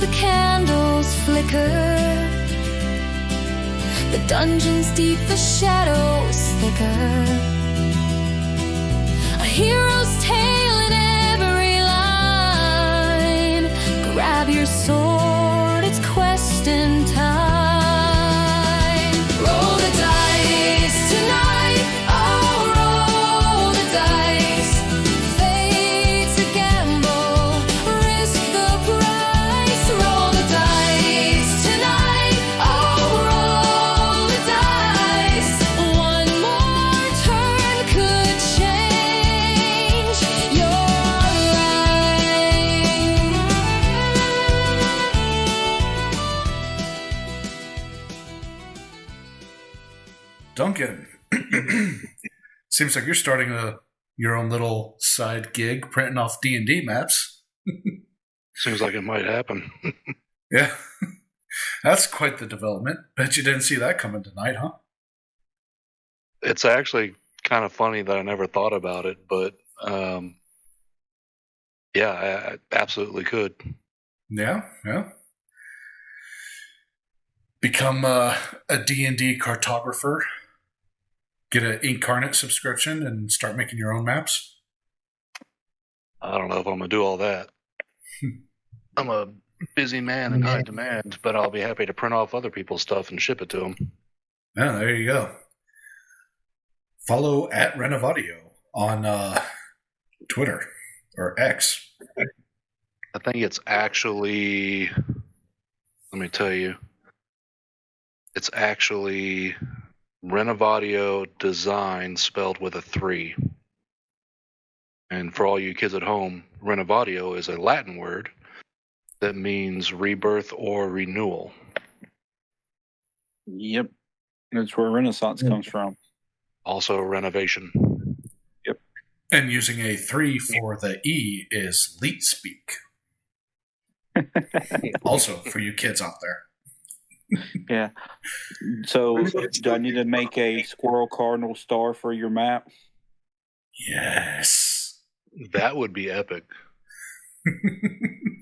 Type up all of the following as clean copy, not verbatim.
the candles flicker, the dungeon's deep, the shadows thicker. A hero's tale in every line. Grab your sword, it's questing time. Roll the dice tonight, oh, roll the dice. Fate's a gamble, risk the price. Roll the dice tonight, oh, roll the dice. One more turn could change your life. Duncan, seems like you're starting your own little side gig, printing off D&D maps. Seems like it might happen. Yeah, that's quite the development. Bet you didn't see that coming tonight, huh? It's actually kind of funny that I never thought about it, but yeah, I absolutely could. Yeah. Become a D&D cartographer. Get an Incarnate subscription and start making your own maps. I don't know if I'm going to do all that. I'm a busy man in high demand, but I'll be happy to print off other people's stuff and ship it to them. Yeah, there you go. Follow at Renovadio on Twitter or X. I think it's actually, let me tell you, it's actually Renovadio Design spelled with a 3. And for all you kids at home, Renovadio is a Latin word that means rebirth or renewal. Yep. That's where Renaissance comes from. Also renovation. Yep. And using a 3 for the E is leet speak. Also, for you kids out there. Yeah. So, do I need to make a squirrel cardinal star for your map? Yes. That would be epic.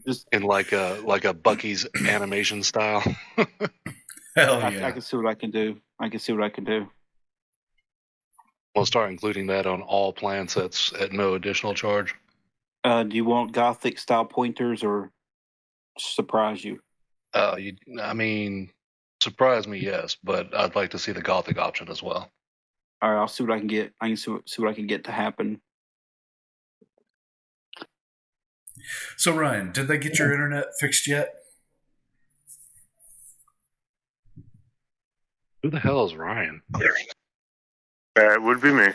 Just In like a Bucky's animation style. Hell I yeah. can see what I can do. We'll start including that on all plan sets at no additional charge. Do you want Gothic style pointers or surprise you? Surprise me, yes, but I'd like to see the Gothic option as well. All right, I'll see what I can get. I can see what I can get to happen. So, Ryan, did they get your internet fixed yet? Who the hell is Ryan? That would be me.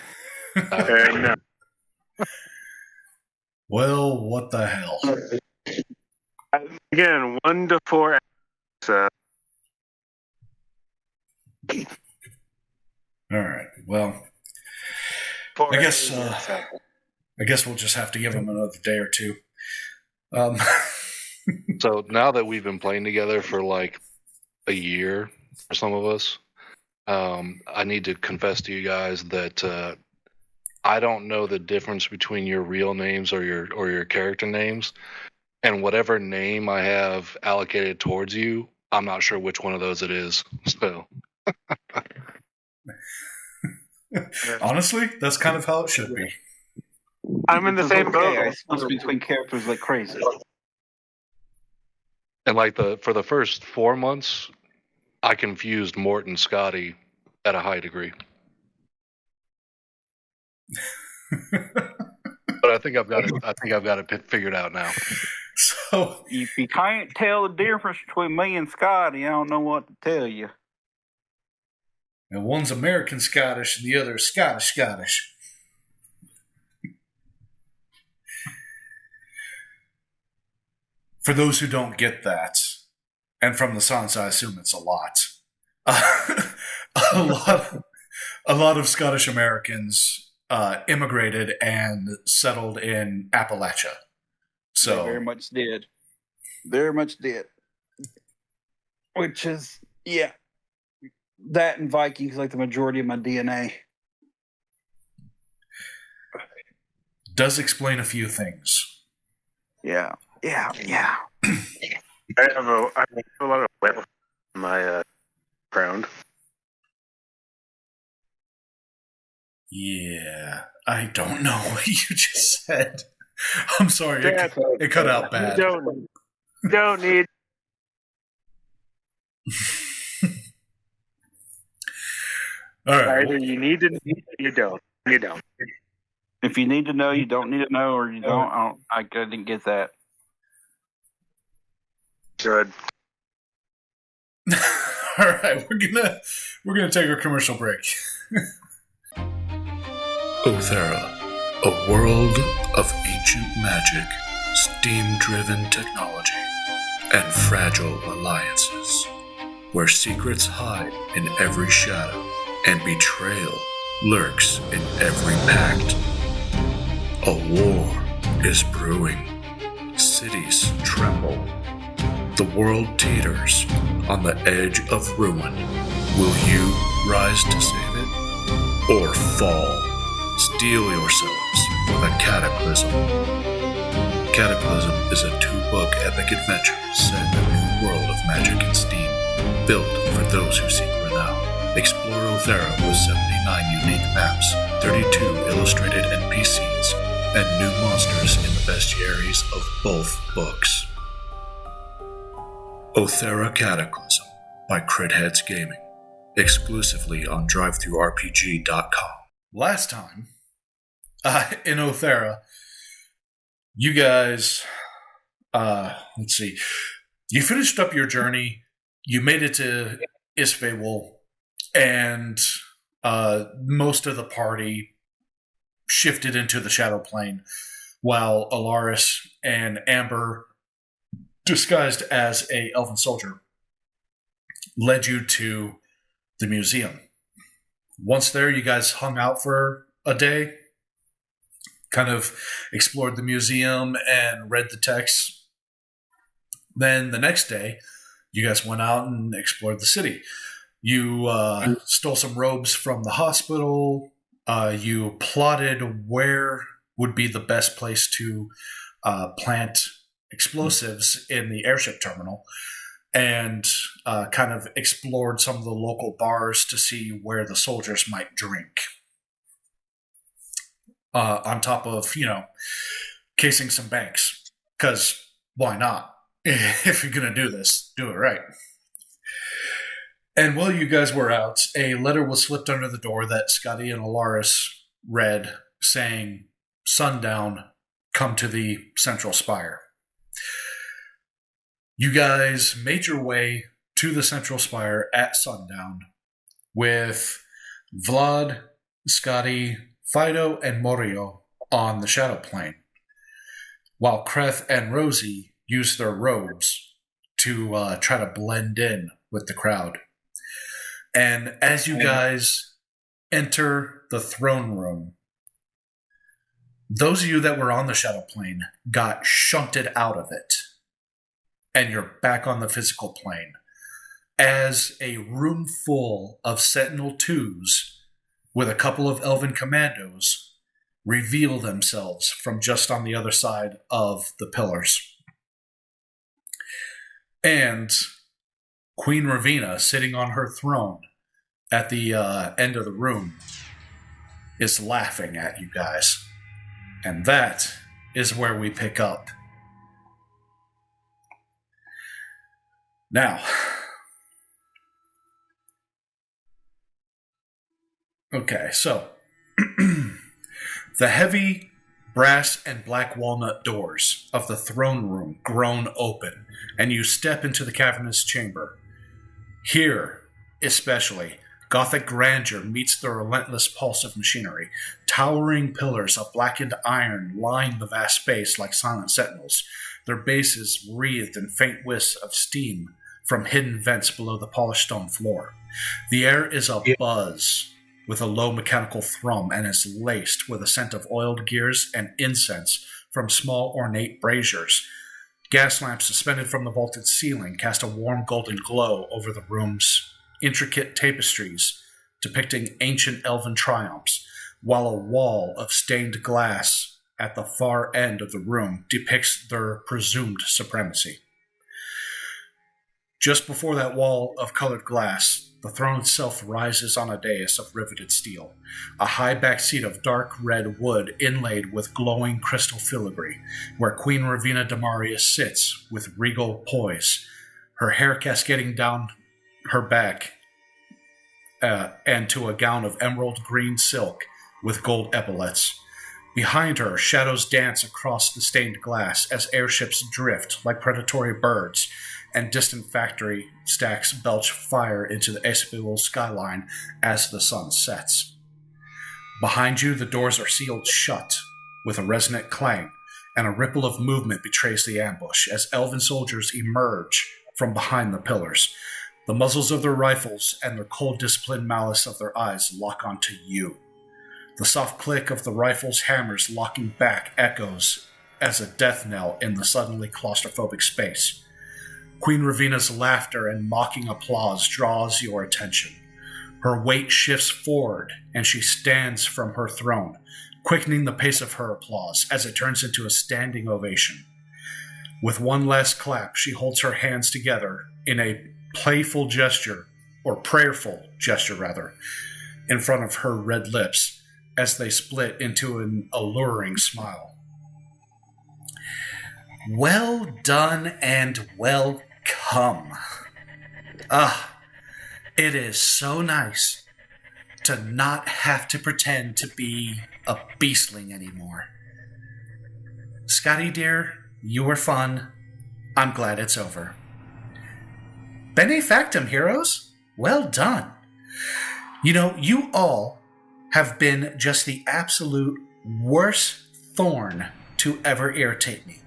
And Well, what the hell? again, 1 to 4 hours. All right. Well, I guess we'll just have to give him another day or two. So now that we've been playing together for like a year for some of us, I need to confess to you guys that I don't know the difference between your real names or your character names, and whatever name I have allocated towards you, I'm not sure which one of those it is. So Honestly, that's kind of how it should be. I'm in the same boat. I switch between characters like crazy. and for the first 4 months, I confused Mort and Scotty at a high degree. But I think I've got it figured out now. So, If you can't tell the difference between me and Scotty, I don't know what to tell you. and one's American Scottish and the other is Scottish. For those who don't get that, and from the silence, I assume it's a lot. A lot of Scottish Americans immigrated and settled in Appalachia. So They very much did. Very much did. Which is, yeah. That and Vikings, like the majority of my DNA. does explain a few things. Yeah. I have a lot of wet on my ground. Yeah, I don't know what you just said. I'm sorry, it cut out bad. You don't need. All right. Either you need to, you don't. You don't. If you need to know, you don't need to know, or you don't. I didn't get that. Good. All right, we're gonna take our commercial break. Aoethera, a world of ancient magic, steam-driven technology, and fragile alliances, where secrets hide in every shadow and betrayal lurks in every pact. A war is brewing. Cities tremble. The world teeters on the edge of ruin. Will you rise to save it? Or fall? Steel yourselves for the Cataclysm. Cataclysm is a 2-book epic adventure set in a new world of magic and steam, built for those who seek renown. Explore Aoethera with 79 unique maps, 32 illustrated NPCs, and new monsters in the bestiaries of both books. Aoethera Cataclysm by CritHeads Gaming, exclusively on DriveThruRPG.com. Last time, in Aoethera, you guys, let's see, you finished up your journey, you made it to Isfawel, and most of the party shifted into the Shadow Plane, while Alaris and Amber, disguised as a elven soldier, led you to the museum. Once there, you guys hung out for a day, kind of explored the museum and read the texts. Then the next day, you guys went out and explored the city. You stole some robes from the hospital. You plotted where would be the best place to plant explosives in the airship terminal, and kind of explored some of the local bars to see where the soldiers might drink. On top of, casing some banks. Because why not? If you're going to do this, do it right. And while you guys were out, a letter was slipped under the door that Scotty and Alaris read, saying, "Sundown, come to the Central Spire." You guys made your way to the Central Spire at sundown with Vlad, Scotty, Fido, and Morio on the Shadow Plane, while Kreth and Rosie used their robes to try to blend in with the crowd. And as you guys enter the throne room, those of you that were on the Shadow Plane got shunted out of it, and you're back on the physical plane, as a room full of Sentinel 2s with a couple of Elven commandos reveal themselves from just on the other side of the pillars. And Queen Ravenna, sitting on her throne at the end of the room, is laughing at you guys. And that is where we pick up. Now, okay, so the heavy brass and black walnut doors of the throne room groan open, and you step into the cavernous chamber. Here, especially, Gothic grandeur meets the relentless pulse of machinery. Towering pillars of blackened iron line the vast space like silent sentinels, their bases wreathed in faint wisps of steam from hidden vents below the polished stone floor. The air is abuzz with a low mechanical thrum and is laced with a scent of oiled gears and incense from small ornate braziers. Gas lamps suspended from the vaulted ceiling cast a warm golden glow over the room's intricate tapestries depicting ancient elven triumphs, while a wall of stained glass at the far end of the room depicts their presumed supremacy. Just before that wall of colored glass, the throne itself rises on a dais of riveted steel, a high back seat of dark red wood inlaid with glowing crystal filigree, where Queen Ravenna Damarius sits with regal poise, her hair cascading down her back and to a gown of emerald green silk with gold epaulets. Behind her, shadows dance across the stained glass as airships drift like predatory birds, and distant factory stacks belch fire into the Aspinwall skyline as the sun sets. Behind you, the doors are sealed shut with a resonant clang, and a ripple of movement betrays the ambush as elven soldiers emerge from behind the pillars. The muzzles of their rifles and the cold disciplined malice of their eyes lock onto you. The soft click of the rifles' hammers locking back echoes as a death knell in the suddenly claustrophobic space. Queen Ravenna's laughter and mocking applause draws your attention. Her weight shifts forward, and she stands from her throne, quickening the pace of her applause as it turns into a standing ovation. With one last clap, she holds her hands together in a prayerful gesture, in front of her red lips as they split into an alluring smile. Well done and welcome. It is so nice to not have to pretend to be a beastling anymore. Scotty dear, you were fun. I'm glad it's over. Bene factum, heroes. Well done. You know, you all have been just the absolute worst thorn to ever irritate me.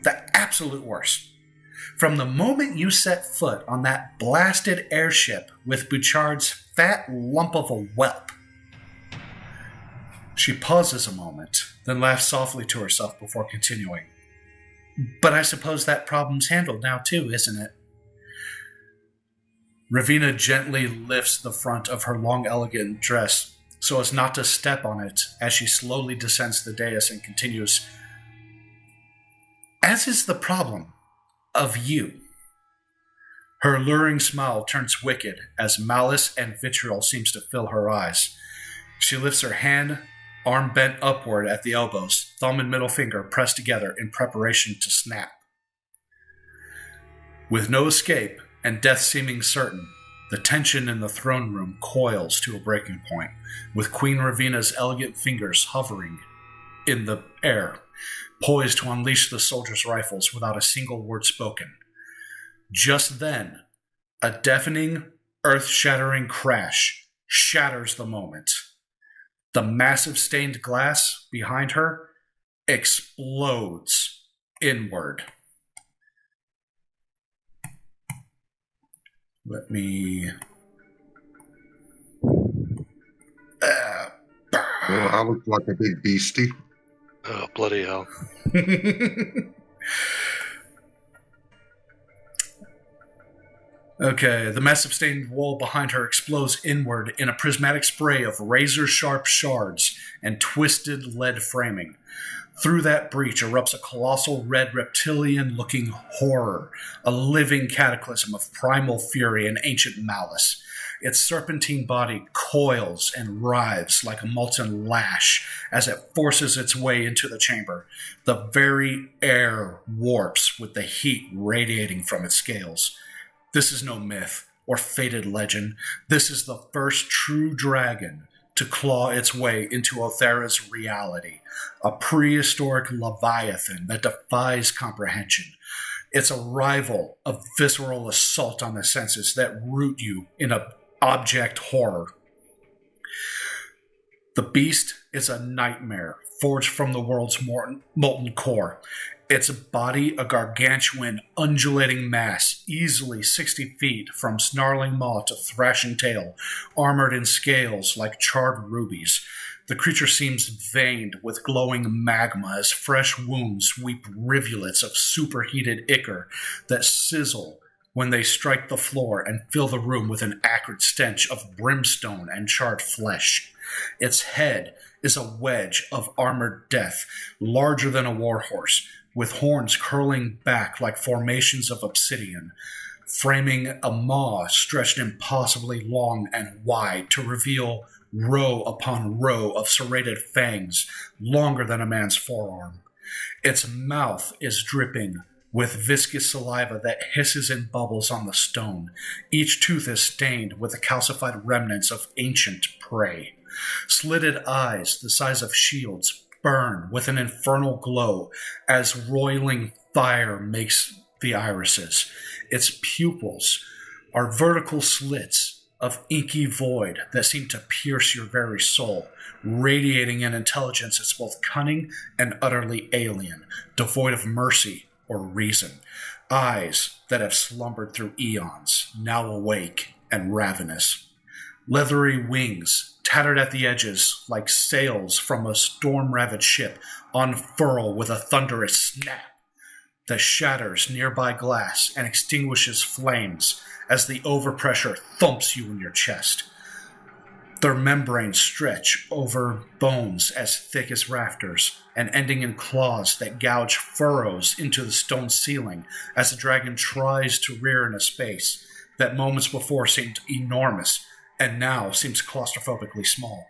The absolute worst. From the moment you set foot on that blasted airship with Bouchard's fat lump of a whelp. She pauses a moment, then laughs softly to herself before continuing. But I suppose that problem's handled now too, isn't it? Ravenna gently lifts the front of her long, elegant dress so as not to step on it as she slowly descends the dais and continues, as is the problem of you. Her alluring smile turns wicked as malice and vitriol seems to fill her eyes. She lifts her hand, arm bent upward at the elbows, thumb and middle finger pressed together in preparation to snap. With no escape and death seeming certain, the tension in the throne room coils to a breaking point, with Queen Ravenna's elegant fingers hovering in the air, poised to unleash the soldiers' rifles without a single word spoken. Just then, a deafening, earth-shattering crash shatters the moment. The massive stained glass behind her explodes inward. Let me... I look like a big beastie. Oh, bloody hell. Okay, the massive stained wall behind her explodes inward in a prismatic spray of razor-sharp shards and twisted lead framing. Through that breach erupts a colossal red reptilian-looking horror, a living cataclysm of primal fury and ancient malice. Its serpentine body coils and writhes like a molten lash as it forces its way into the chamber. The very air warps with the heat radiating from its scales. This is no myth or fated legend. This is the first true dragon to claw its way into Aoethera's reality, a prehistoric leviathan that defies comprehension. It's a rival of visceral assault on the senses that root you in a object horror. The beast is a nightmare forged from the world's molten core. Its body a gargantuan, undulating mass, easily 60 feet from snarling maw to thrashing tail, armored in scales like charred rubies. The creature seems veined with glowing magma as fresh wounds weep rivulets of superheated ichor that sizzle when they strike the floor and fill the room with an acrid stench of brimstone and charred flesh. Its head is a wedge of armored death, larger than a warhorse, with horns curling back like formations of obsidian. framing a maw stretched impossibly long and wide to reveal row upon row of serrated fangs longer than a man's forearm. Its mouth is dripping with viscous saliva that hisses and bubbles on the stone. Each tooth is stained with the calcified remnants of ancient prey. Slitted eyes, the size of shields, burn with an infernal glow as roiling fire makes the irises. Its pupils are vertical slits of inky void that seem to pierce your very soul, radiating an intelligence that's both cunning and utterly alien, devoid of mercy or reason. Eyes that have slumbered through eons, now awake and ravenous. Leathery wings, tattered at the edges like sails from a storm-ravaged ship, unfurl with a thunderous snap that shatters nearby glass and extinguishes flames as the overpressure thumps you in your chest. Their membranes stretch over bones as thick as rafters, and ending in claws that gouge furrows into the stone ceiling as the dragon tries to rear in a space that moments before seemed enormous and now seems claustrophobically small.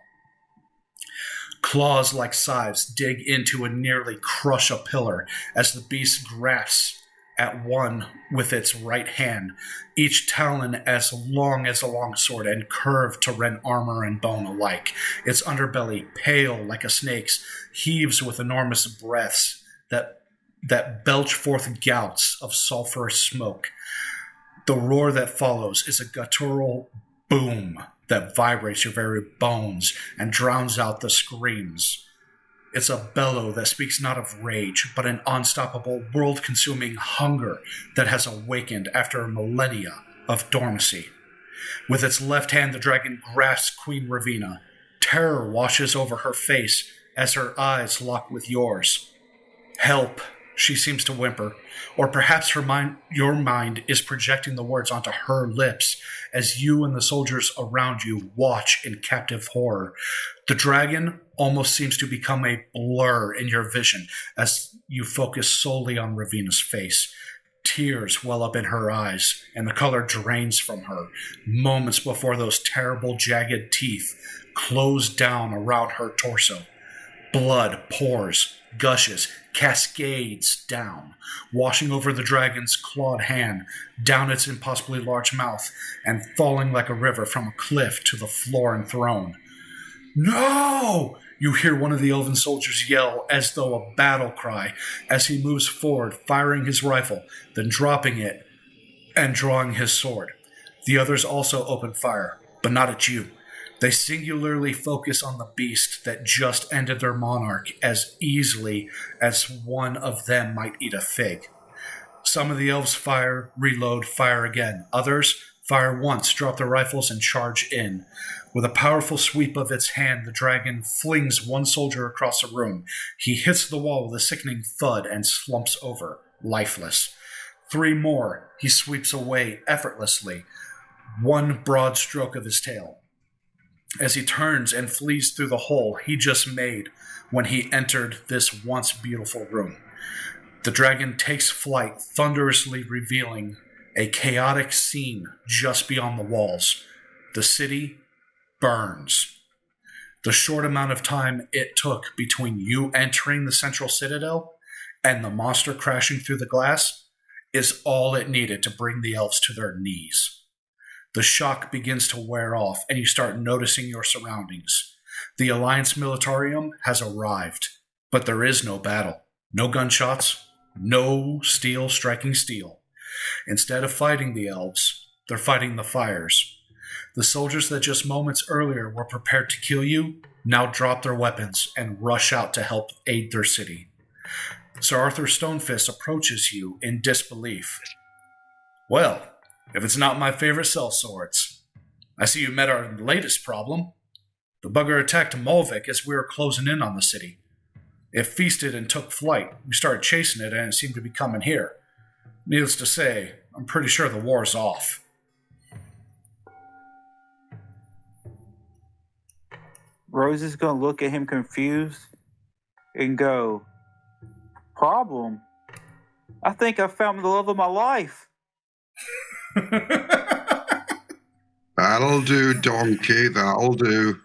Claws like scythes dig into and nearly crush a pillar as the beast grasps at one with its right hand, each talon as long as a longsword and curved to rend armor and bone alike. Its underbelly, pale like a snake's, heaves with enormous breaths that belch forth gouts of sulphurous smoke. The roar that follows is a guttural boom that vibrates your very bones and drowns out the screams. It's a bellow that speaks not of rage, but an unstoppable, world-consuming hunger that has awakened after millennia of dormancy. With its left hand, the dragon grasps Queen Ravenna. Terror washes over her face as her eyes lock with yours. Help, she seems to whimper, or perhaps your mind is projecting the words onto her lips as you and the soldiers around you watch in captive horror. The dragon almost seems to become a blur in your vision as you focus solely on Ravenna's face. Tears well up in her eyes, and the color drains from her, moments before those terrible jagged teeth close down around her torso. Blood pours, gushes, cascades down, washing over the dragon's clawed hand, down its impossibly large mouth, and falling like a river from a cliff to the floor and throne. No! You hear one of the elven soldiers yell as though a battle cry as he moves forward, firing his rifle, then dropping it and drawing his sword. The others also open fire, but not at you. They singularly focus on the beast that just ended their monarch as easily as one of them might eat a fig. Some of the elves fire, reload, fire again. Others fire once, drop their rifles, and charge in. With a powerful sweep of its hand, the dragon flings one soldier across the room. He hits the wall with a sickening thud and slumps over, lifeless. 3 more he sweeps away effortlessly, one broad stroke of his tail, as he turns and flees through the hole he just made when he entered this once beautiful room. The dragon takes flight, thunderously revealing a chaotic scene just beyond the walls. The city burns. The short amount of time it took between you entering the central citadel and the monster crashing through the glass is all it needed to bring the elves to their knees. The shock begins to wear off, and you start noticing your surroundings. The Alliance Militarium has arrived, but there is no battle. No gunshots, no steel striking steel. Instead of fighting the elves, they're fighting the fires. The soldiers that just moments earlier were prepared to kill you now drop their weapons and rush out to help aid their city. Sir Arthur Stonefist approaches you in disbelief. Well, if it's not my favorite sellswords, I see you met our latest problem. The bugger attacked Malvik as we were closing in on the city. It feasted and took flight. We started chasing it, and it seemed to be coming here. Needless to say, I'm pretty sure the war's off. Rose is going to look at him confused and go, "Problem? I think I found the love of my life." That'll do, donkey. That'll do.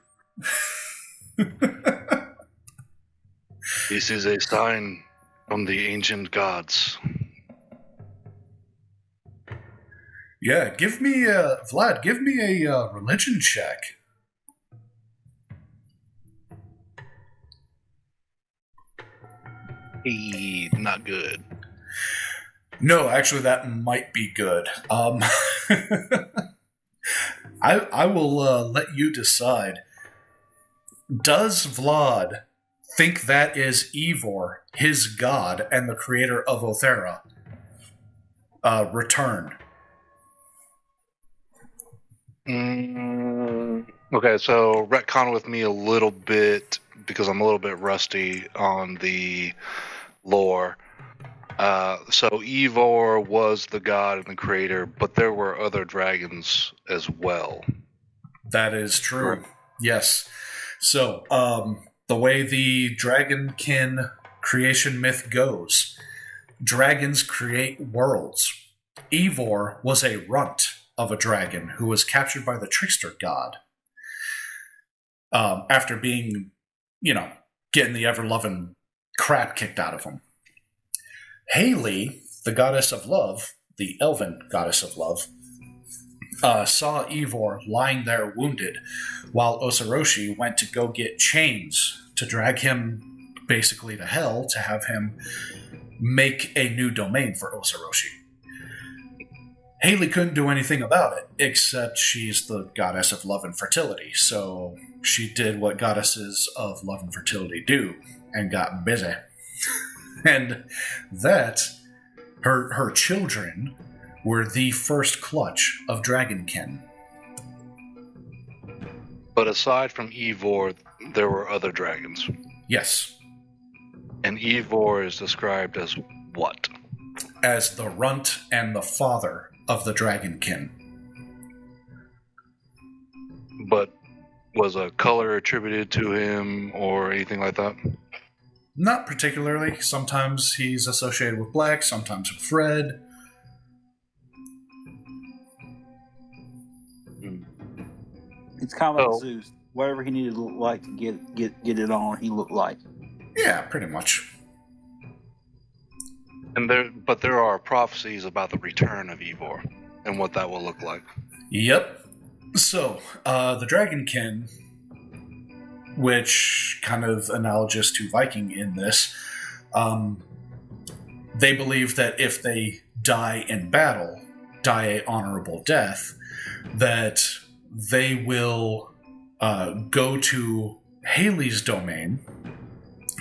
This is a sign from the ancient gods. Yeah, give me Vlad, give me a religion check. Not good. No, actually, that might be good. I will let you decide. Does Vlad think that is Ivor, his god, and the creator of Aoethera, returned? Okay, so retcon with me a little bit because I'm a little bit rusty on the lore. So Ivor was the god and the creator, but there were other dragons as well. That is true. Yes. So, the way the Dragonkin creation myth goes, dragons create worlds. Ivor was a runt of a dragon who was captured by the trickster god. After being, getting the ever-loving crap kicked out of him. Haley, the goddess of love, the elven goddess of love, saw Ivor lying there wounded, while Osaroshi went to go get chains to drag him basically to hell to have him make a new domain for Osaroshi. Haley couldn't do anything about it, except she's the goddess of love and fertility, so she did what goddesses of love and fertility do, and got busy. And that, her children were the first clutch of Dragonkin. But aside from Ivor, there were other dragons. Yes. And Ivor is described as what? As the runt and the father of the Dragonkin. But was a color attributed to him or anything like that? Not particularly. Sometimes he's associated with black, sometimes with red. It's kind of like Zeus. Whatever he needed to look like to get it on, he looked like. Yeah, pretty much. And there are prophecies about the return of Ivor and what that will look like. Yep. So, the Dragonkin, which kind of analogous to Viking in this, they believe that if they die in battle, die a honorable death, that they will go to Haley's domain,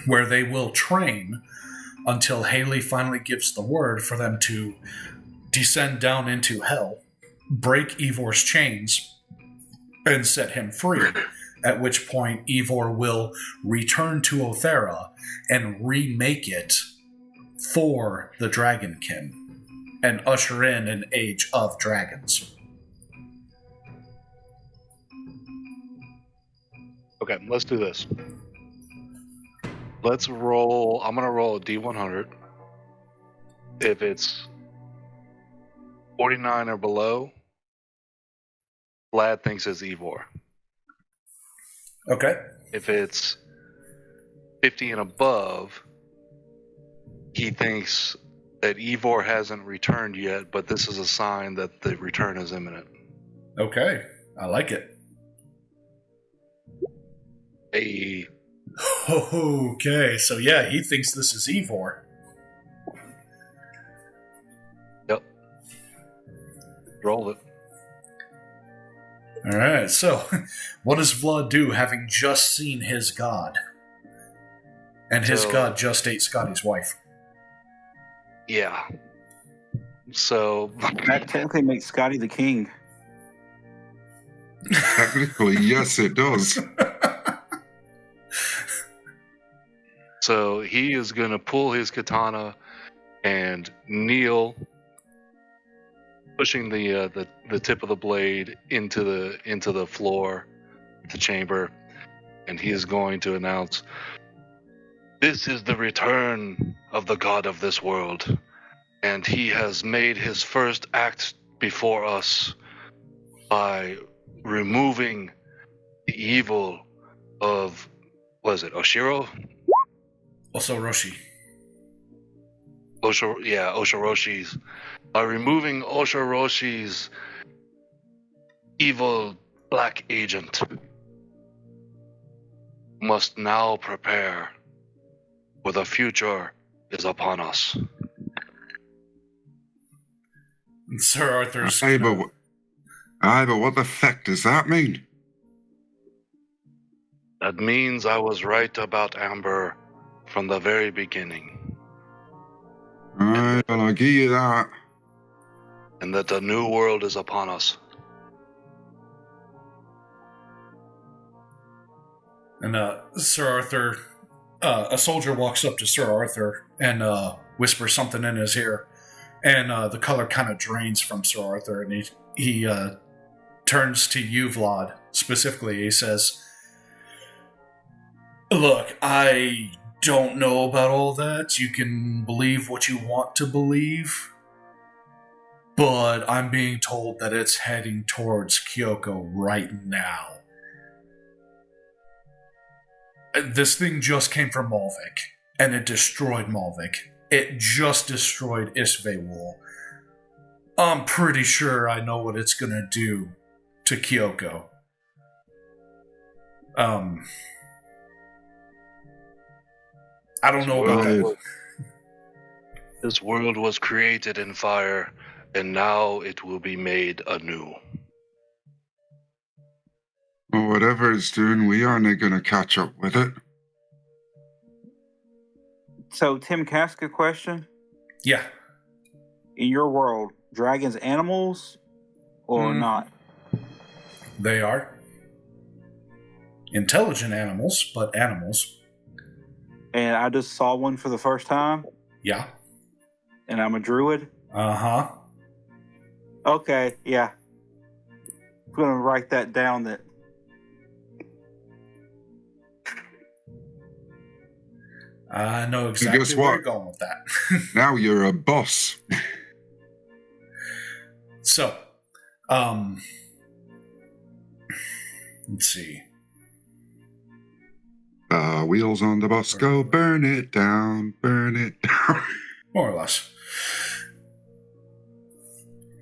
where they will train until Haley finally gives the word for them to descend down into hell, break Ivor's chains, and set him free, at which point Ivor will return to Aoethera and remake it for the Dragonkin and usher in an age of dragons. Okay, let's do this. Let's roll. I'm going to roll a D100. If it's 49 or below, Vlad thinks it's Ivor. Okay. If it's 50 and above, he thinks that Ivor hasn't returned yet, but this is a sign that the return is imminent. Okay. I like it. Hey. Okay, so yeah, he thinks this is Ivor. Yep. Roll it. Alright, so what does Vlad do having just seen his god? And his god just ate Scotty's wife. Yeah. So That technically makes Scotty the king. Technically, yes, it does. So he is going to pull his katana and kneel, pushing the tip of the blade into the floor, the chamber, and he is going to announce, "This is the return of the god of this world, and he has made his first act before us by removing the evil of, what is it, Oshiro? Also, Roshi. Oshroshi's. By removing Oshroshi's evil black agent, must now prepare, for the future is upon us. And Sir Arthur's. Aye, but what the fuck does that mean? That means I was right about Amber from the very beginning, Aye, well, I'll give you that. and that the new world is upon us. And Sir Arthur, a soldier walks up to Sir Arthur and whispers something in his ear. And the color kind of drains from Sir Arthur, and he turns to you, Vlad, specifically. He says, "Look, I don't know about all that. You can believe what you want to believe. But I'm being told that it's heading towards Kyoko right now. This thing just came from Malvik, and it destroyed Malvik. It just destroyed Isvewul. I'm pretty sure I know what it's gonna do to Kyoko. I don't know about that. This world was created in fire, and now it will be made anew. Well, whatever it's doing, we aren't going to catch up with it. So, Tim, can I ask a question? Yeah. In your world, dragons animals or not? They are. Intelligent animals, but animals. And I just saw one for the first time, Yeah. and I'm a druid? Uh-huh. Okay, yeah. I'm going to write that down. That I know exactly guess where what? you're going with that. Now you're a boss. So, let's see. Wheels on the bus go, burn it down, burn it down. More or less.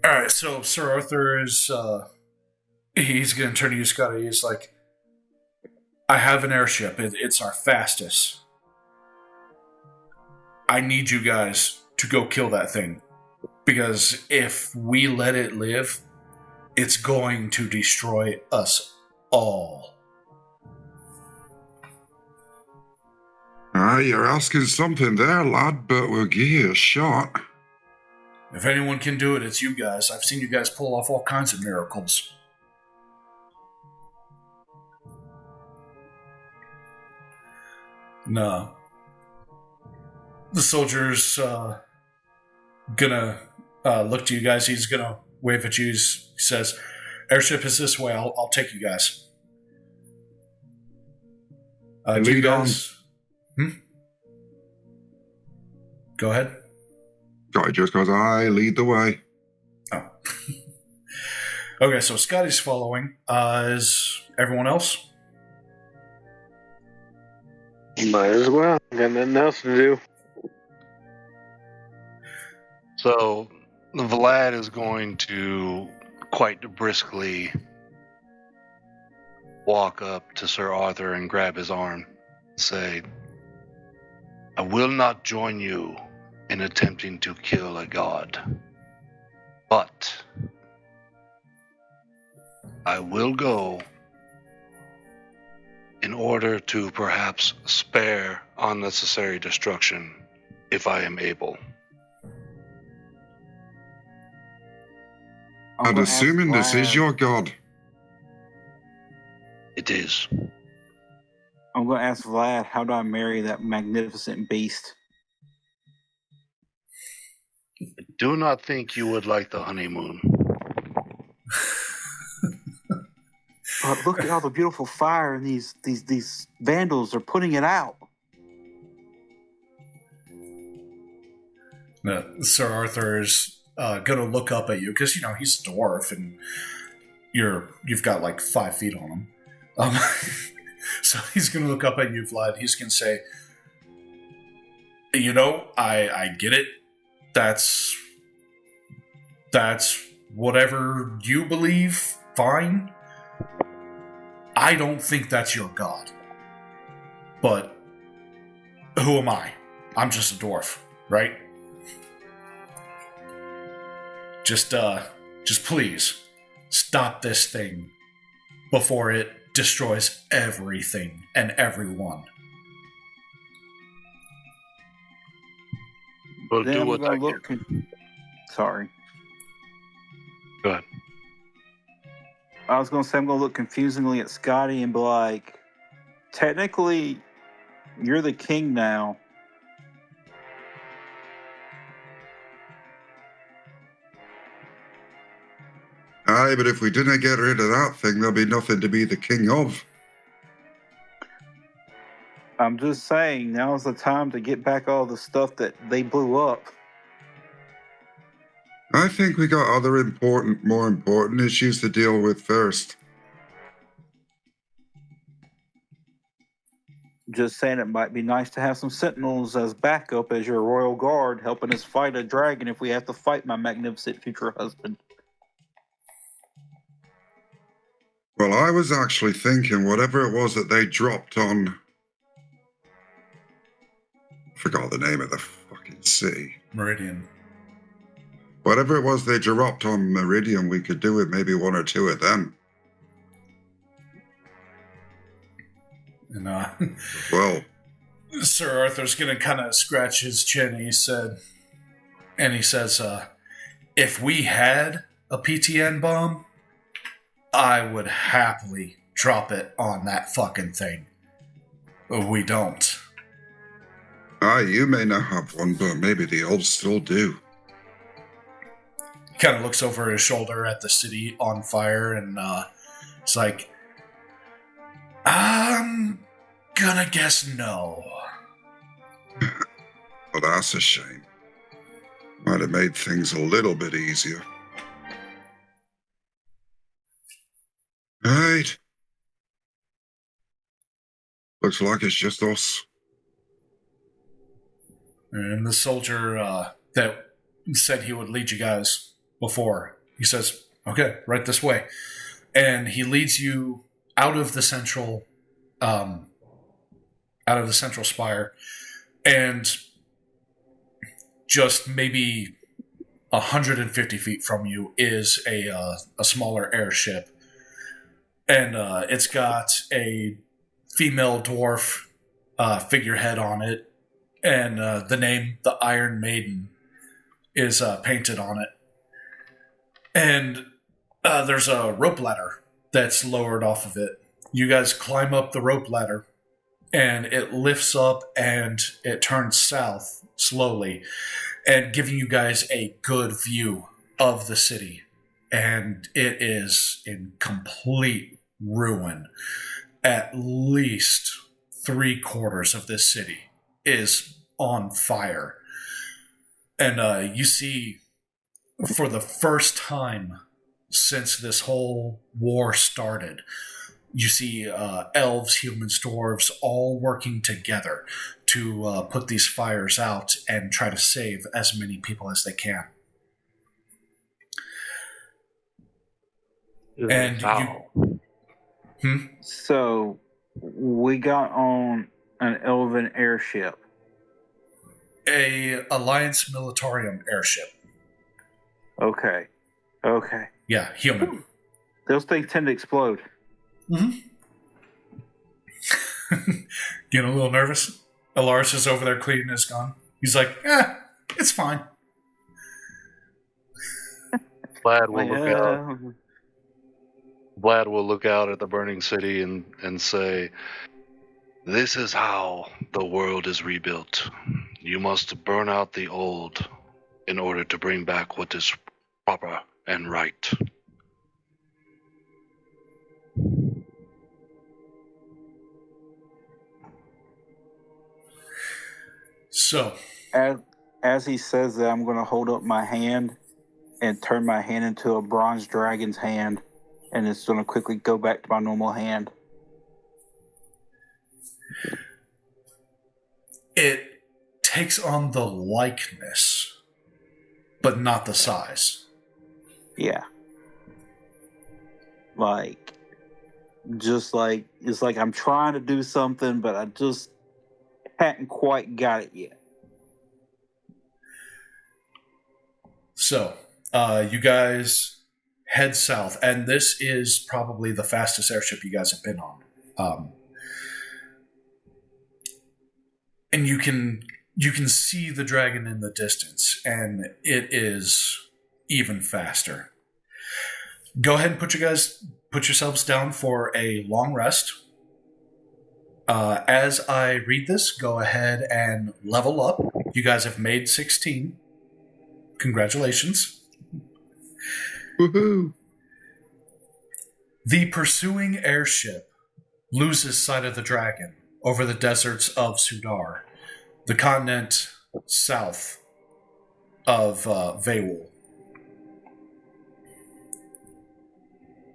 Alright, so Sir Arthur is, he's going to turn to you, Scotty. He's like, I have an airship. It's our fastest. I need you guys to go kill that thing. Because if we let it live, it's going to destroy us all. You're asking something there, lad, but we'll give you a shot. If anyone can do it, it's you guys. I've seen you guys pull off all kinds of miracles. No. The soldier's gonna look to you guys. He's gonna wave at you. He says, airship is this way. I'll take you guys. Do you Lead on. guys... Go ahead. Scotty just goes, I lead the way. Oh. Okay, so Scotty's following. Is everyone else? Might as well. Got nothing else to do. So, Vlad is going to quite briskly walk up to Sir Arthur and grab his arm and say, I will not join you in attempting to kill a god, but I will go in order to perhaps spare unnecessary destruction if I am able. And assuming this is your god. It is. I'm going to ask Vlad, how do I marry that magnificent beast? I do not think you would like the honeymoon. But look at all the beautiful fire and these vandals are putting it out. No, Sir Arthur is gonna look up at you because he's a dwarf and you've got like 5 feet on him. So he's gonna look up at you, Vlad. He's gonna say, I get it. That's whatever you believe. Fine. I don't think that's your god. But who am I? I'm just a dwarf, right? Just please stop this thing before it destroys everything and everyone. We'll Then do I'm what gonna I look. can. Sorry, Go ahead. I was gonna say I'm gonna look confusingly at Scotty and be like, technically, you're the king now. Aye, but if we didn't get rid of that thing, there'll be nothing to be the king of. I'm just saying, now's the time to get back all the stuff that they blew up. I think we got other more important issues to deal with first. Just saying, it might be nice to have some sentinels as backup as your royal guard, helping us fight a dragon if we have to fight my magnificent future husband. Well, I was actually thinking whatever it was that they dropped on... forgot the name of the fucking city. Meridian. Whatever it was they dropped on Meridian, we could do with maybe 1 or 2 of them. And Well, Sir Arthur's gonna kind of scratch his chin. He says, "If we had a PTN bomb, I would happily drop it on that fucking thing. But we don't." aye, you may not have one, but maybe the elves still do. He kind of looks over his shoulder at the city on fire, and it's like, "I'm gonna guess no." Well, that's a shame. Might have made things a little bit easier. Right. Looks like it's just us. And the soldier that said he would lead you guys before, he says, "Okay, right this way," and he leads you out of the central spire, and just maybe 150 feet from you is a smaller airship, and it's got a female dwarf figurehead on it, and the name, the Iron Maiden, is painted on it. And there's a rope ladder that's lowered off of it. You guys climb up the rope ladder, and it lifts up and it turns south slowly, and giving you guys a good view of the city. And it is in complete ruin. At least 3/4 of this city is on fire. And you see, for the first time since this whole war started, you see elves, humans, dwarves all working together to put these fires out and try to save as many people as they can. And So, we got on an elven airship. A Alliance Militarium airship. Okay. Yeah, human. Those things tend to explode. Mm-hmm. Getting a little nervous. Alaris is over there cleaning his gun. He's like, it's fine. Vlad will look out at the burning city and say, "This is how the world is rebuilt. You must burn out the old in order to bring back what is proper and right." So, As he says that, I'm going to hold up my hand and turn my hand into a bronze dragon's hand, and it's going to quickly go back to my normal hand. It takes on the likeness, but not the size. Yeah. Like, just like, it's like I'm trying to do something, but I just hadn't quite got it yet. So, you guys head south, and this is probably the fastest airship you guys have been on. And you can see the dragon in the distance, and it is even faster. Go ahead and put yourselves down for a long rest. As I read this, go ahead and level up. You guys have made 16. Congratulations. Woohoo! The pursuing airship loses sight of the dragon over the deserts of Sudar, the continent south of Veywul.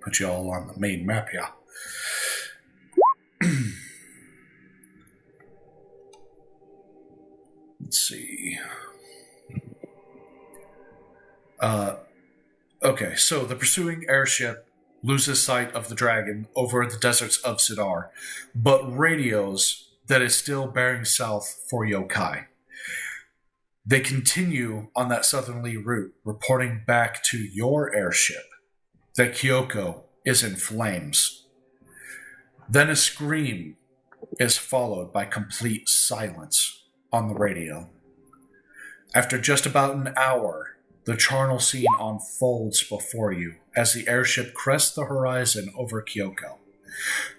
Put you all on the main map here. Let's see. Okay, so the pursuing airship loses sight of the dragon over the deserts of Sidar, but radios that is still bearing south for Yokai. They continue on that southerly route, reporting back to your airship that Kyoko is in flames. Then a scream is followed by complete silence on the radio. After just about an hour, the charnel scene unfolds before you as the airship crests the horizon over Kyoko.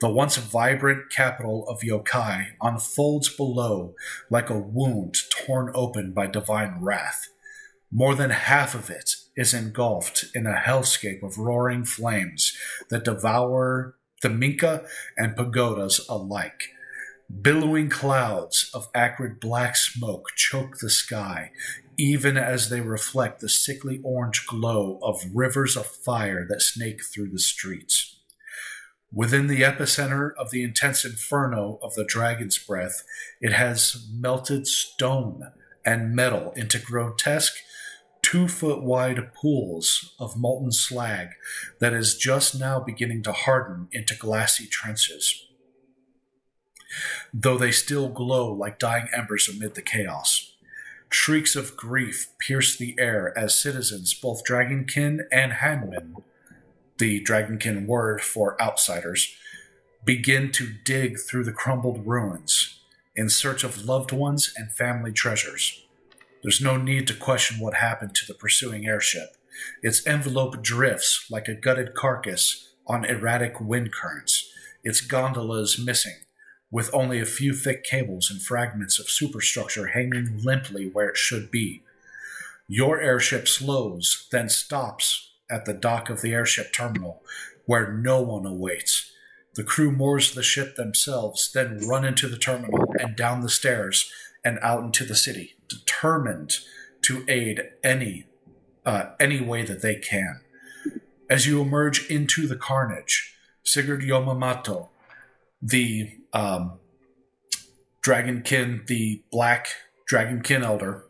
The once vibrant capital of Yokai unfolds below like a wound torn open by divine wrath. More than half of it is engulfed in a hellscape of roaring flames that devour the Minka and pagodas alike. Billowing clouds of acrid black smoke choke the sky, even as they reflect the sickly orange glow of rivers of fire that snake through the streets. Within the epicenter of the intense inferno of the dragon's breath, it has melted stone and metal into grotesque 2-foot-wide pools of molten slag that is just now beginning to harden into glassy trenches, though they still glow like dying embers amid the chaos. Shrieks of grief pierce the air as citizens, both Dragonkin and Hanmin, the Dragonkin word for outsiders, begin to dig through the crumbled ruins in search of loved ones and family treasures. There's no need to question what happened to the pursuing airship. Its envelope drifts like a gutted carcass on erratic wind currents. Its gondola is missing, with only a few thick cables and fragments of superstructure hanging limply where it should be. Your airship slows, then stops at the dock of the airship terminal, where no one awaits. The crew moors the ship themselves, then run into the terminal and down the stairs and out into the city, determined to aid any way that they can. As you emerge into the carnage, Sigurd Yomamato, the Dragonkin, the Black Dragonkin Elder,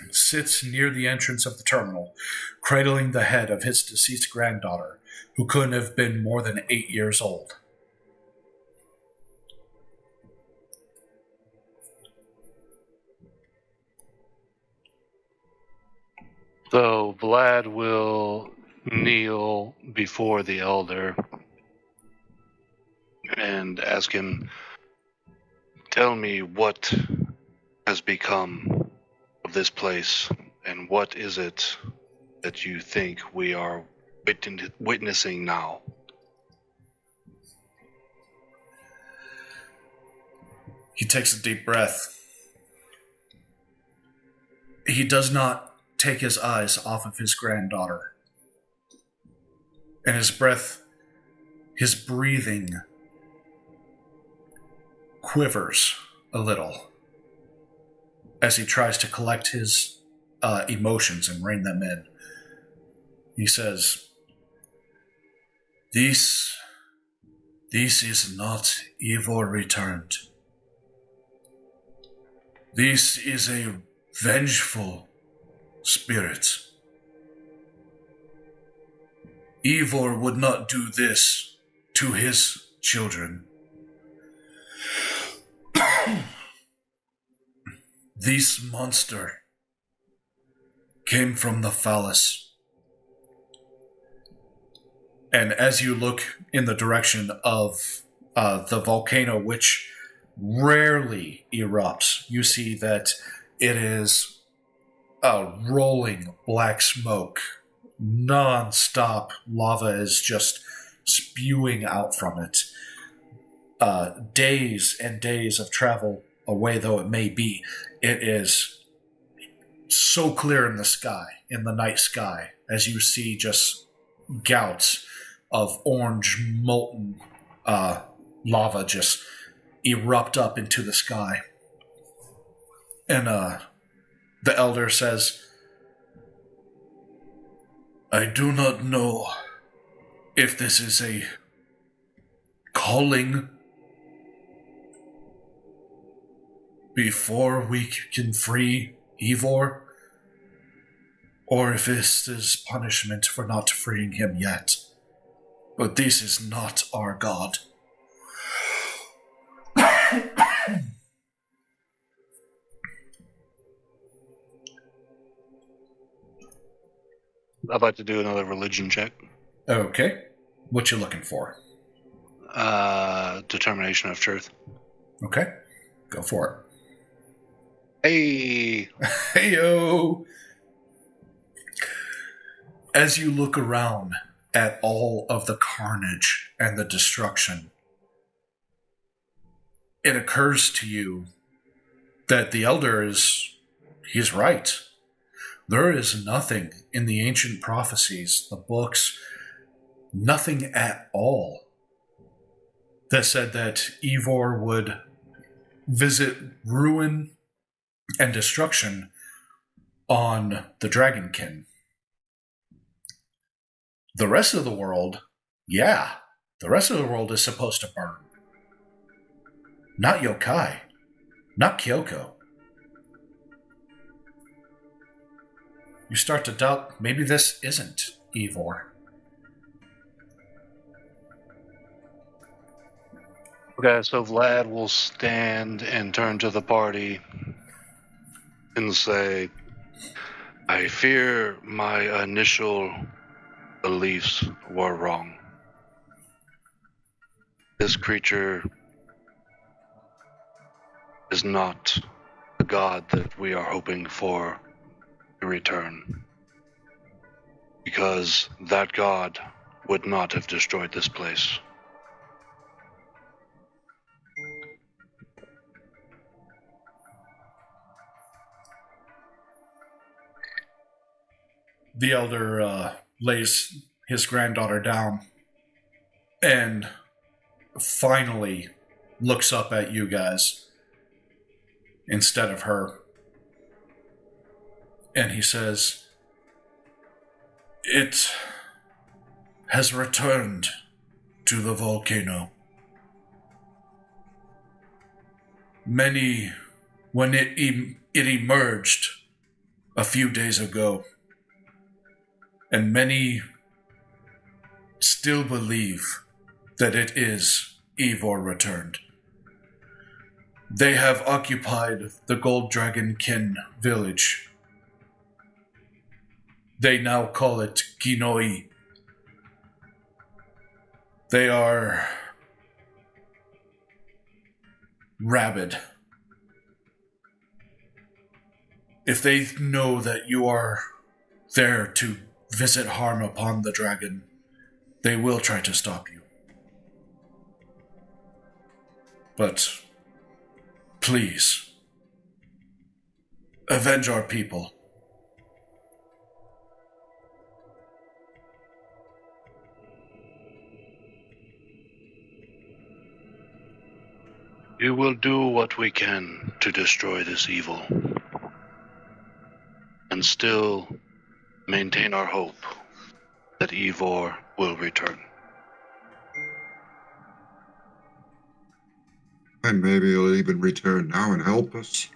sits near the entrance of the terminal, cradling the head of his deceased granddaughter, who couldn't have been more than 8 years old. So Vlad will kneel before the elder and ask him, tell me what has become of this place, and what is it that you think we are witnessing now? He takes a deep breath. He does not take his eyes off of his granddaughter. And his breathing quivers a little as he tries to collect his emotions and rein them in. He says, This is not evil returned. This is a vengeful spirit. Ivor would not do this to his children. This monster came from the phallus. And as you look in the direction of the volcano, which rarely erupts, you see that it is rolling black smoke. Non-stop lava is just spewing out from it. Days and days of travel away though it may be, it is so clear in the sky, in the night sky, as you see just gouts of orange molten lava just erupt up into the sky. And the elder says, I do not know if this is a calling before we can free Ivor, or if this is punishment for not freeing him yet. But this is not our God. I'd like to do another religion check. Okay. What you looking for? Determination of truth. Okay. Go for Hey! it. Heyo! As you look around at all of the carnage and the destruction, it occurs to you that the elder he's right. There is nothing in the ancient prophecies, the books, nothing at all that said that Ivor would visit ruin and destruction on the Dragonkin. The rest of the world, yeah, the rest of the world is supposed to burn. Not yokai, not Kyoko. You start to doubt maybe this isn't Ivor. Okay, so Vlad will stand and turn to the party and say, I fear my initial beliefs were wrong. This creature is not the god that we are hoping for to return. Because that god would not have destroyed this place. The elder lays his granddaughter down and finally looks up at you guys instead of her. And he says, It has returned to the volcano. When it emerged a few days ago, and many still believe that it is Ivor returned. They have occupied the Gold Dragonkin village. They now call it Kinoi. They are rabid. If they know that you are there to visit harm upon the dragon, they will try to stop you. But please, avenge our people. We will do what we can to destroy this evil. And and still maintain our hope that Ivor will return. And maybe he'll even return now and help us.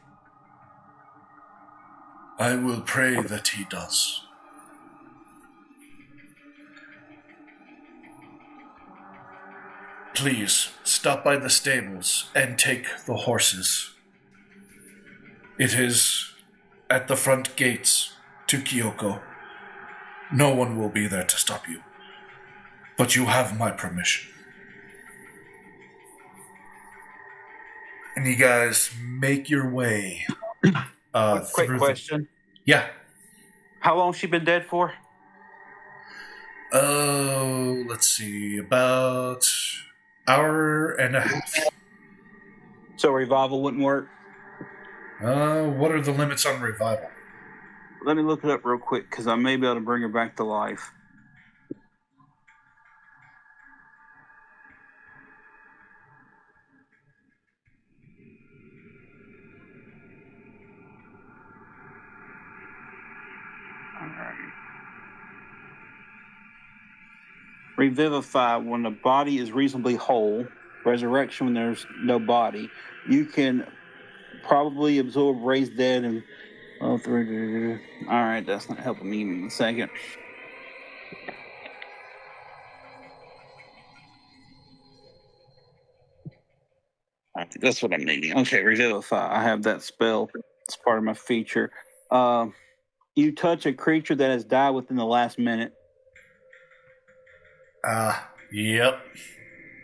I will pray that he does. Please, stop by the stables and take the horses. It is at the front gates to Kyoko. No one will be there to stop you. But you have my permission. And you guys make your way. Quick through question. Yeah. How long she been dead for? Oh, let's see. About hour and a half. So revival wouldn't work? What are the limits on revival? Let me look it up real quick, because I may be able to bring her back to life. Revivify when the body is reasonably whole. Resurrection when there's no body. You can probably absorb raised dead and all right, that's not helping me in a second. That's what I'm needing. Okay, Revivify. I have that spell. It's part of my feature. You touch a creature that has died within the last minute. Yep.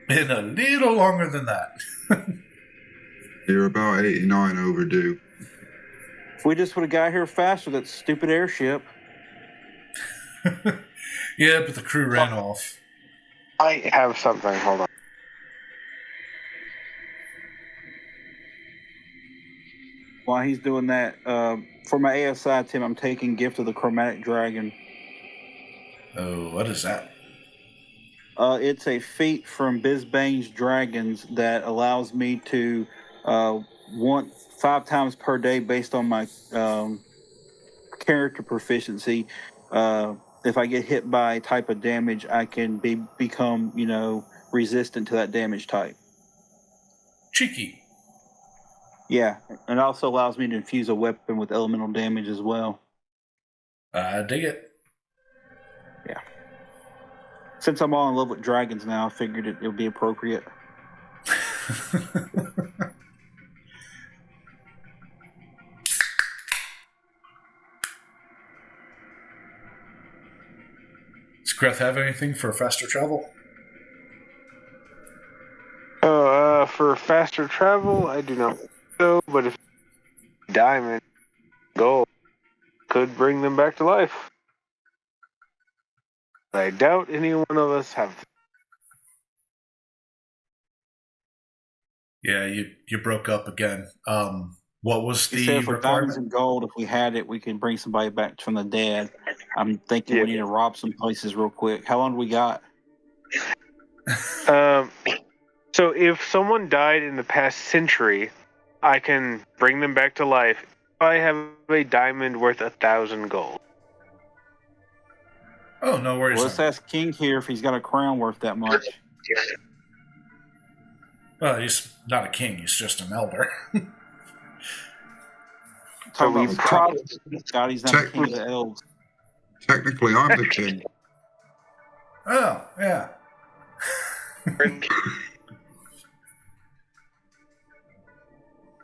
Been a little longer than that. You're about 89 overdue. If we just would have got here faster, that stupid airship. Yeah, but the crew ran off. I have something. Hold on. While he's doing that, for my ASI, Tim, I'm taking Gift of the Chromatic Dragon. Oh, what is that? It's a feat from Bisbane's Dragons that allows me to 5 times per day based on my character proficiency. If I get hit by a type of damage, I can become, resistant to that damage type. Cheeky. Yeah, and it also allows me to infuse a weapon with elemental damage as well. I dig it. Yeah. Since I'm all in love with dragons now, I figured it would be appropriate. Does Greth have anything for faster travel? For faster travel, I do not know, but if diamond gold could bring them back to life. I doubt any one of us have. Yeah, you broke up again. What was You said the for diamonds requirement? and gold, if we had it, we could bring somebody back from the dead. I'm thinking we need to rob some places real quick. How long do we got? So if someone died in the past century, I can bring them back to life if I have a diamond worth 1,000 gold. Oh, no worries. Well, let's ask King here if he's got a crown worth that much. Well, he's not a king. He's just an elder. So we probably God, he's not the king of the elves. Technically, I'm the king. Oh, yeah.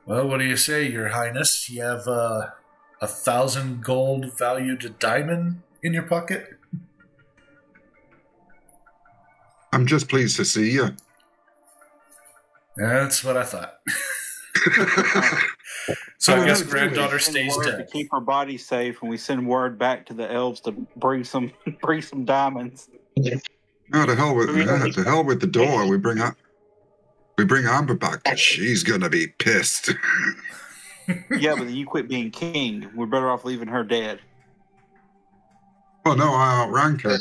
Well, what do you say, Your Highness? You have 1,000 gold valued diamond in your pocket? I'm just pleased to see you. That's what I thought. So I guess granddaughter stays To dead. keep her body safe, and we send word back to the elves to bring some diamonds. No, to hell with the door. We bring Amber back, 'cause she's gonna be pissed. Yeah, but you quit being king. We're better off leaving her dead. Oh no, I outrank her.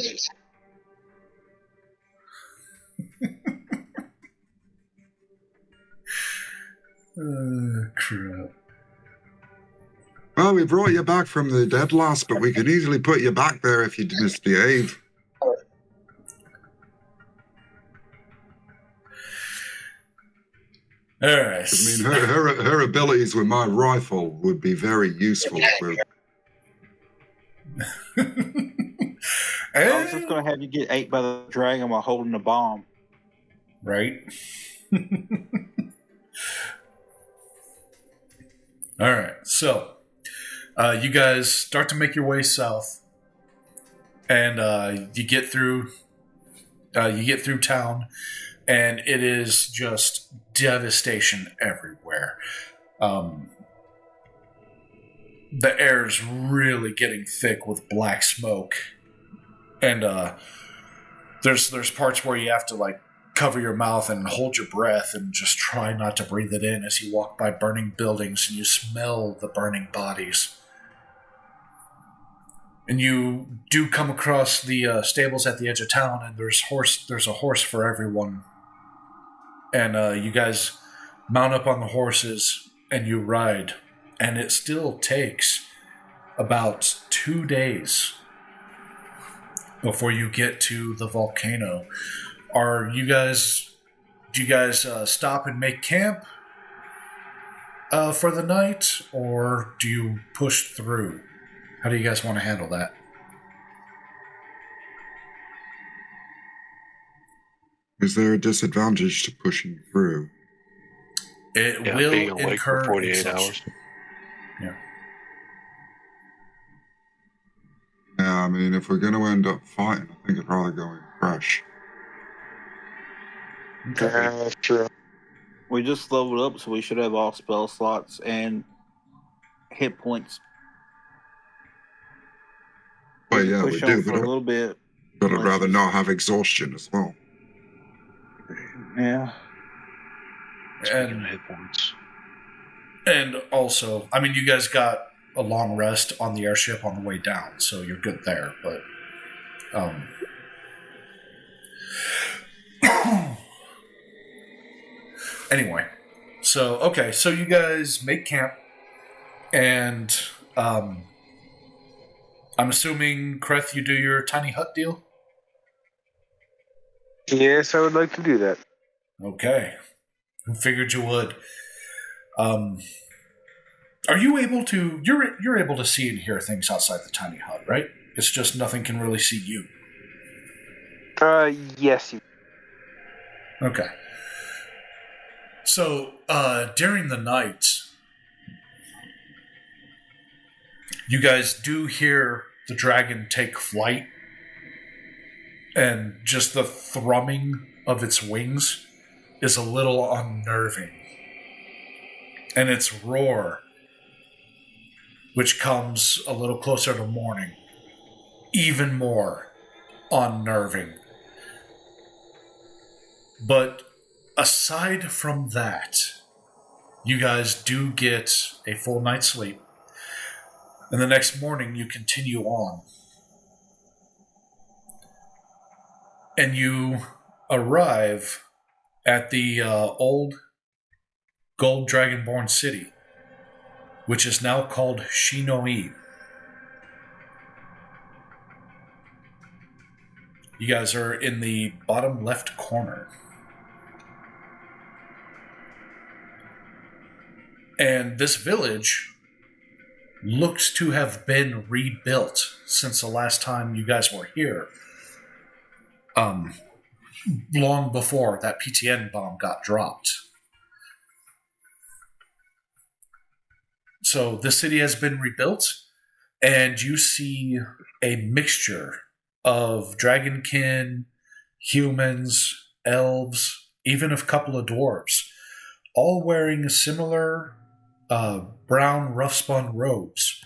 Crap. Well, Oh, we brought you back from the dead last, but we can easily put you back there if you misbehave. All right. I mean, her abilities with my rifle would be very useful. I was just going to have you get ate by the dragon while holding the bomb. Right? All right. So, you guys start to make your way south, and you get through town, and it is just devastation everywhere. The air's really getting thick with black smoke, and there's parts where you have to like cover your mouth and hold your breath and just try not to breathe it in as you walk by burning buildings and you smell the burning bodies. And you do come across the stables at the edge of town, and there's a horse for everyone. And you guys mount up on the horses and you ride. And it still takes about 2 days before you get to the volcano. Do you guys stop and make camp for the night, or do you push through? How do you guys want to handle that? Is there a disadvantage to pushing through? It being will awake for incur 48 exhaustion. hours. Yeah. Yeah, I mean, if we're going to end up fighting, I think I'd rather go in fresh. That's true. We just leveled up, so we should have all spell slots and hit points. Well, yeah, we push do, on for a little bit. but I'd rather not have exhaustion as well. Yeah. Speaking of hit points. And also, I mean, you guys got a long rest on the airship on the way down, so you're good there. But, anyway, so you guys make camp, and I'm assuming, Kreth, you do your tiny hut deal? Yes, I would like to do that. Okay. I figured you would. Are you able to... You're able to see and hear things outside the tiny hut, right? It's just nothing can really see you. Yes. Okay. So, during the night, you guys do hear the dragon take flight, and just the thrumming of its wings is a little unnerving. And its roar, which comes a little closer to morning, even more unnerving. But aside from that, you guys do get a full night's sleep. And the next morning, you continue on. And you arrive at the old Gold Dragonborn city, which is now called Shinoi. You guys are in the bottom left corner. And this village looks to have been rebuilt since the last time you guys were here. Long before that PTN bomb got dropped. So the city has been rebuilt, and you see a mixture of dragonkin, humans, elves, even a couple of dwarves, all wearing similar brown rough-spun robes,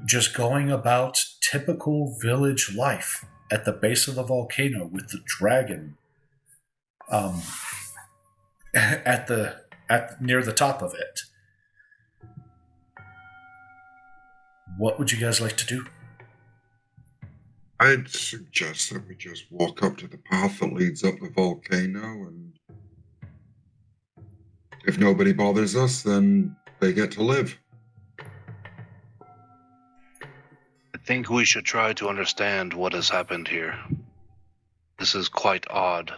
just going about typical village life at the base of the volcano with the dragon near the top of it. What would you guys like to do? I'd suggest that we just walk up to the path that leads up the volcano, and if nobody bothers us, then they get to live. think we should try to understand what has happened here. This is quite odd,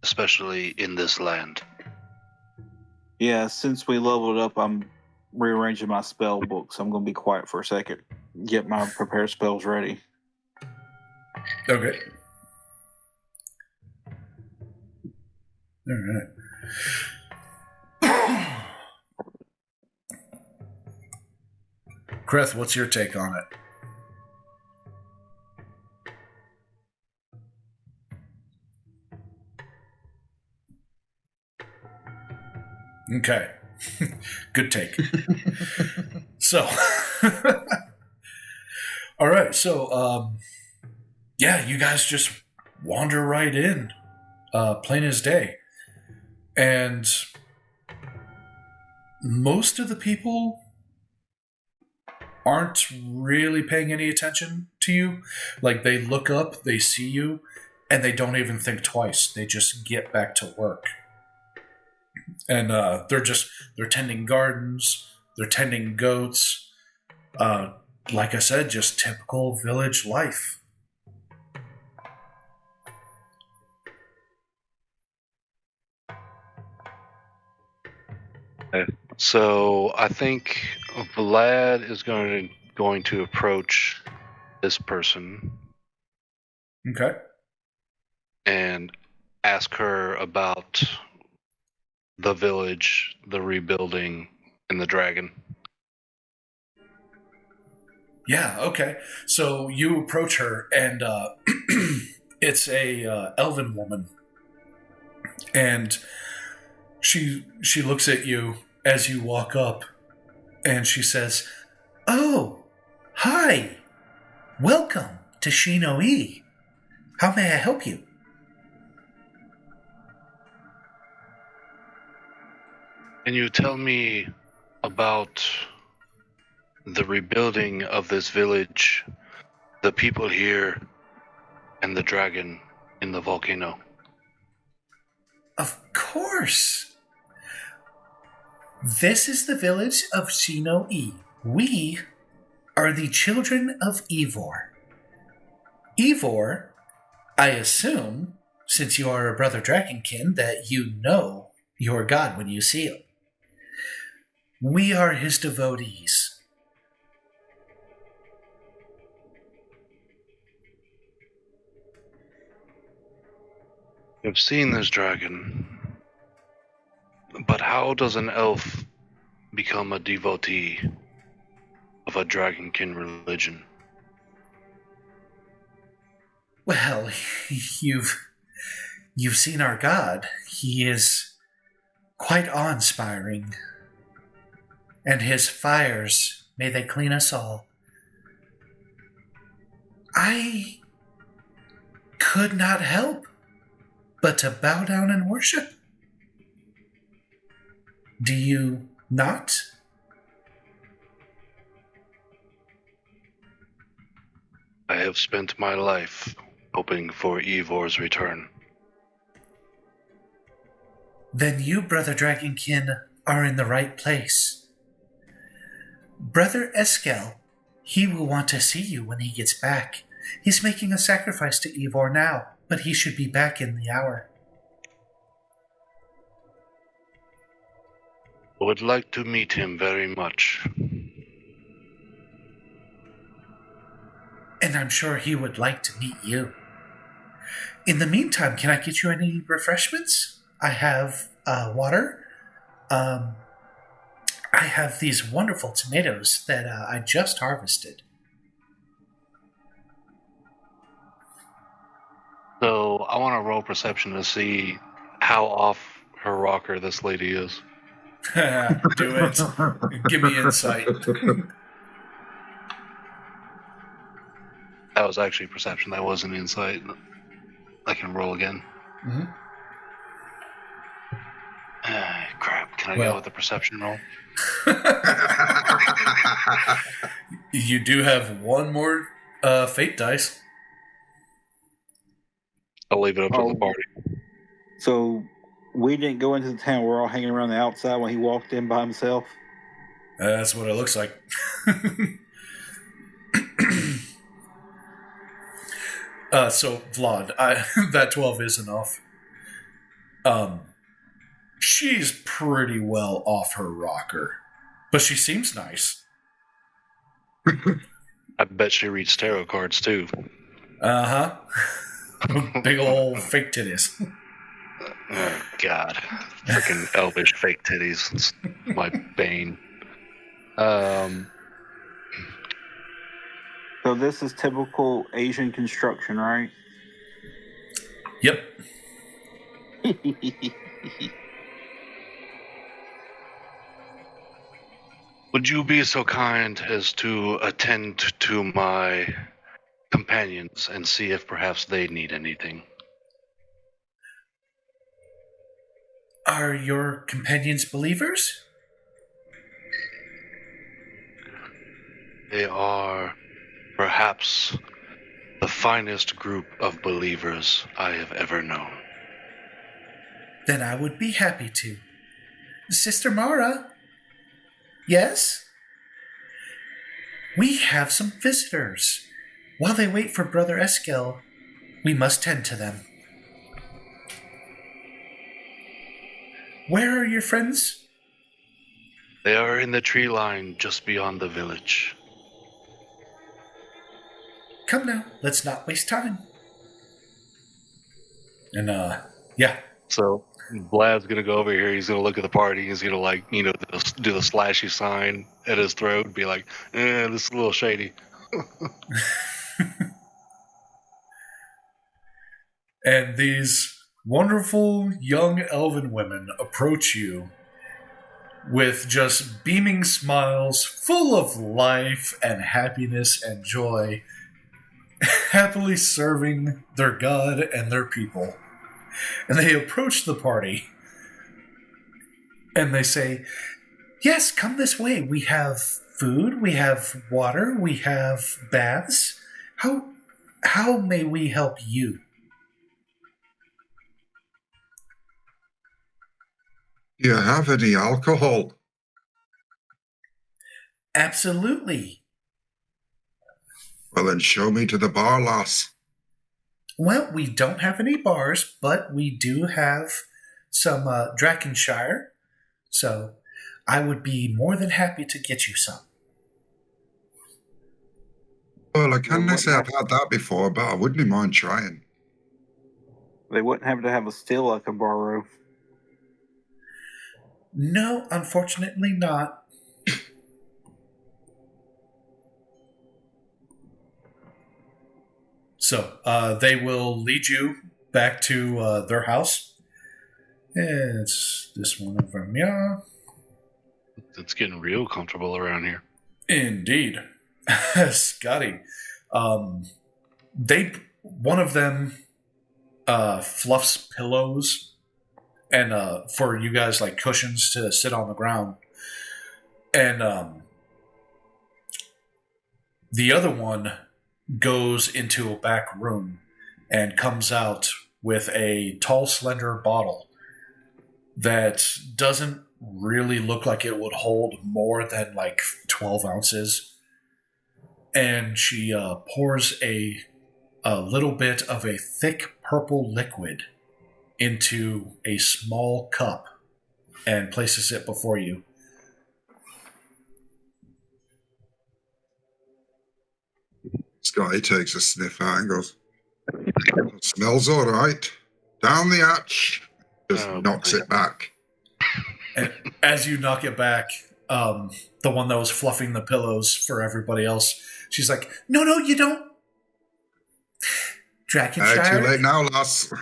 especially in this land. Yeah, since we leveled up, I'm rearranging my spell book, so I'm going to be quiet for a second. Get my prepared spells ready. Okay. All right. Krith, what's your take on it? Okay. Good take. So, all right. So, yeah, you guys just wander right in, plain as day. And most of the people aren't really paying any attention to you. Like, they look up, they see you, and they don't even think twice. They just get back to work. And they're tending gardens, they're tending goats. Like I said, just typical village life. So I think Vlad is going to approach this person. Okay. And ask her about the village, the rebuilding, and the dragon. Yeah, okay. So you approach her, and it's a elven woman. And she looks at you as you walk up, and she says, "Oh, hi. Welcome to Shino-E. How may I help you?" Can you tell me about the rebuilding of this village, the people here, and the dragon in the volcano? Of course. This is the village of Shino-E. We are the children of Ivor. Ivor, I assume, since you are a brother dragonkin, that you know your god when you see him. We are his devotees. I've seen this dragon, but how does an elf become a devotee of a dragonkin religion? Well, you've seen our god. He is quite awe-inspiring. And his fires, may they clean us all. I could not help but to bow down and worship. Do you not? I have spent my life hoping for Ivor's return. Then you, Brother Dragonkin, are in the right place. Brother Eskel, he will want to see you when he gets back. He's making a sacrifice to Ivor now, but he should be back in the hour. I would like to meet him very much. And I'm sure he would like to meet you. In the meantime, can I get you any refreshments? I have water. I have these wonderful tomatoes that I just harvested. So I want to roll perception to see how off her rocker this lady is. Do it. Give me insight. That was actually perception. That wasn't insight. I can roll again. Mm-hmm. Crap. Can I go with the perception roll? You do have one more fate dice. I'll leave it up to the party. So we didn't go into the town. We're all hanging around the outside when he walked in by himself. That's what it looks like. So Vlad, that 12 is enough. She's pretty well off her rocker, but she seems nice. I bet she reads tarot cards too. Uh huh. Big old fake titties. Oh God, freaking elvish fake titties. It's my bane. So this is typical Asian construction, right? Yep. Would you be so kind as to attend to my companions and see if perhaps they need anything? Are your companions believers? They are perhaps the finest group of believers I have ever known. Then I would be happy to. Sister Mara? Yes? We have some visitors. While they wait for Brother Eskel, we must tend to them. Where are your friends? They are in the tree line just beyond the village. Come now, let's not waste time. And, yeah. So Vlad's gonna go over here. He's gonna look at the party. He's gonna do the slashy sign at his throat and be like, this is a little shady. And these wonderful young elven women approach you with just beaming smiles, full of life and happiness and joy, happily serving their god and their people. And they approach the party and they say, yes, come this way. We have food, we have water, we have baths. How may we help you? Do you have any alcohol? Absolutely. Well, then show me to the bar, lass. Well, we don't have any bars, but we do have some Drakenshire, so I would be more than happy to get you some. Well, I can't say I've had that before, but I wouldn't mind trying. They wouldn't have to have a still I could borrow. No, unfortunately not. So, they will lead you back to their house. It's this one over here. It's getting real comfortable around here. Indeed. Scotty. One of them fluffs pillows and for you guys, like cushions to sit on the ground. And the other one goes into a back room and comes out with a tall, slender bottle that doesn't really look like it would hold more than like 12 ounces. And she pours a little bit of a thick purple liquid into a small cup and places it before you. Scotty takes a sniff out and goes, smells all right. Down the hatch. Just knocks it back. And as you knock it back, the one that was fluffing the pillows for everybody else, she's like, no, you don't. Drakenshire. Too late now, lass.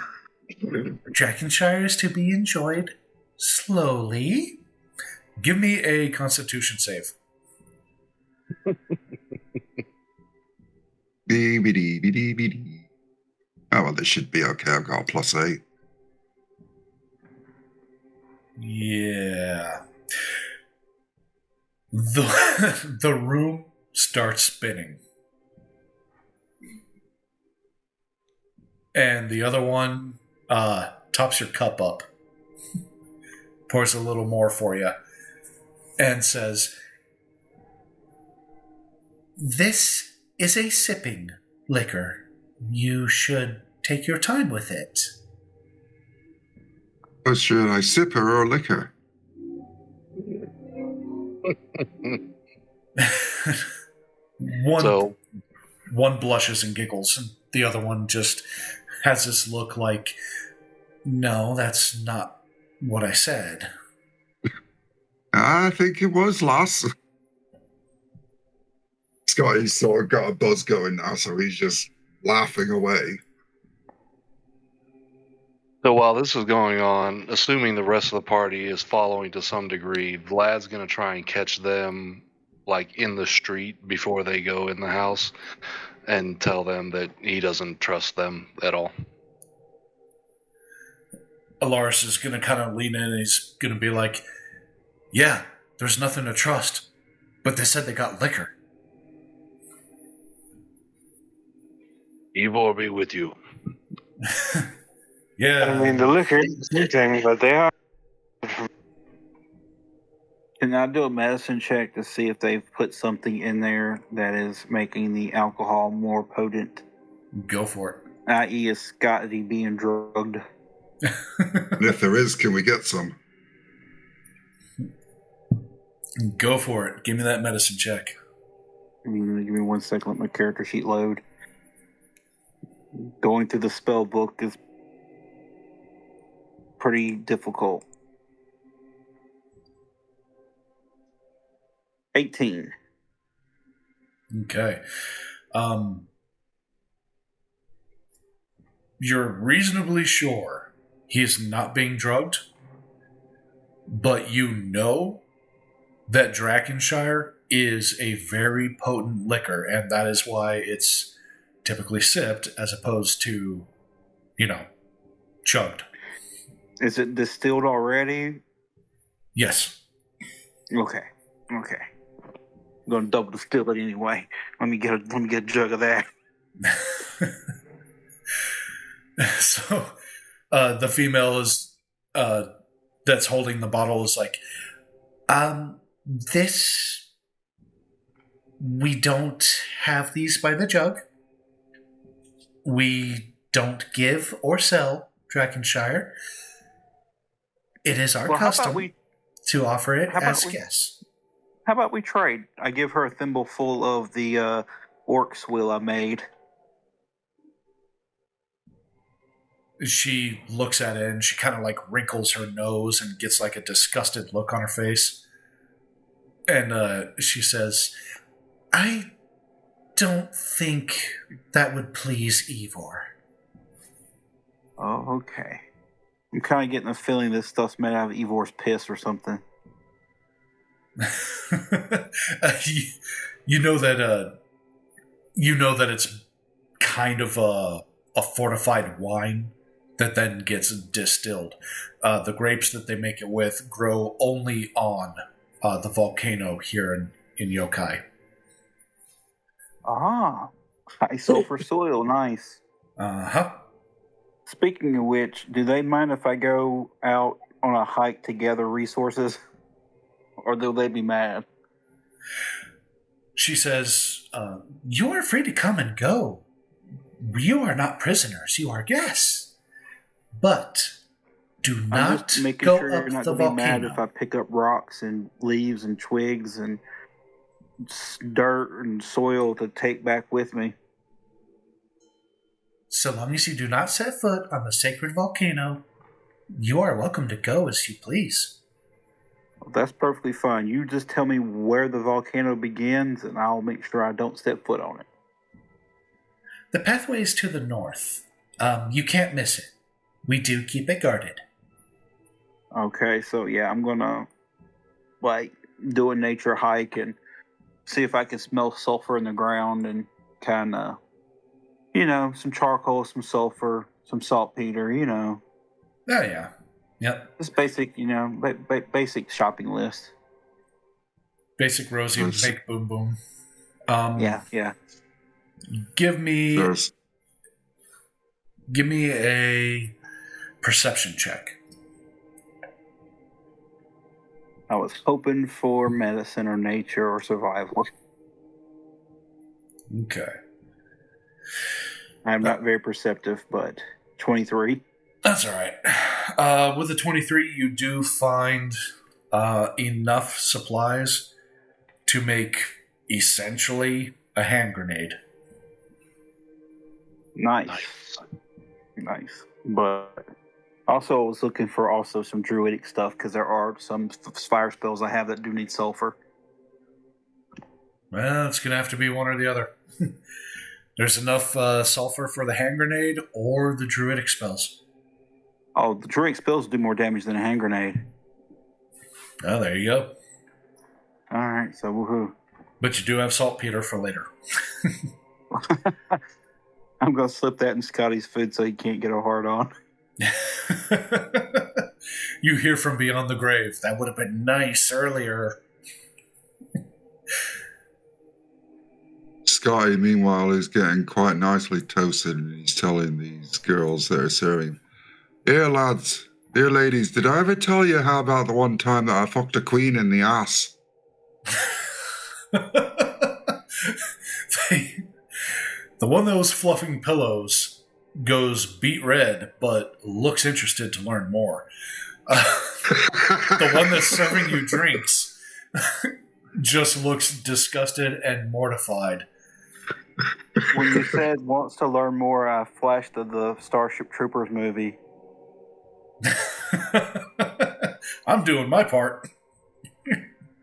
Drakenshire is to be enjoyed slowly. Give me a Constitution save. Dee-be-dee-be-dee-be-dee. Oh, well, this should be okay. I've got a +8. Yeah. The room starts spinning. And the other one tops your cup up, pours a little more for you, and says, "This is a sipping liquor. you should take your time with it. Or should I sip her or lick her? One blushes and giggles, and the other one just has this look like, no, that's not what I said. I think it was, lass. Scotty's sort of got a buzz going now, so he's just laughing away. So while this is going on, assuming the rest of the party is following to some degree, Vlad's going to try and catch them like in the street before they go in the house and tell them that he doesn't trust them at all. Alaris is going to kind of lean in and he's going to be like, yeah, there's nothing to trust, but they said they got liquor. Evil will be with you. Yeah. I mean, the liquor is thing, but they are. Can I do a medicine check to see if they've put something in there that is making the alcohol more potent? Go for it. I.e., is Scotty being drugged? And if there is, can we get some? Go for it. Give me that medicine check. Give me 1 second, let my character sheet load. Going through the spell book is pretty difficult. 18. Okay. You're reasonably sure he is not being drugged, but you know that Drakenshire is a very potent liquor, and that is why it's typically sipped as opposed to, chugged. Is it distilled already? Yes. Okay. I'm gonna double distill it anyway. Let me get a jug of that. So, the female is that's holding the bottle is like, we don't have these by the jug. We don't give or sell Drakenshire. It is our custom to offer it as guests. How about we trade? I give her a thimble full of the orc swill I made. She looks at it and she kind of like wrinkles her nose and gets like a disgusted look on her face. And she says, I don't think that would please Ivor. Oh, okay. I'm kind of getting a feeling this stuff's made out of Ivor's piss or something. You know that it's kind of a fortified wine that then gets distilled. The grapes that they make it with grow only on the volcano here in Yokai. Ah, high sulfur soil, nice. Uh-huh. Speaking of which, do they mind if I go out on a hike to gather resources? Or will they be mad? She says, you are free to come and go. You are not prisoners, you are guests. But do not go sure up you're not the gonna be mad volcano. if I pick up rocks and leaves and twigs and dirt and soil to take back with me. So long as you do not set foot on the sacred volcano, you are welcome to go as you please. Well, that's perfectly fine. You just tell me where the volcano begins and I'll make sure I don't step foot on it. The pathway is to the north. You can't miss it. We do keep it guarded. Okay, so yeah, I'm gonna do a nature hike and see if I can smell sulfur in the ground and kind of, some charcoal, some sulfur, some saltpeter, Oh, yeah. Yep. Just basic, basic shopping list. Basic Rosie make boom boom. Yeah. Give me a perception check. I was hoping for medicine or nature or survival. Okay. I'm not very perceptive, but 23. That's all right. With the 23, you do find enough supplies to make essentially a hand grenade. Nice. But also, I was looking for also some druidic stuff because there are some fire spells I have that do need sulfur. Well, it's going to have to be one or the other. There's enough sulfur for the hand grenade or the druidic spells. Oh, the druidic spells do more damage than a hand grenade. Oh, there you go. All right, so woohoo. But you do have saltpeter for later. I'm going to slip that in Scotty's food so he can't get a hard on. You hear from beyond the grave. That would have been nice earlier. Scotty, meanwhile, is getting quite nicely toasted, and he's telling these girls that are serving, "Here, lads, here, ladies, did I ever tell you how about the one time that I fucked a queen in the ass?" The one that was fluffing pillows goes beet red, but looks interested to learn more. The one that's serving you drinks just looks disgusted and mortified. When you said wants to learn more, I flashed to the Starship Troopers movie. I'm doing my part.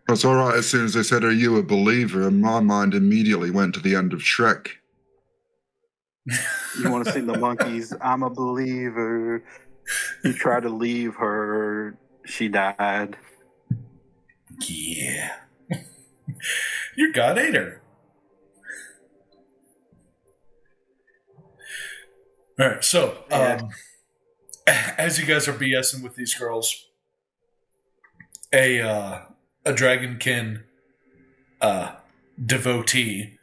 That's all right. As soon as they said, "Are you a believer?" and my mind immediately went to the end of Shrek. You want to sing the monkeys? I'm a believer. You tried to leave her. She died. Yeah. You got her. All right, so as you guys are BSing with these girls, a dragonkin devotee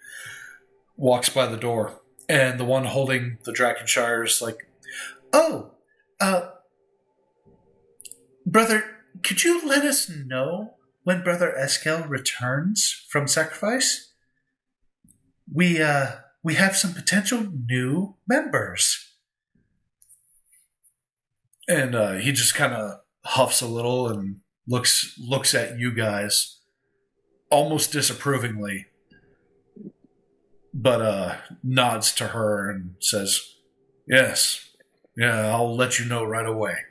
walks by the door, and the one holding the Drakenshire is like, "Oh, brother, could you let us know when Brother Eskel returns from sacrifice? We have some potential new members." And he just kind of huffs a little and looks at you guys almost disapprovingly, but nods to her and says, "Yes, yeah, I'll let you know right away."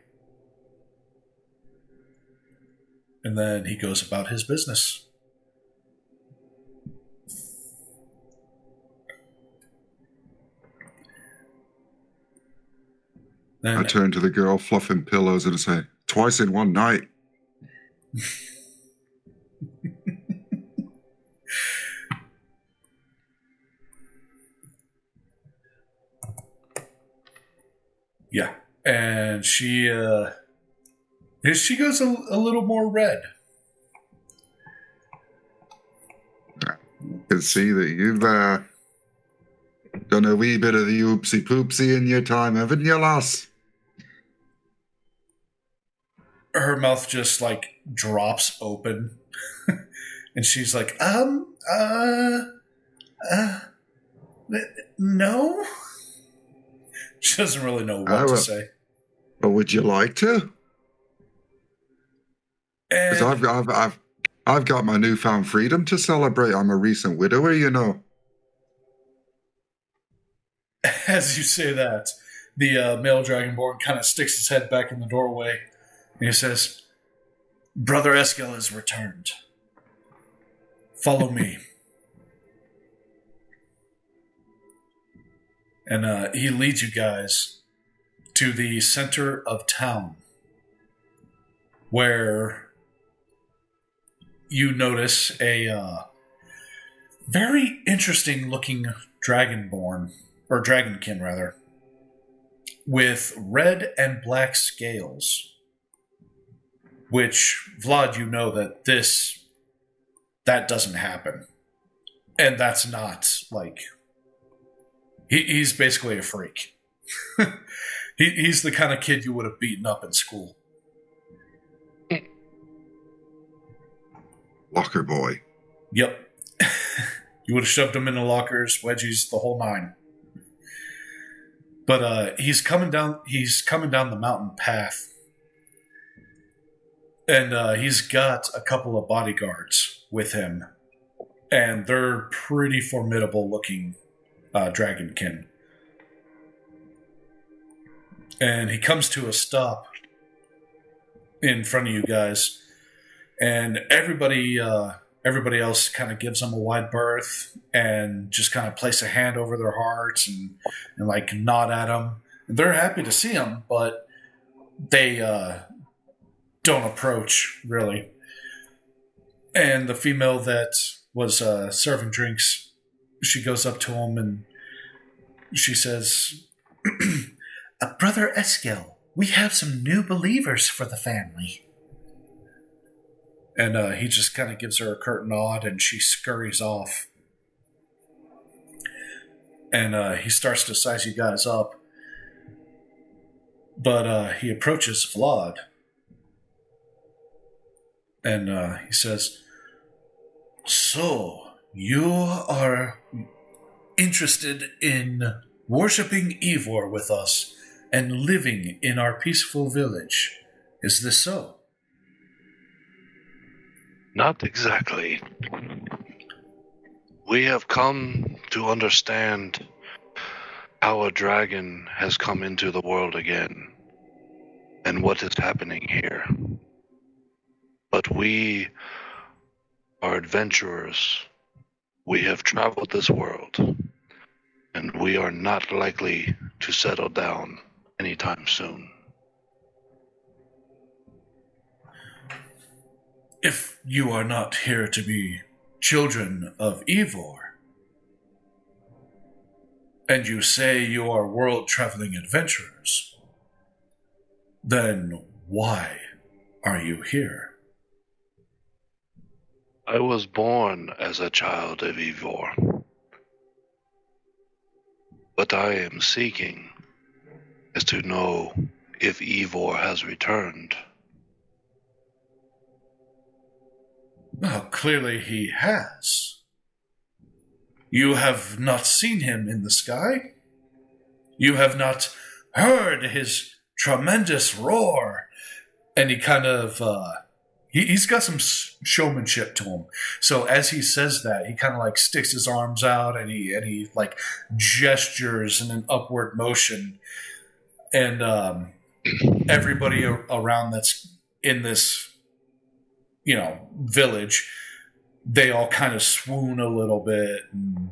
And then he goes about his business. Then, I turn to the girl fluffing pillows and say, "Twice in one night." Yeah, and she goes a little more red. I can see that you've done a wee bit of the oopsie poopsie in your time, haven't you, lass? Her mouth just like drops open, and she's like, no. She doesn't really know what to say. But would you like to? Because I've got my newfound freedom to celebrate. I'm a recent widower, you know. As you say that, the male dragonborn kind of sticks his head back in the doorway, and he says, "Brother Eskel has returned. Follow me." And he leads you guys to the center of town, where you notice a very interesting looking dragonborn, or dragonkin rather, with red and black scales, which, Vlad, you know that that doesn't happen. And that's not like... He's basically a freak. He's the kind of kid you would have beaten up in school. Locker boy. Yep. You would have shoved him in the lockers, wedgies, the whole nine. But he's coming down the mountain path. And he's got a couple of bodyguards with him. And they're pretty formidable looking dragonkin. And he comes to a stop in front of you guys. And everybody else kind of gives him a wide berth and just kind of place a hand over their hearts and like nod at him. And they're happy to see him, but they don't approach, really. And the female that was serving drinks, she goes up to him and she says, Brother Eskel, we have some new believers for the family. And he just kind of gives her a curt nod and she scurries off. And he starts to size you guys up. But he approaches Vlad. And he says, So, you are interested in worshipping Ivor with us and living in our peaceful village. Is this so? Not exactly. We have come to understand how a dragon has come into the world again and what is happening here. But we are adventurers. We have traveled this world, and we are not likely to settle down anytime soon. If you are not here to be children of Ivor, and you say you are world-traveling adventurers, then why are you here? I was born as a child of Ivor. What I am seeking is to know if Ivor has returned. Well, clearly he has. You have not seen him in the sky. You have not heard his tremendous roar. And he kind of, he's got some showmanship to him. So as he says that, he kind of like sticks his arms out and he like gestures in an upward motion. And everybody around that's in this, village, they all kind of swoon a little bit. And,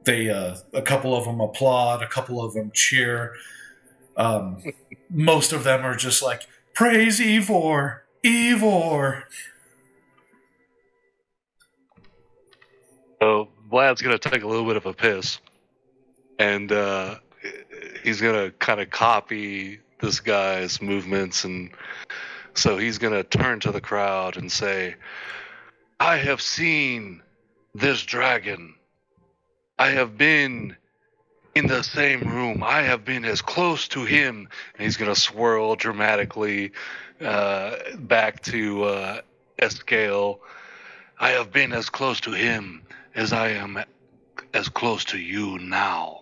they, a couple of them applaud, a couple of them cheer. Most of them are just like, praise Ivor! Ivor! So Vlad's going to take a little bit of a piss. And he's going to kind of copy this guy's movements. And so he's going to turn to the crowd and say, I have seen this dragon. I have been in the same room. I have been as close to him. And he's going to swirl dramatically back to Escale. I have been as close to him as I am as close to you now.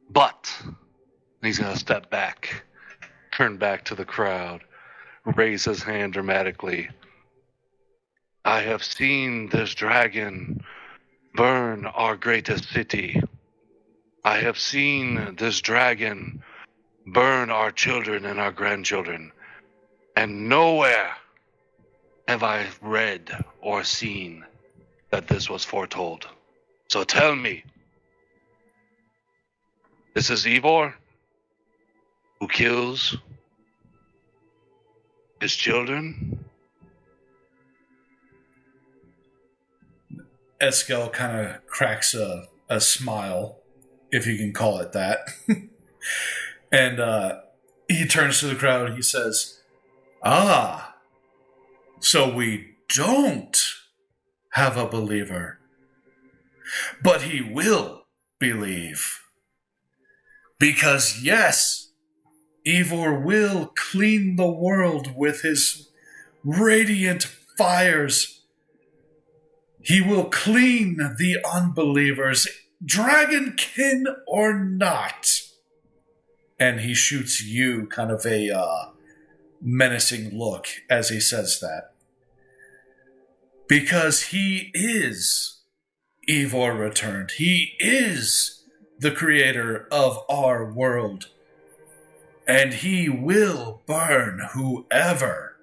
But he's going to step back, turn back to the crowd, raise his hand dramatically. I have seen this dragon burn our greatest city. I have seen this dragon burn our children and our grandchildren. And nowhere have I read or seen that this was foretold. So tell me, this is Ivor who kills his children? Eskel kind of cracks a smile, if you can call it that. And he turns to the crowd. He says, so we don't have a believer. But he will believe. Because yes, Ivor will clean the world with his radiant fires. He will clean the unbelievers dragonkin or not? And he shoots you kind of a menacing look as he says that. Because he is Ivor returned. He is the creator of our world. And he will burn whoever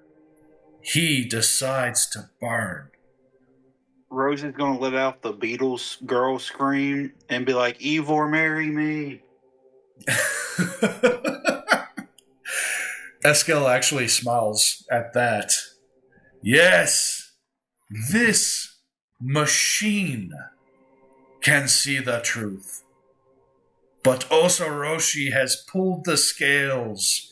he decides to burn. Rose is going to let out the Beatles girl scream and be like, Ivor, marry me. Eskel actually smiles at that. Yes, this machine can see the truth. But Osoroshi has pulled the scales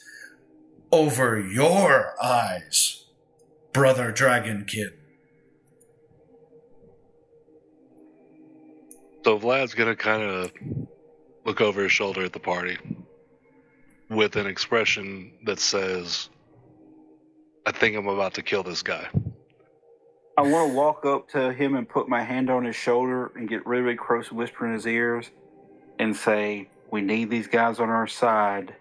over your eyes, Brother Dragonkin. So Vlad's going to kind of look over his shoulder at the party with an expression that says, I think I'm about to kill this guy. I want to walk up to him and put my hand on his shoulder and get really, really close and whisper in his ears and say, we need these guys on our side.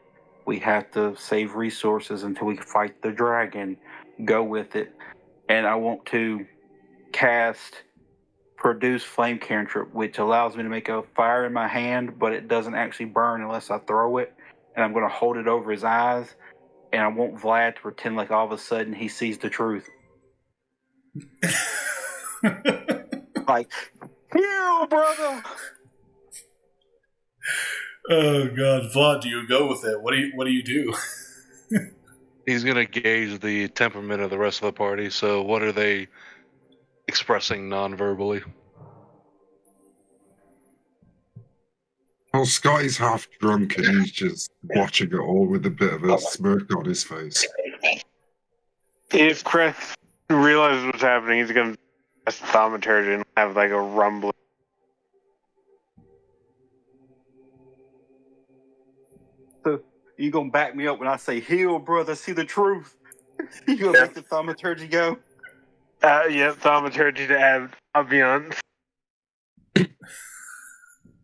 We have to save resources until we fight the dragon. Go with it. And I want to cast Produce Flame Cantrip, which allows me to make a fire in my hand, but it doesn't actually burn unless I throw it. And I'm going to hold it over his eyes. And I want Vlad to pretend like all of a sudden he sees the truth. Like, hero, brother! Oh God, Vlad, do you go with it? What do you do? He's going to gauge the temperament of the rest of the party. So what are they expressing non-verbally? Well, Scotty's half drunk and he's just watching it all with a bit of a smirk on his face. If Chris realizes what's happening, he's going to cast Thaumaturgy and have like a rumbling. So you gonna back me up when I say, heal, brother, see the truth? You gonna make the Thaumaturgy go? Yeah, Thaumaturgy to add ambiance.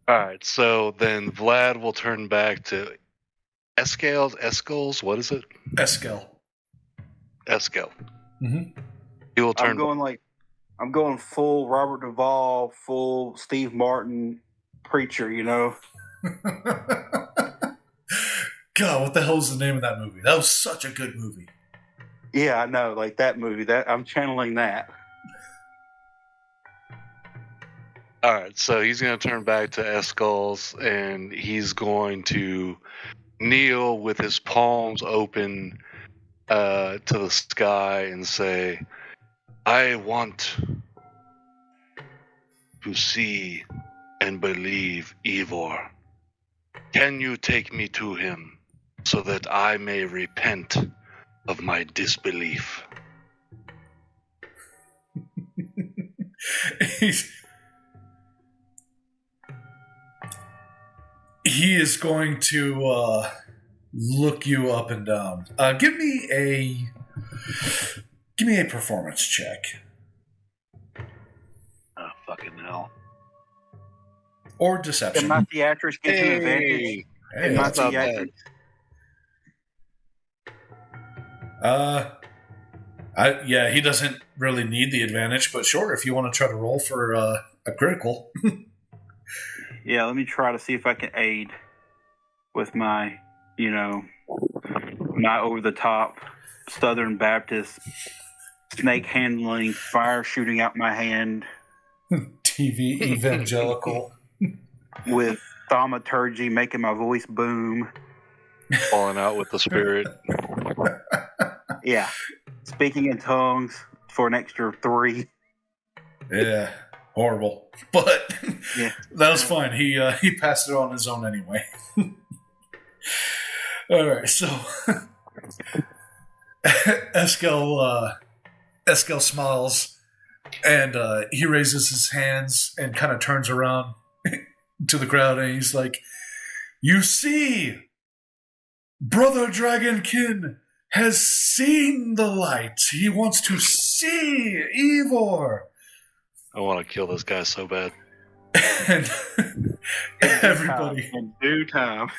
Alright, so then Vlad will turn back to Eskel's, what is it? Eskel. Eskel. Mm-hmm. He will turn I'm going full Robert Duvall, full Steve Martin preacher, you know? God, what the hell's the name of that movie? That was such a good movie. Yeah, I know, like that movie. That I'm channeling that. Alright, so he's going to turn back to Eskel's and he's going to kneel with his palms open to the sky and say, I want to see and believe Ivor. Can you take me to him so that I may repent of my disbelief? He is going to look you up and down. Give me a performance check. Oh, fucking hell. Or deception. And my theatrics gives an advantage. Hey, My that's not bad. theatrics. Yeah, he doesn't really need the advantage, but sure, if you want to try to roll for a critical. Yeah, let me try to see if I can aid with my, my over-the-top Southern Baptist snake handling, fire shooting out my hand. TV evangelical. With thaumaturgy making my voice boom. Falling out with the spirit. Yeah. Speaking in tongues for an extra 3. Yeah, horrible. But yeah, that was fine. He passed it on his own anyway. All right, so Eskel smiles and he raises his hands and kind of turns around to the crowd and he's like, "You see, Brother Dragonkin has seen the light. He wants to see Ivor." I want to kill this guy so bad. And everybody In due time.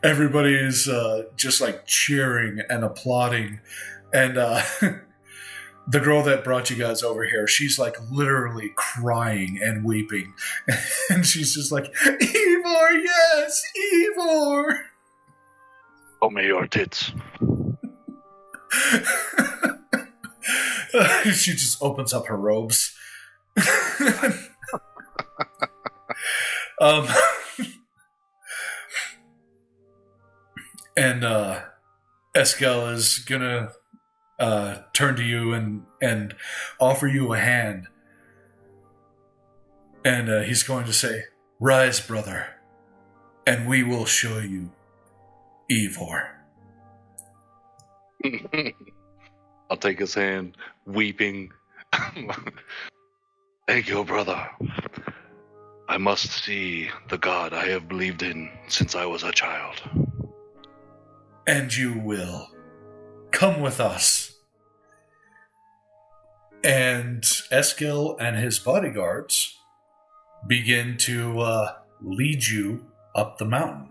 everybody is just like cheering and applauding. And the girl that brought you guys over here, she's like literally crying and weeping. And she's just like, Ivor, yes, Ivor! Show me your tits. She just opens up her robes. um, and Eskel is gonna turn to you and offer you a hand. And he's going to say, "Rise, brother, and we will show you Ivor." I'll take his hand, weeping. Thank you, brother. I must see the God I have believed in since I was a child. And you will. Come with us. And Eskel and his bodyguards begin to lead you up the mountain.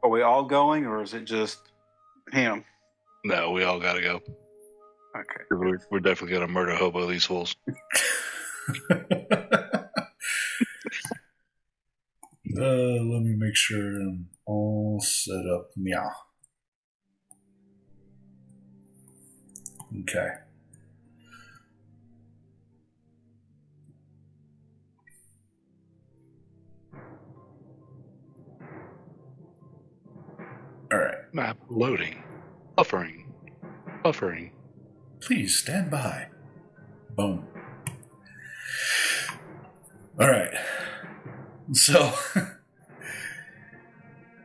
Are we all going, or is it just him? No, we all gotta go. Okay. We're definitely gonna murder hobo these fools. Let me make sure I'm all set up. Yeah. Okay. All right. Map loading. Buffering. Please stand by. Boom. All right. So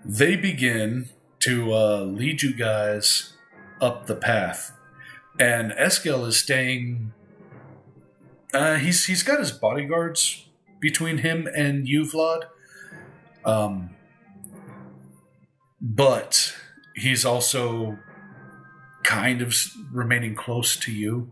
they begin to lead you guys up the path, and Eskel is staying. He's got his bodyguards between him and you, Vlad. But he's also kind of remaining close to you.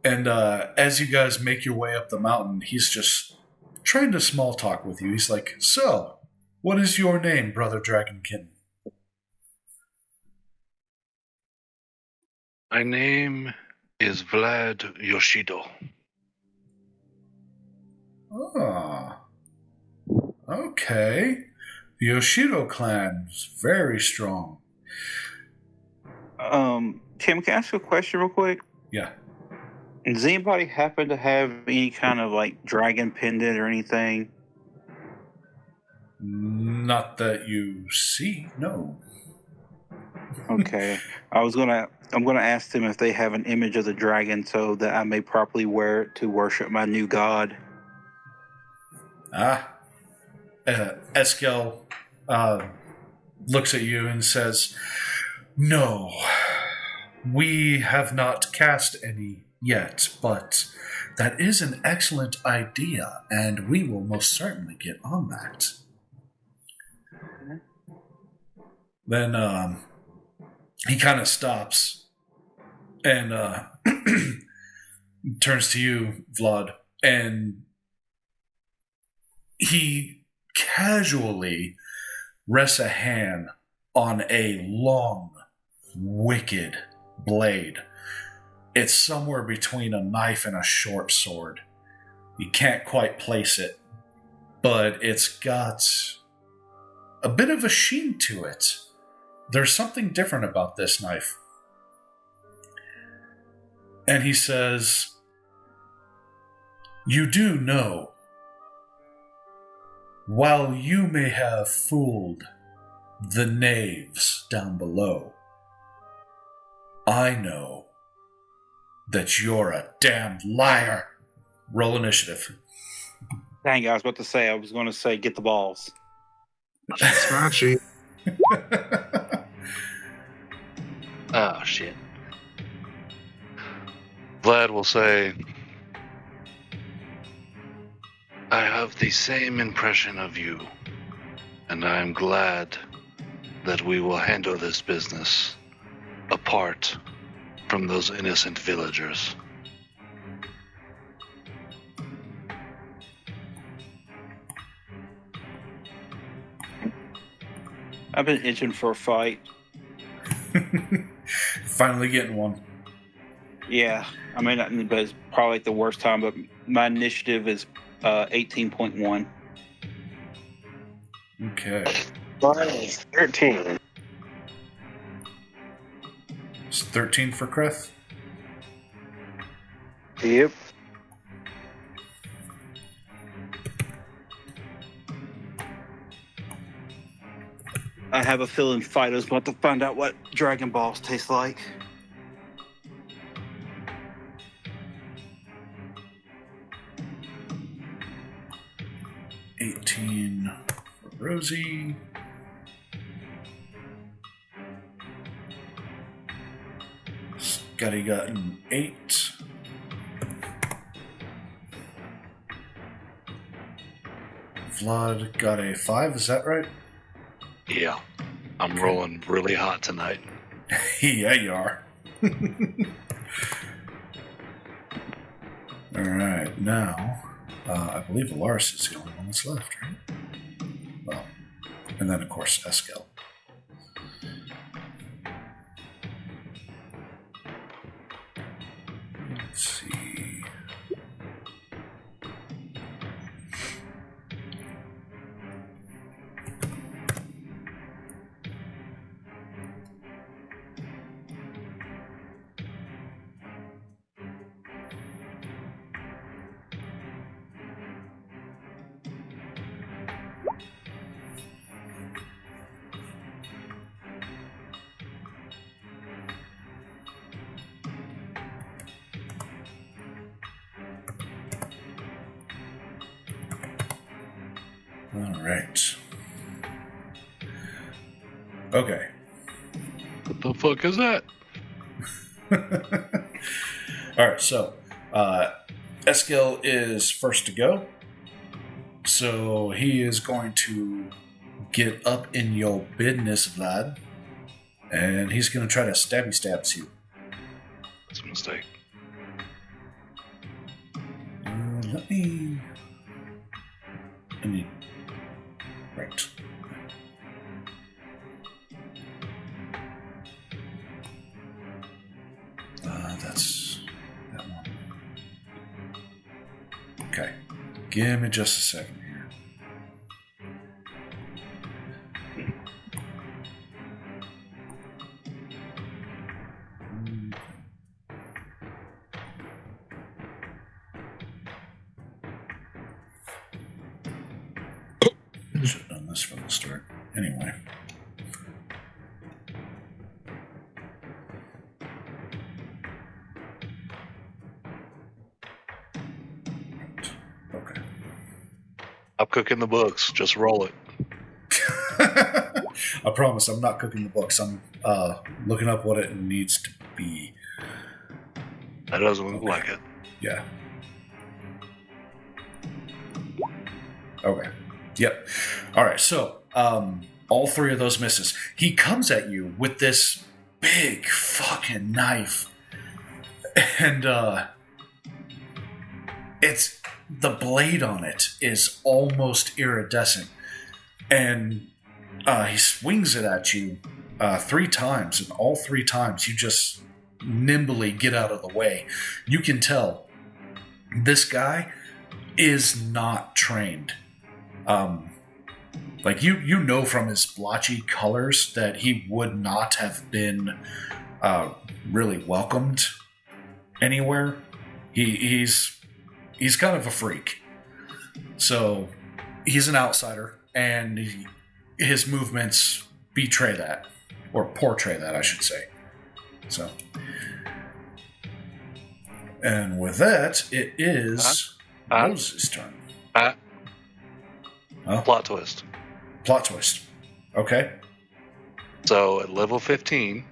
And as you guys make your way up the mountain, he's just trying to small talk with you. He's like, "So, what is your name, Brother Dragonkin?" My name is Vlad Yoshido. Ah, okay. The Yoshido clan is very strong. Tim, can I ask you a question real quick? Yeah. Does anybody happen to have any kind of like dragon pendant or anything? Not that you see, no. Okay. I'm gonna ask them if they have an image of the dragon so that I may properly wear it to worship my new god. Eskel looks at you and says, "No, we have not cast any yet, but that is an excellent idea, and we will most certainly get on that." Then he kind of stops and turns to you, Vlad, and he casually rests a hand on a long, wicked blade. It's somewhere between a knife and a short sword. You can't quite place it, but it's got a bit of a sheen to it. There's something different about this knife. And he says, "You do know, while you may have fooled the knaves down below, I know that you're a damned liar." Roll initiative. Dang, I was about to say, get the balls. Smashy. Oh, shit. Vlad will say, I have the same impression of you, and I am glad that we will handle this business apart from those innocent villagers. I've been itching for a fight. Finally getting one. Yeah, I mean, but it's probably like the worst time. But my initiative is 18.1. Okay. Mine is 13. It's 13 for Kreth. Yep. I have a feeling Fido's about to find out what Dragon Balls taste like. $18 for Rosie. Scotty got an 8. Vlad got a 5, is that right? Yeah. I'm rolling really hot tonight. Yeah, you are. Alright, now, I believe Alaris is the only one that's left, right? Well, and then, of course, Eskel. Let's see. All right. Okay. What the fuck is that? All right, so Eskel is first to go. So he is going to get up in your business, Vlad. And he's going to try to stabs you. That's a mistake. Let me... Right. That's that one. Okay. Give me just a second here. Should have done this from the start. Anyway. Okay. I'm cooking the books. Just roll it. I promise I'm not cooking the books. I'm looking up what it needs to be. That doesn't look like it. Yeah. Okay. Yep. All right. So, all three of those misses. He comes at you with this big fucking knife, and it's the blade on it is almost iridescent, and he swings it at you 3 times, and all 3 times you just nimbly get out of the way. You can tell this guy is not trained. Like you know from his blotchy colors that he would not have been really welcomed anywhere. He's kind of a freak. So he's an outsider, and his movements betray that, or portray that, I should say. So, and with that, it is Rose's turn. Huh? Plot twist. Plot twist. Okay. So at level 15,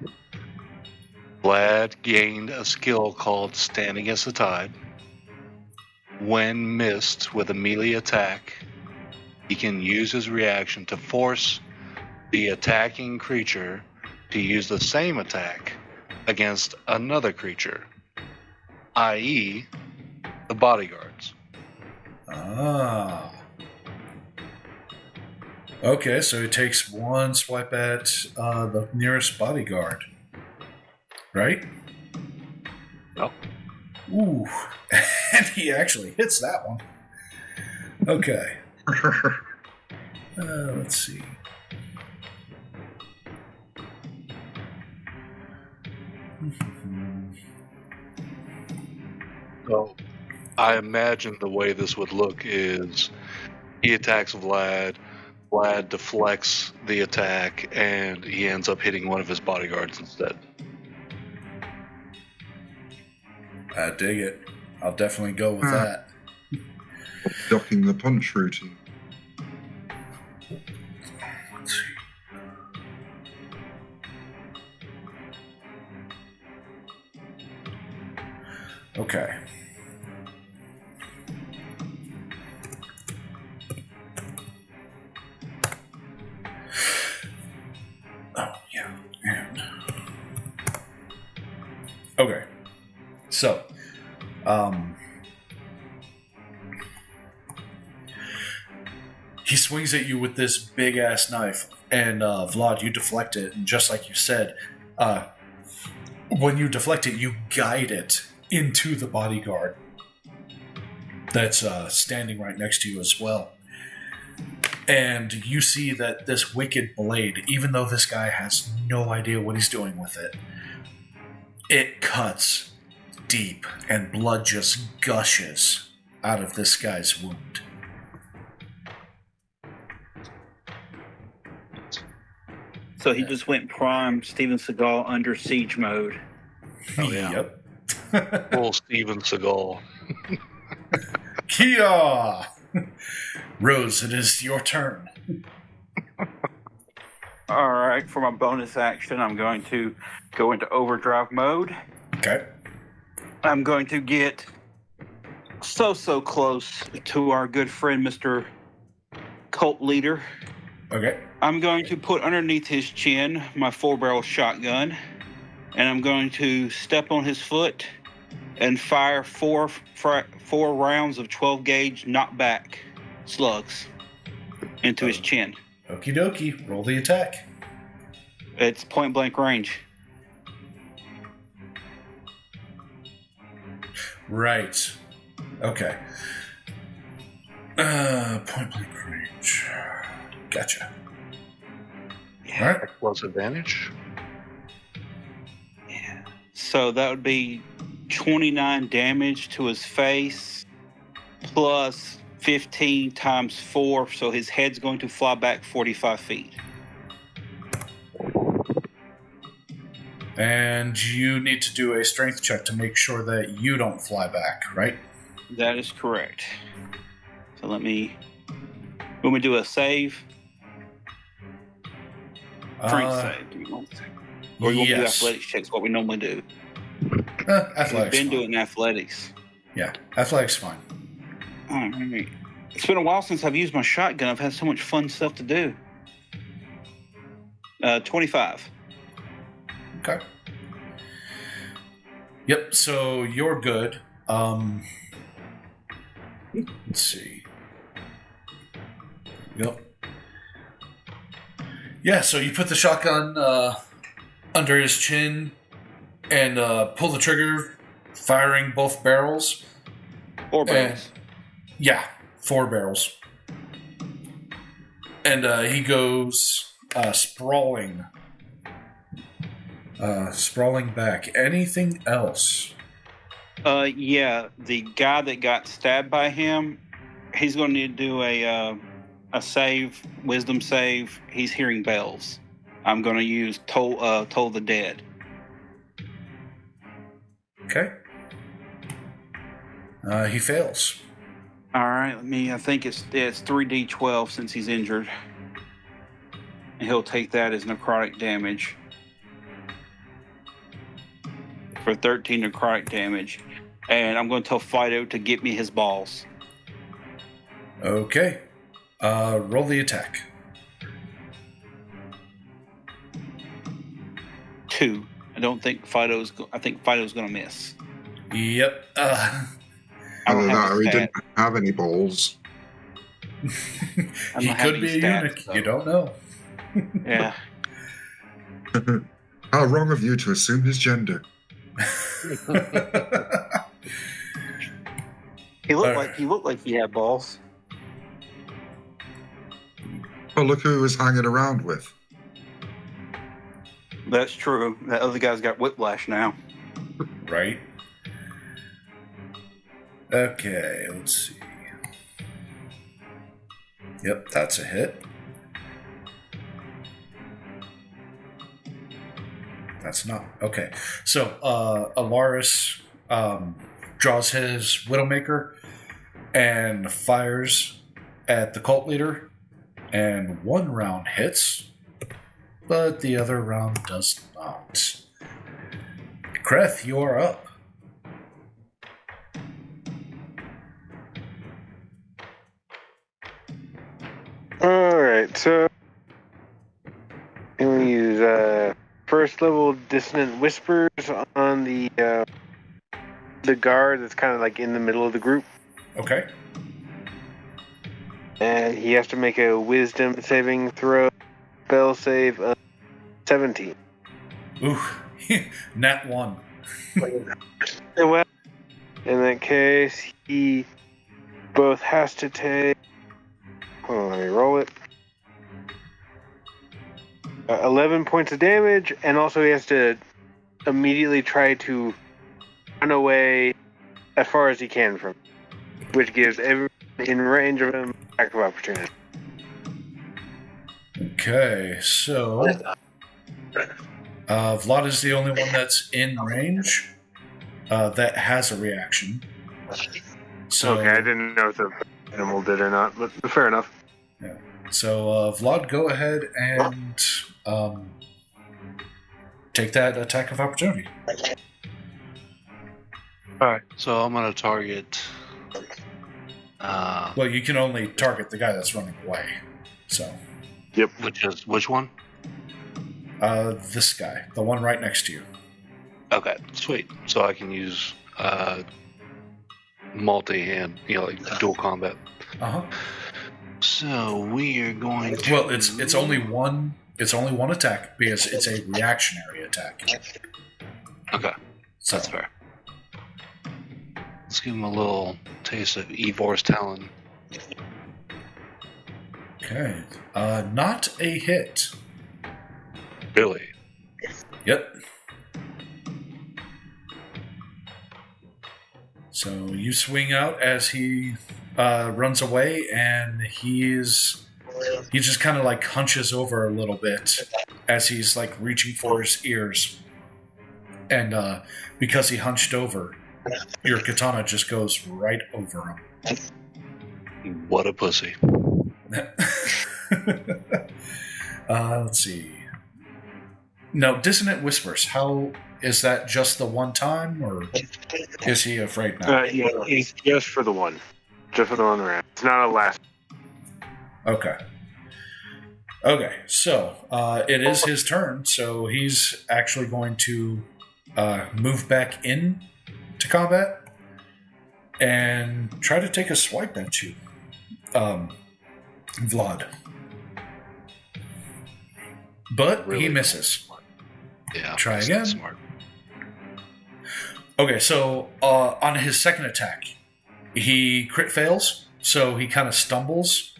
Vlad gained a skill called Standing as a Tide. When missed with a melee attack, he can use his reaction to force the attacking creature to use the same attack against another creature, i.e., the bodyguards. Ah. Okay, so he takes one swipe at the nearest bodyguard. Right? Yep. Ooh. And he actually hits that one. Okay. Let's see. So I imagine the way this would look is he attacks Vlad, Vlad deflects the attack, and he ends up hitting one of his bodyguards instead. I dig it. I'll definitely go with that. Ducking the punch routine. Let's see. Okay. Oh, yeah. And... Okay. So, he swings at you with this big ass knife, and Vlad, you deflect it, and just like you said, when you deflect it, you guide it into the bodyguard that's standing right next to you as well. And you see that this wicked blade, even though this guy has no idea what he's doing with it, it cuts deep, and blood just gushes out of this guy's wound. So he just went prime Steven Seagal under siege mode. Oh, yeah. Yep. Full Steven Seagal. Kia! Rose, it is your turn. All right, for my bonus action, I'm going to go into overdrive mode. Okay. I'm going to get so close to our good friend, Mr. Cult Leader. Okay. I'm going to put underneath his chin my 4-barrel shotgun, and I'm going to step on his foot and fire four rounds of 12 gauge knockback slugs into his chin. Okie dokie. Roll the attack. It's point blank range. Right. Okay. Point blank range. Gotcha. Yeah. All right. Plus advantage. Yeah. So that would be 29 damage to his face, plus 15 times 4, so his head's going to fly back 45 feet. And you need to do a strength check to make sure that you don't fly back, right? That is correct. So let me do a save. Strength save. Do you want to? Or you want to do athletics checks, what we normally do? Athletics. We've been doing athletics. Yeah, athletics fine. All right. It's been a while since I've used my shotgun. I've had so much fun stuff to do. 25. Okay. Yep, so you're good. Let's see. Yep. Yeah, so you put the shotgun under his chin and pull the trigger, firing both barrels. 4 barrels. Yeah, 4 barrels. And he goes sprawling. Sprawling back. Anything else? Yeah, the guy that got stabbed by him, he's going to need to do a save, wisdom save. He's hearing bells. I'm going to use Toll the Dead. Okay. He fails. All right, I think it's 3d12 since he's injured. And he'll take that as necrotic damage. For 13 necrotic damage. And I'm going to tell Fido to get me his balls. Okay. Roll the attack. 2. I think Fido's going to miss. Yep. I don't Either have that or a he stat. didn't have any balls. I He don't have could be a these stats, eunuch. so- You don't know. Yeah. How wrong of you to assume his gender. He looked like he had balls. Oh, look who he was hanging around with. That's true. That other guy's got whiplash now. Right. Okay, let's see. Yep, that's a hit. That's not. Okay. So, Alaris draws his Widowmaker and fires at the cult leader, and one round hits, but the other round does not. Kreth, you are up. Alright, so I'm going to use first level Dissonant Whispers on the guard that's kind of like in the middle of the group. Okay. And he has to make a Wisdom saving throw, spell save of 17. Ooh, nat 1. Well, in that case, he both has to take. Hold on, let me roll it. 11 points of damage, and also he has to immediately try to run away as far as he can from, which gives everyone in range of him attack of opportunity. Okay, so Vlad is the only one that's in range that has a reaction. So, Okay, I didn't know if the animal did or not, but fair enough. Yeah. So Vlad, go ahead and take that attack of opportunity. Alright, so I'm going to target. Well, you can only target the guy that's running away. So. Yep. Which one? This guy, the one right next to you. Okay, sweet. So I can use multi-hand, like dual combat. Uh huh. So we are going to. Well, it's only one. It's only one attack because it's a reactionary attack. Okay, So that's fair. Let's give him a little taste of Evor's Talon. okay, not a hit. Really? Yep. So you swing out as he runs away, and he just kind of like hunches over a little bit as he's like reaching for his ears, and because he hunched over, your katana just goes right over him. What a pussy. Let's see. No, Dissonant Whispers. How is that? Just the one time, or is he afraid now? Yeah, it's just for the one. Just for the one round. It's not a last. Okay. Okay, so it is his turn, so he's actually going to move back in to combat and try to take a swipe at you, Vlad. But he Really misses. Yeah. Try that's again. Smart. Okay, so on his second attack, he crit fails, so he kind of stumbles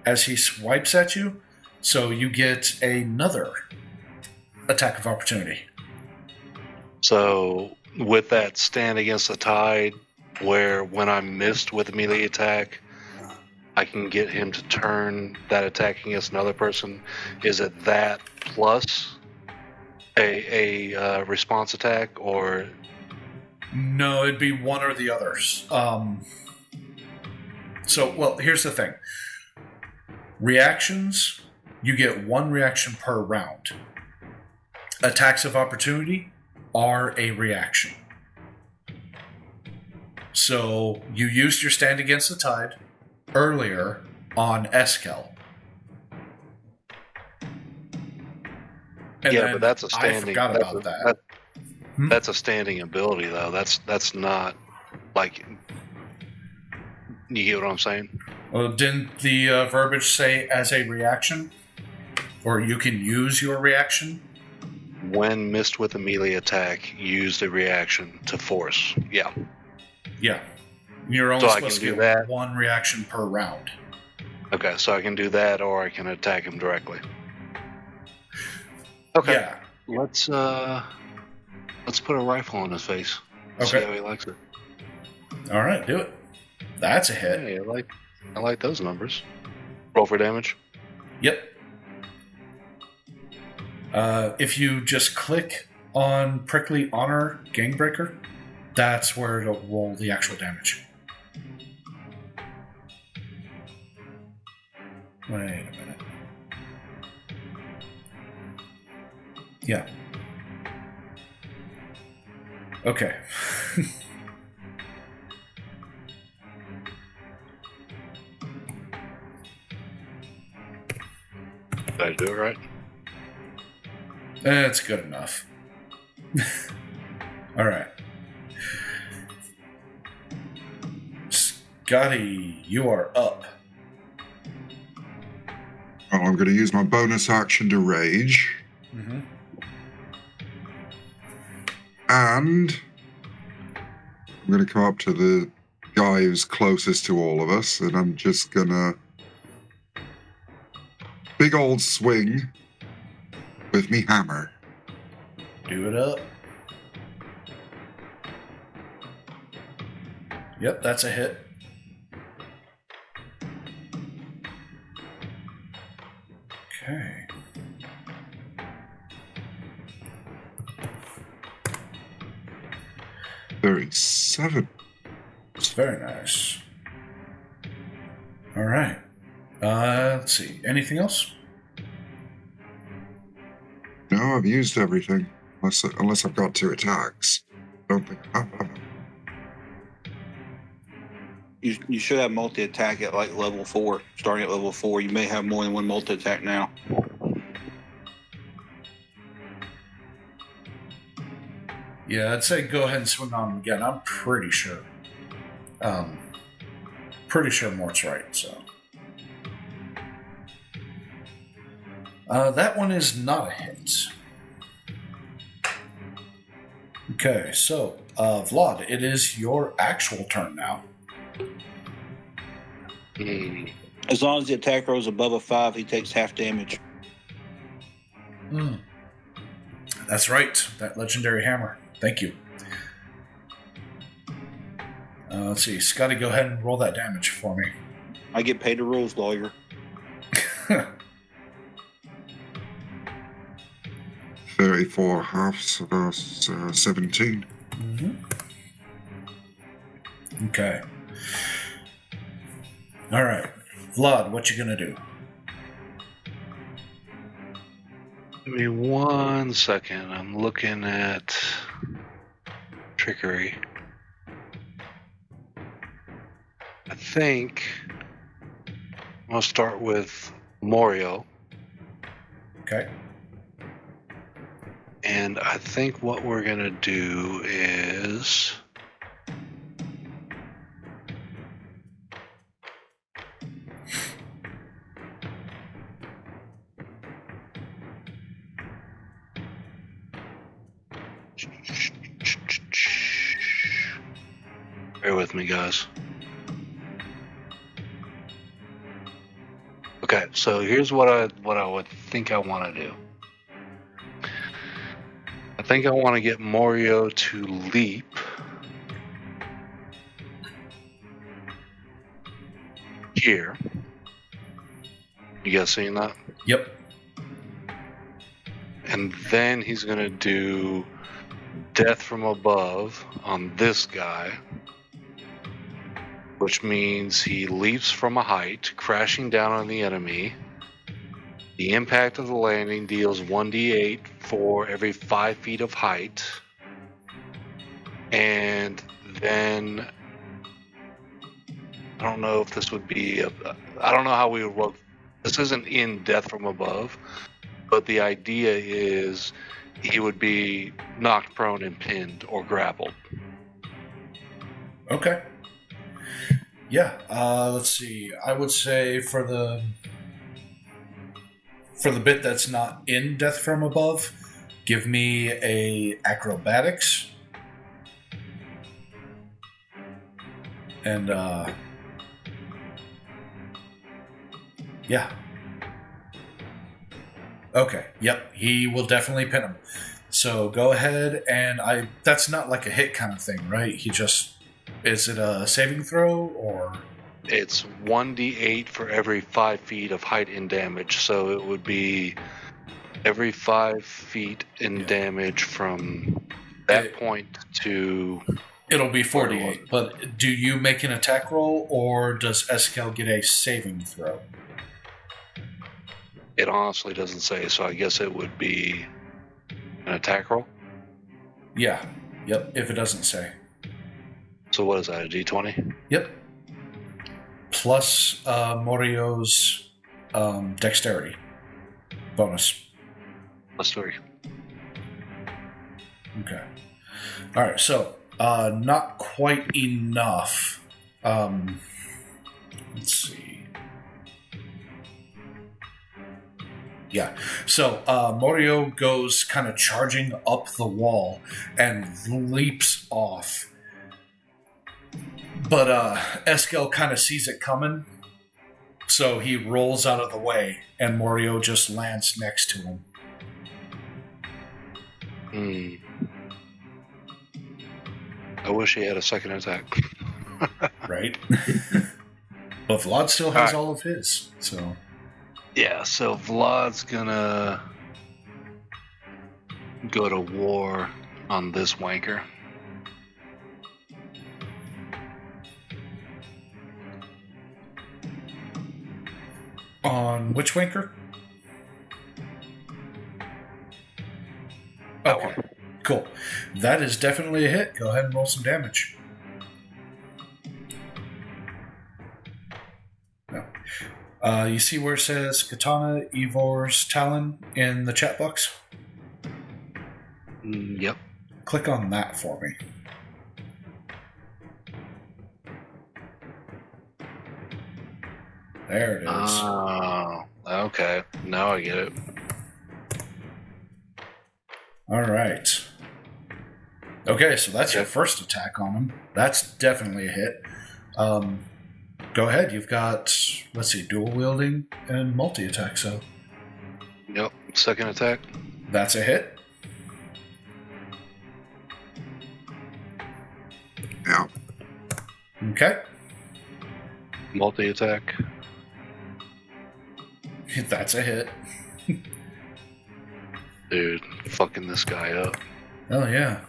as he swipes at you, so you get another attack of opportunity. So with that stand against the tide, where when I'm missed with a melee attack, I can get him to turn that attack against another person. Is it that plus a response attack, or? No, it'd be one or the others. Well, here's the thing. Reactions, you get one reaction per round. Attacks of opportunity are a reaction. So you used your stand against the tide earlier on Eskel. And Yeah, then but that's a standing. I forgot about that. That's a standing ability, though. That's not like. You get what I'm saying? Well, didn't the verbiage say as a reaction? Or you can use your reaction? When missed with a melee attack, use the reaction to force. Yeah. Yeah. You're only So I supposed can to do get that. one reaction per round. Okay, so I can do that, or I can attack him directly. Okay. Yeah. Let's put a rifle in his face. Okay. See how he likes it. All right, do it. That's a hit. Hey, I like those numbers. Roll for damage. Yep. If you just click on Prickly Honor Gangbreaker, that's where it'll roll the actual damage. Wait a minute. Yeah. Okay. Did I do it right? That's good enough. All right. Scotty, you are up. Oh, I'm going to use my bonus action to rage. Mm-hmm. And I'm going to come up to the guy who's closest to all of us, and I'm just going to big old swing with me hammer. Do it up. Yep, that's a hit. Okay. $37. It's very nice. All right. Let's see. Anything else? No, I've used everything. Unless I've got 2 attacks. Don't think I have. You should have multi-attack at like level 4. Starting at level 4, you may have more than one multi-attack now. Yeah, I'd say go ahead and swing on him again. I'm pretty sure. Pretty sure Mort's right, so. That one is not a hit. Okay, so, Vlad, it is your actual turn now. As long as the attack rolls above a 5, he takes half damage. That's right, that legendary hammer. Thank you. Let's see, Scotty, go ahead and roll that damage for me. I get paid a rules lawyer. 34 halves, so that's 17. Mm-hmm. Okay. All right, Vlad, what you gonna do? Give me 1 second. I'm looking at trickery. I think I'll start with Morio. Okay. And I think what we're going to do is... Bear with me, guys. Okay, so here's what I would think I want to do. I think I want to get Morio to leap here. You guys seeing that? Yep. And then he's going to do Death from Above on this guy, which means he leaps from a height, crashing down on the enemy. The impact of the landing deals 1d8 for every 5 feet of height. And then, I don't know if this would be, I don't know how we would work. This isn't in Death from Above, but the idea is he would be knocked prone and pinned or grappled. Okay. Yeah. Let's see. I would say for the bit that's not in Death from Above, give me a acrobatics. And yeah. Okay. Yep. He will definitely pin him. So go ahead and that's not like a hit kind of thing, right? Is it a saving throw or? It's 1d8 for every 5 feet of height in damage. So it would be every 5 feet in damage from that point to... It'll be 48. But do you make an attack roll or does Eskel get a saving throw? It honestly doesn't say, so I guess it would be an attack roll? Yeah. Yep, if it doesn't say. So what is that, a d20? Yep. Plus Morio's dexterity bonus. Plus 3. Okay. All right, so not quite enough. Let's see. Yeah. So Morio goes kind of charging up the wall and leaps off. But Eskel kind of sees it coming, so he rolls out of the way, and Morio just lands next to him. I wish he had a second attack. Right? But Vlad still has all of his, so... Yeah, so Vlad's gonna go to war on this wanker. On which wanker? Okay, cool. That is definitely a hit. Go ahead and roll some damage. No. You see where it says Katana, Evor's Talon in the chat box? Yep. Click on that for me. There it is. Oh, okay. Now I get it. All right. Okay, so that's your first attack on him. That's definitely a hit. Go ahead. You've got, let's see, dual wielding and multi-attack, so... Yep. Second attack. That's a hit. Yeah. Okay. Multi-attack. That's a hit. Dude, fucking this guy up. Oh, yeah.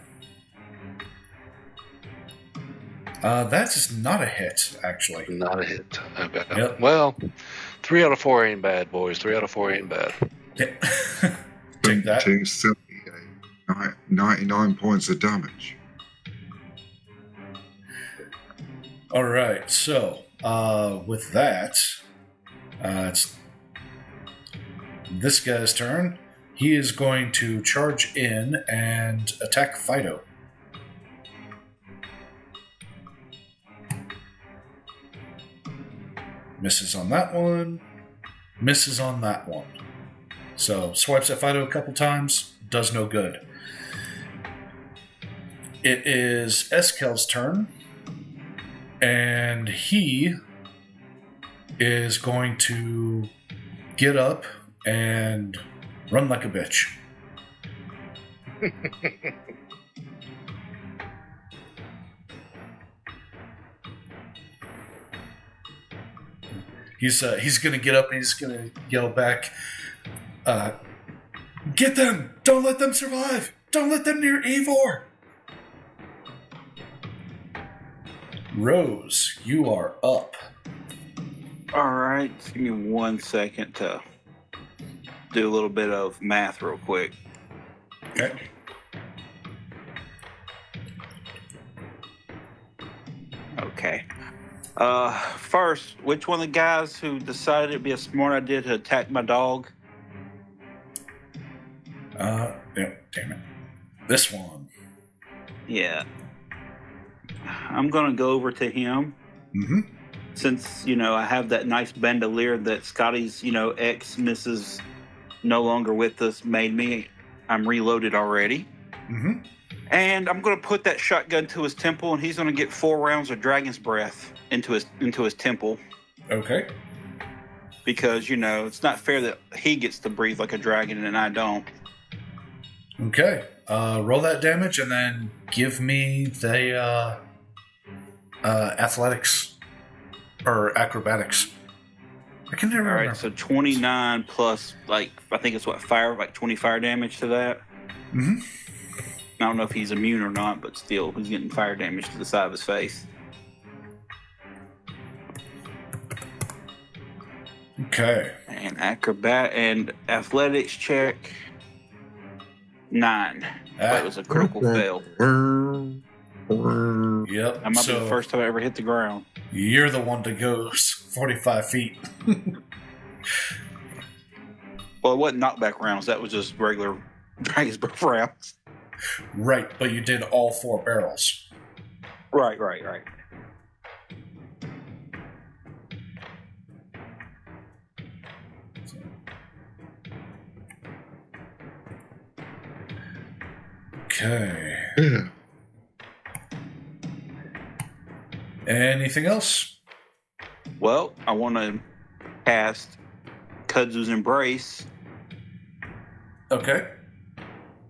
That's not a hit, actually. Not a hit, I bet. Yep. Well, 3 out of 4 ain't bad, boys. 3 out of 4 ain't bad. Yeah. Take that. 99 points of damage. All right, so with that, it's this guy's turn. He is going to charge in and attack Fido. Misses on that one. Misses on that one. So swipes at Fido a couple times. Does no good. It is Eskel's turn. And he is going to get up and run like a bitch. He's going to get up and he's going to yell back, "Get them! Don't let them survive! Don't let them near Eivor!" Rose, you are up. All right, give me 1 second to do a little bit of math real quick. Okay. Okay. First, which one of the guys who decided it'd be a smart idea to attack my dog? Yeah, damn it. This one. Yeah. I'm gonna go over to him. Mm-hmm. since I have that nice bandolier that Scotty's ex Mrs. no longer with us made me, I'm reloaded already. Mm-hmm. And I'm going to put that shotgun to his temple, and he's going to get 4 rounds of Dragon's Breath into his temple. Okay. Because, it's not fair that he gets to breathe like a dragon and I don't. Okay. Roll that damage and then give me the athletics or acrobatics. I can never remember. All right, so 29 plus, I think it's fire, 20 fire damage to that. Mm-hmm. I don't know if he's immune or not, but still, he's getting fire damage to the side of his face. Okay. And acrobat and athletics check 9. That was a critical fail. Yep. That might be the first time I ever hit the ground. You're the one that goes 45 feet. Well, it wasn't knockback rounds. That was just regular Dragon's Breath rounds. Right, but you did all 4 barrels. Right. Okay. Yeah. Anything else? Well, I want to cast Kudzu's Embrace. Okay.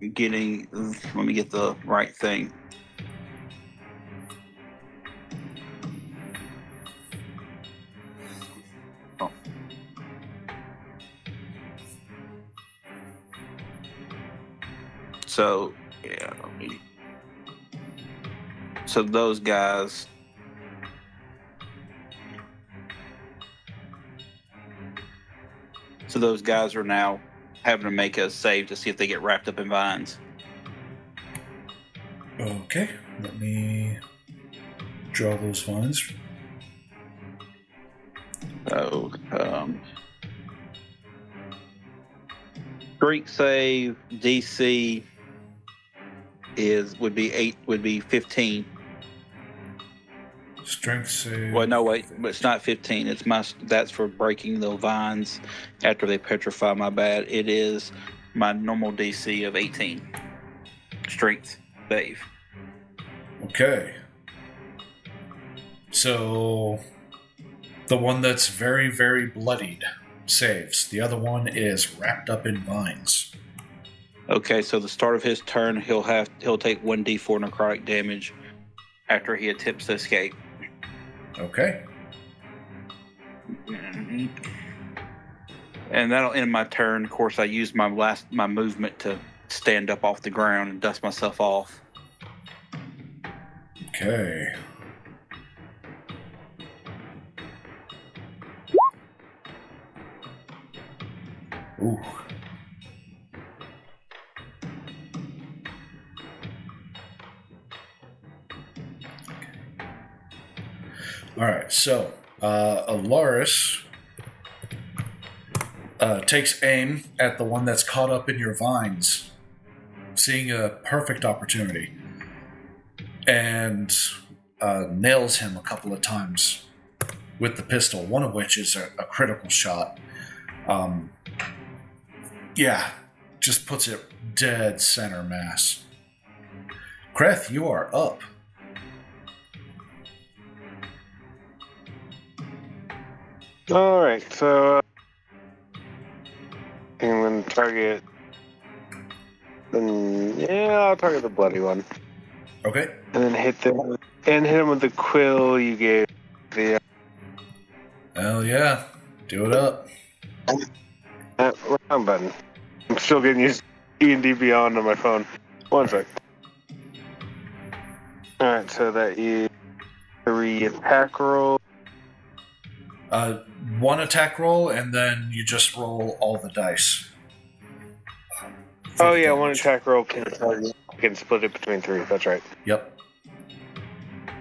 Let me get the right thing. Oh. So, yeah, so those guys. So those guys are now having to make a save to see if they get wrapped up in vines. Okay. Let me draw those vines. So, strength save DC would be 15. Strength save. Well, no, wait, but it's not 15. That's for breaking the vines after they petrify. My bad. It is my normal DC of 18. Strength save. Okay. So the one that's very, very bloodied saves. The other one is wrapped up in vines. Okay, so the start of his turn, he'll take 1d4 necrotic damage after he attempts to escape. Okay. And that'll end my turn. Of course, I use my movement to stand up off the ground and dust myself off. Okay. Ooh. All right, so Alaris takes aim at the one that's caught up in your vines, seeing a perfect opportunity, and nails him a couple of times with the pistol, one of which is a critical shot. Yeah, just puts it dead center mass. Kreth, you are up. All right, so I'm going to target. I'll target the bloody one, Okay. and then hit him with the quill you gave. Hell yeah. Do it up. Wrong button. I'm still getting used to D&D Beyond on my phone. One sec. All right, so that is 3 attack roll. 1 attack roll, and then you just roll all the dice. Oh yeah, 1 attack roll can split it between 3. That's right. Yep.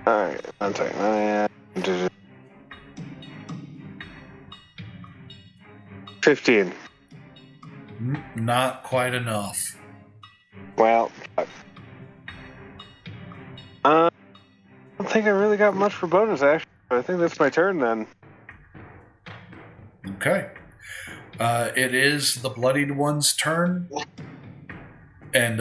All right, one second. 15. Not quite enough. Well, I don't think I really got much for bonus action. I think that's my turn then. Okay. It is the Bloodied One's turn. And,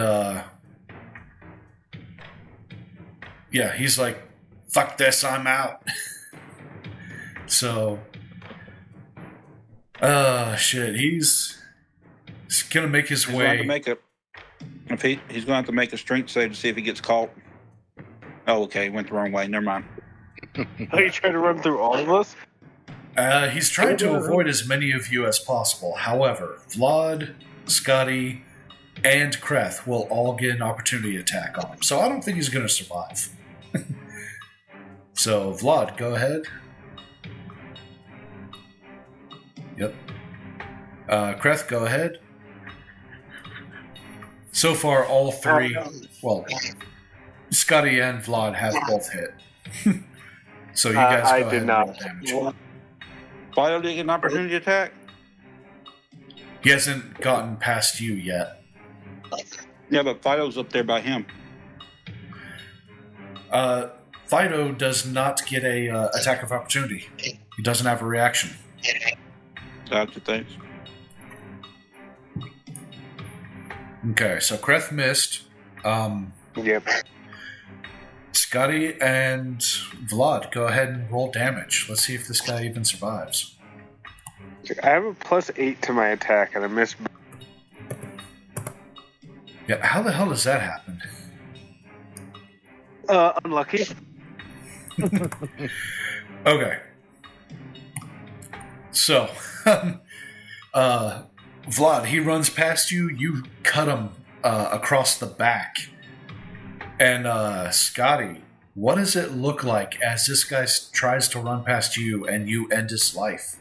yeah, he's like, fuck this, I'm out. So, shit, he's gonna make his He's going to way. have to make a. If he's going to have to make a strength save to see if he gets caught. Oh, okay, he went the wrong way. Never mind. Are you trying to run through all of us? He's trying to avoid as many of you as possible. However, Vlad, Scotty, and Kreth will all get an opportunity attack on him. So I don't think he's going to survive. So, Vlad, go ahead. Yep. Kreth, go ahead. So far, all three... Well, Scotty and Vlad have both hit. So you guys go I ahead did and not. roll damage. Fido didn't get an opportunity attack? He hasn't gotten past you yet. Yeah, but Fido's up there by him. Fido does not get a attack of opportunity. He doesn't have a reaction. Gotcha, thanks. Okay, so Kreth missed. Yep. Scotty and Vlad, go ahead and roll damage. Let's see if this guy even survives. I have a +8 to my attack, and I missed. Yeah, how the hell does that happen? Unlucky. Okay. So, Vlad, he runs past you. You cut him across the back. And Scotty, what does it look like as this guy tries to run past you and you end his life?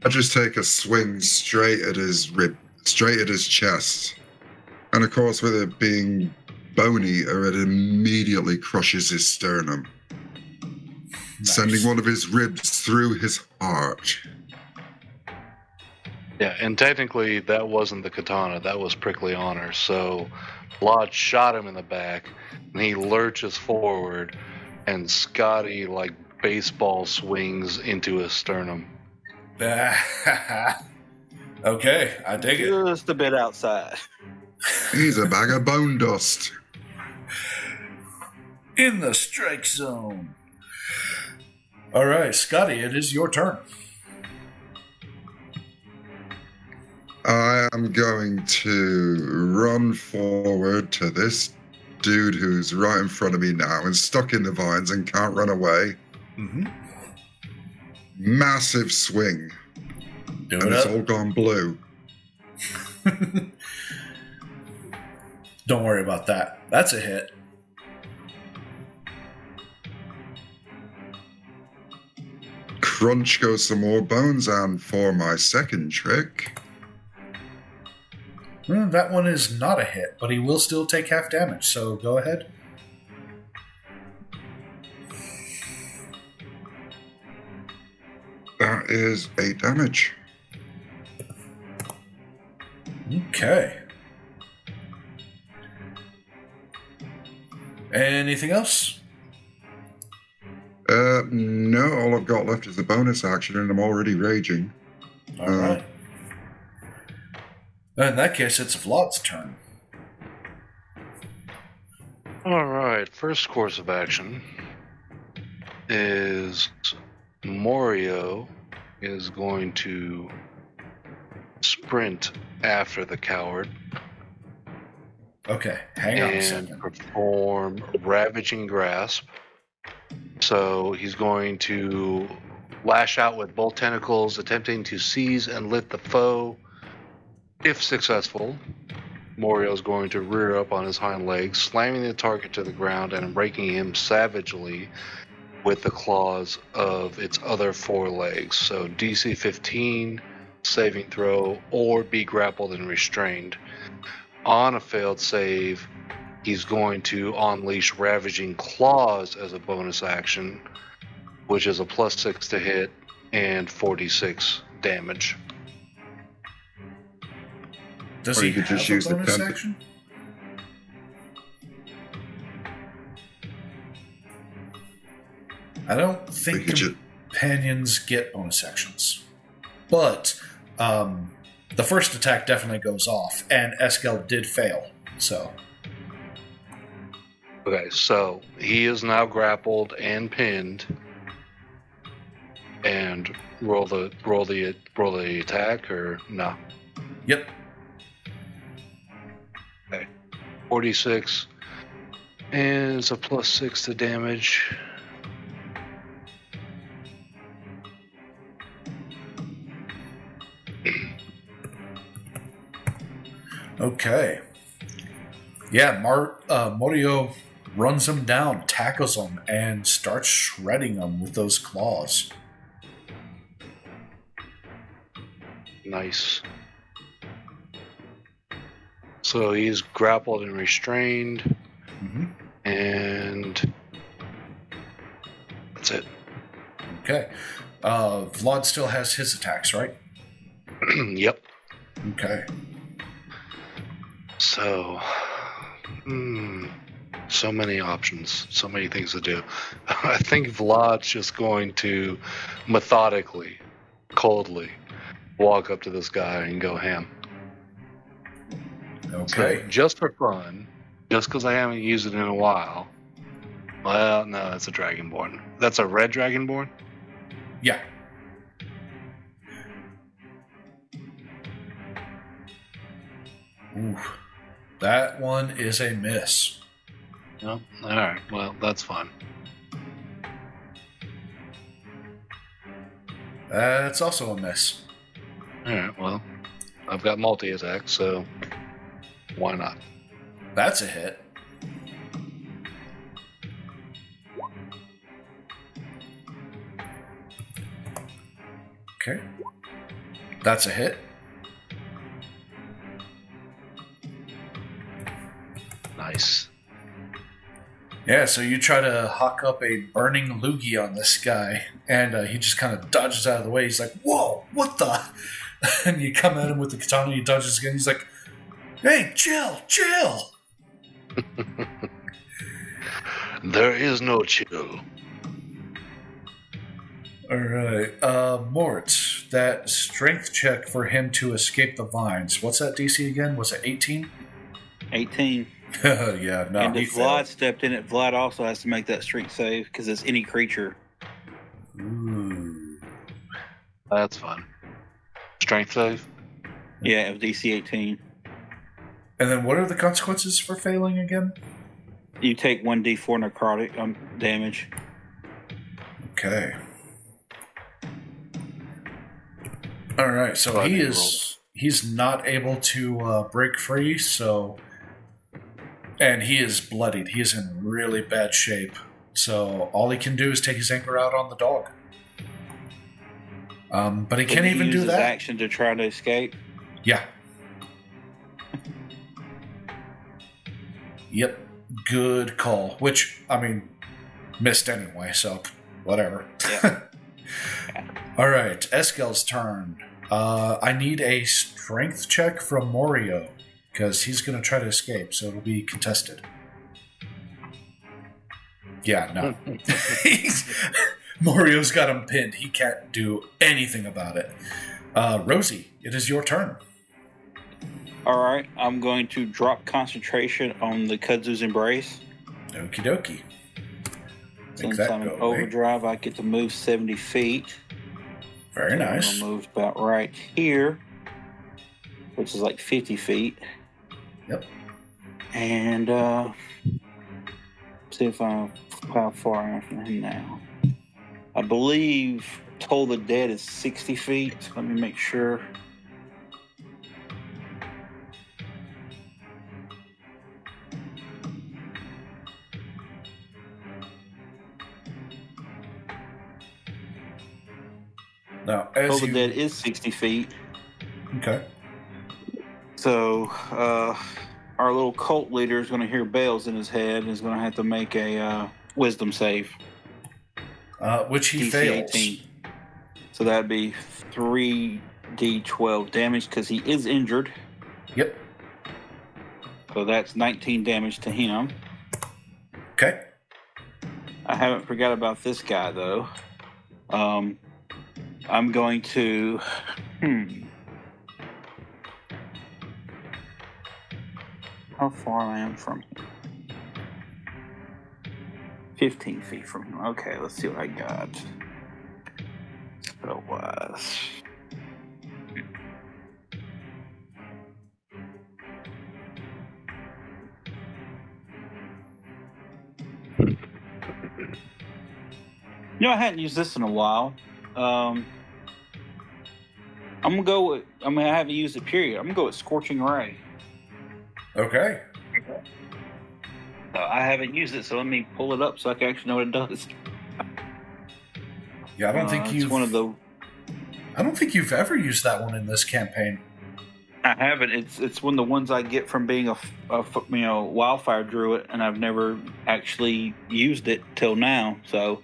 I just take a swing straight at his rib, straight at his chest. And of course, with it being bone-eater, it immediately crushes his sternum, sending one of his ribs through his heart. Yeah, and technically that wasn't the katana, that was Prickly Honor. So Vlad shot him in the back, and he lurches forward, and Scotty, like, baseball swings into his sternum. Okay, I dig it. Just a bit outside. He's a bag of bone dust. In the strike zone. All right, Scotty, it is your turn. I am going to run forward to this dude who's right in front of me now and stuck in the vines and can't run away. Mm-hmm. Massive swing. Do And it it's up. all gone blue. Don't worry about that. That's a hit. Crunch goes some more bones, and for my second trick, Well, that one is not a hit, but he will still take half damage, so go ahead. that is 8 damage. Okay. Anything else? No, all I've got left is the bonus action, and I'm already raging. All right. In that case, it's Vlad's turn. All right, first course of action is Morio is going to sprint after the coward Okay, hang on a and second. perform Ravaging Grasp. So he's going to lash out with both tentacles, attempting to seize and lift the foe. If successful, Morio is going to rear up on his hind legs, slamming the target to the ground and breaking him savagely with the claws of its other 4 legs. So DC 15, saving throw, or be grappled and restrained. On a failed save, he's going to unleash Ravaging Claws as a bonus action, which is a +6 to hit and 46 damage. Does Or he you could have just a use the bonus tentac- action? I don't think companions get bonus actions. But the first attack definitely goes off, and Eskel did fail, so... Okay, so he is now grappled and pinned. And roll the attack, or no? Yep. Okay. 46. And it's a +6 to damage. Okay. Yeah, Morio runs him down, tackles him, and starts shredding him with those claws. Nice. So he's grappled and restrained. Mm-hmm. And that's it. Okay. Vlad still has his attacks, right? Yep. Okay. So, so many options, so many things to do. I think Vlad's just going to methodically, coldly walk up to this guy and go ham. Okay. So, just for fun, just because I haven't used it in a while. Well, no, that's a Dragonborn. That's a red Dragonborn? Yeah. Ooh. That one is a miss. No? Alright, well, that's fine. That's also a miss. Alright, well, I've got multi-attack, so why not? That's a hit. Okay. That's a hit. Nice. Yeah, so you try to hawk up a burning loogie on this guy, and he just kind of dodges out of the way. He's like, whoa, what the? And you come at him with the katana, he dodges again. He's like, hey, chill. There is no chill. All right. Mort, that strength check for him to escape the vines. What's that DC again? Was it 18? 18. Yeah, no. And he if Vlad failed. stepped in it, Vlad also has to make that strength save because it's any creature. Ooh. That's fun. Strength save? Yeah, it was DC 18. And then what are the consequences for failing again? You take 1d4 necrotic damage. Okay. All right, so he's not able to break free, so... And he is bloodied. He is in really bad shape. So all he can do is take his anger out on the dog. But he can't even do His that. action to try to escape. Yeah. Yep. Good call. Which, I mean, missed anyway, so whatever. Yeah. All right, Eskel's turn. I need a strength check from Morio, because he's going to try to escape, so it'll be contested. Yeah, no. Mario's got him pinned. He can't do anything about it. Rosie, it is your turn. All right, I'm going to drop concentration on the Kudzu's Embrace. Okie dokie. Since I'm in overdrive, I get to move 70 feet. Very nice. I'm going to move about right here, which is like 50 feet. Yep. And see if how far I am from him now. I believe Toll the Dead is 60 feet. Let me make sure. Now, Toll the Dead is 60 feet. Okay. So, our little cult leader is going to hear bells in his head and is going to have to make a wisdom save. Which he DC fails. 18. So that'd be 3d12 damage because he is injured. Yep. So that's 19 damage to him. Okay. I haven't forgot about this guy though. I'm going to. How far I am from him? 15 feet from him. Okay, let's see what I got. Spell-wise. I hadn't used this in a while. I'm gonna go with. I haven't used it. Period. I'm gonna go with Scorching Ray. Okay. I haven't used it, so let me pull it up so I can actually know what it does. Yeah, I don't think it's one of the. I don't think you've ever used that one in this campaign. I haven't. It's one of the ones I get from being a wildfire druid, and I've never actually used it till now. So.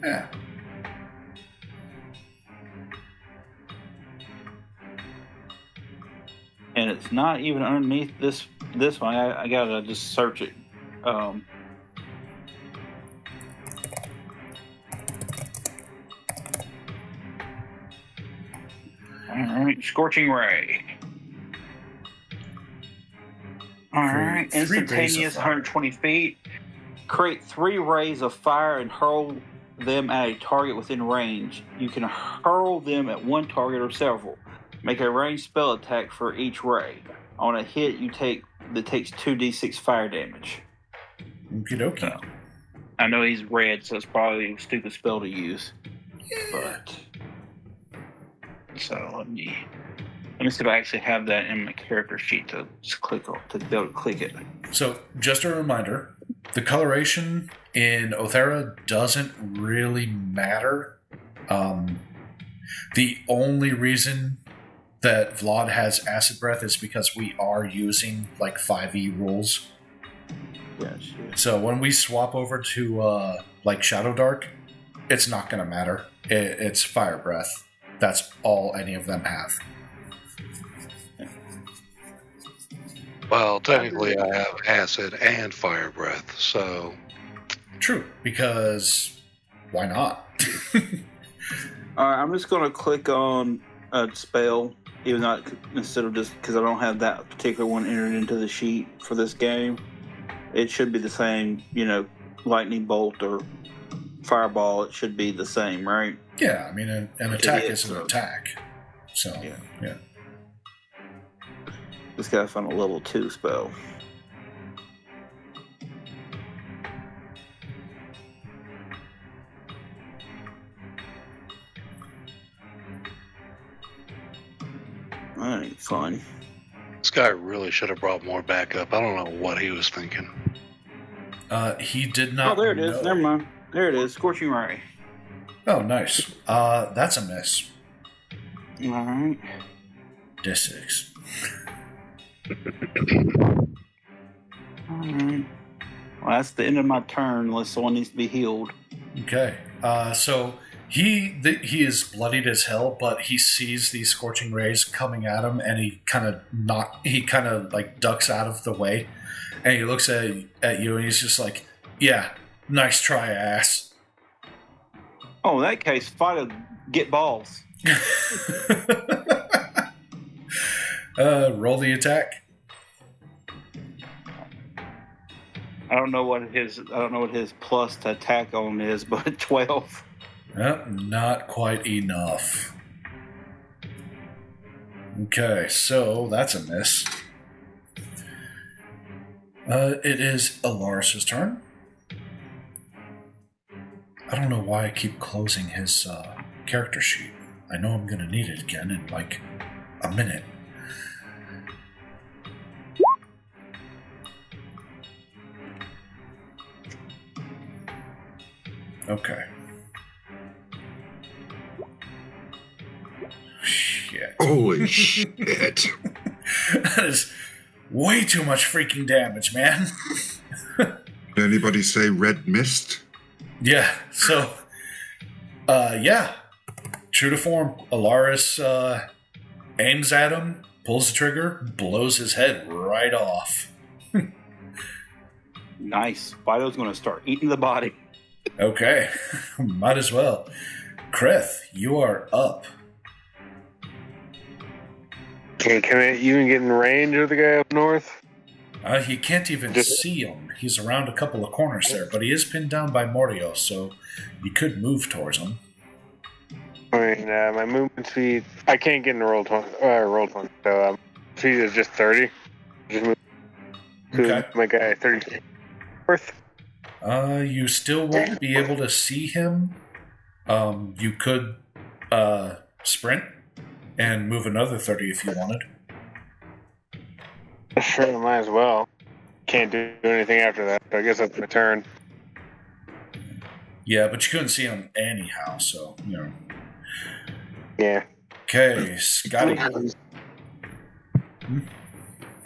Yeah. And it's not even underneath this one. I gotta just search it. All right, Scorching Ray. All right, instantaneous, 120 feet. Create 3 rays of fire and hurl them at a target within range. You can hurl them at one target or several. Make a ranged spell attack for each ray. On a hit, that takes 2d6 fire damage. Okie dokie. So, I know he's red, so it's probably a stupid spell to use. But so let me see if I actually have that in my character sheet to just click on to be able to click it. So just a reminder, the coloration in Aoethera doesn't really matter. The only reason that Vlad has acid breath is because we are using like 5e rules. Yes. So when we swap over to like Shadowdark, it's not going to matter. It's fire breath. That's all any of them have. Well, technically, I have acid and fire breath, so. True, because why not? All right, I'm just going to click on a spell, even though instead of just because I don't have that particular one entered into the sheet for this game. It should be the same, lightning bolt or fireball. It should be the same, right? Yeah, I mean, an attack is an attack. So, yeah. Just gotta find a level 2 spell. That ain't fun. This guy really should have brought more backup. I don't know what he was thinking. He did not. Oh, there it is. Never mind. There it is. Scorching Ray. Oh, nice. That's a miss. All right. D6. All right. Well, that's the end of my turn, unless someone needs to be healed. Okay. So he is bloodied as hell, but he sees these scorching rays coming at him, and he kind of like ducks out of the way, and he looks at you, and he's just like, "Yeah, nice try, ass." Oh, in that case, get balls. Roll the attack. I don't know what his plus to attack on is, but 12. Not quite enough. Okay, so that's a miss. It is Alaris's turn. I don't know why I keep closing his character sheet. I know I'm gonna need it again in like a minute. Okay. Shit. Holy shit. That is way too much freaking damage, man. Did anybody say red mist? Yeah, so, yeah. True to form, Alaris aims at him, pulls the trigger, blows his head right off. Nice. Fido's going to start eating the body. Okay, might as well. Krith, you are up. Okay, can I even get in range of the guy up north? You can't even see him. He's around a couple of corners there, but he is pinned down by Morio, so you could move towards him. I mean, my movement speed, I can't get in the roll 20, so speed is just 30. Just move to Okay. my guy 30 north. You still won't be able to see him. You could sprint and move another 30 if you wanted. Sure, might as well. Can't do anything after that, so I guess that's my turn. Yeah, but you couldn't see him anyhow, so, you know. Yeah. Okay, Scotty.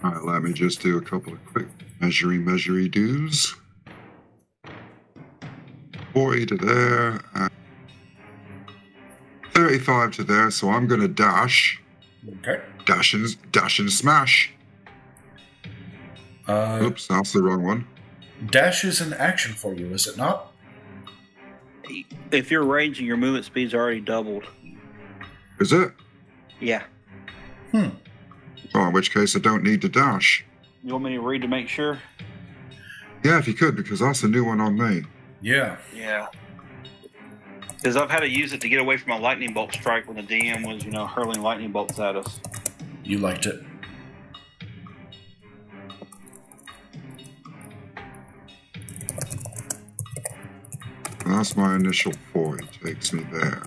Alright, let me just do a couple of quick measury do's. 40 to there, and 35 to there, so I'm gonna dash. Okay. Dash and smash. Oops, that's the wrong one. Dash is an action for you, is it not? If you're raging, your movement speed's already doubled. Is it? Yeah. Oh, in which case I don't need to dash. You want me to read to make sure? Yeah, if you could, because that's a new one on me. Yeah. Yeah. Because I've had to use it to get away from a lightning bolt strike when the DM was, hurling lightning bolts at us. You liked it. That's my initial 40. Takes me there.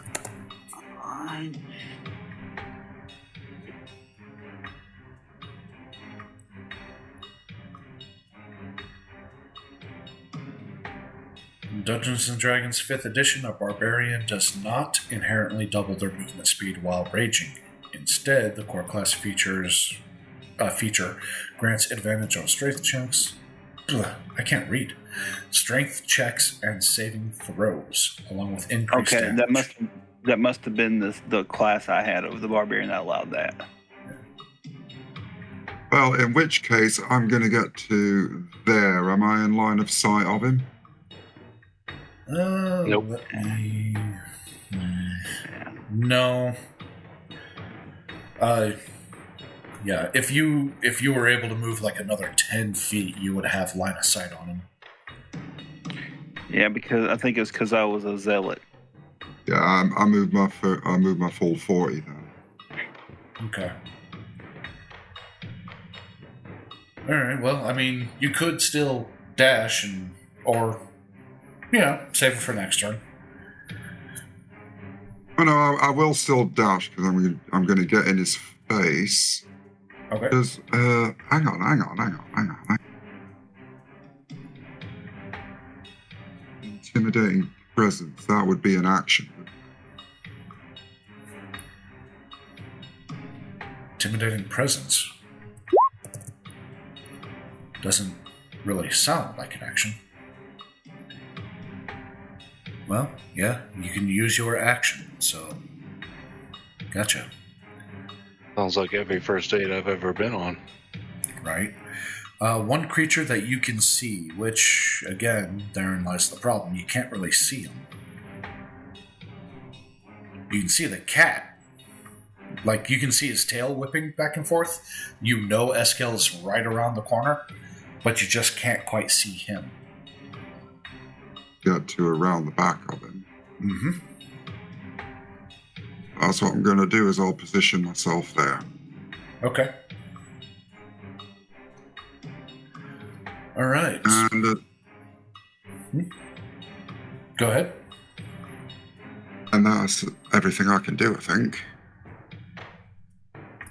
Fine. In Dungeons & Dragons 5th edition, a barbarian does not inherently double their movement speed while raging. Instead, the core class feature grants advantage on strength checks. I can't read. Strength checks and saving throws, along with increased Okay, damage. that must have been the class I had of the barbarian that allowed that. Well, in which case I'm going to get to there. Am I in line of sight of him? Nope. Let me... No. Yeah, if you were able to move like another 10 feet, you would have line of sight on him. Yeah, because I think it's because I was a zealot. Yeah, I moved my full 40 then. Okay. Alright, well, I mean, you could still dash or save it for next turn. Oh no, I will still dash because I'm going to get in his face. Okay. Because, hang on. Intimidating presence, that would be an action. Intimidating presence. Doesn't really sound like an action. Well, yeah, you can use your action, so... Gotcha. Sounds like every first date I've ever been on. Right. One creature that you can see, which, again, therein lies the problem. You can't really see him. You can see the cat. Like, you can see his tail whipping back and forth. You know Eskel is right around the corner, but you just can't quite see him. Get to around the back of him. Mm-hmm. That's what I'm going to do, is I'll position myself there. Okay. All right. And Go ahead. and that's everything I can do, I think.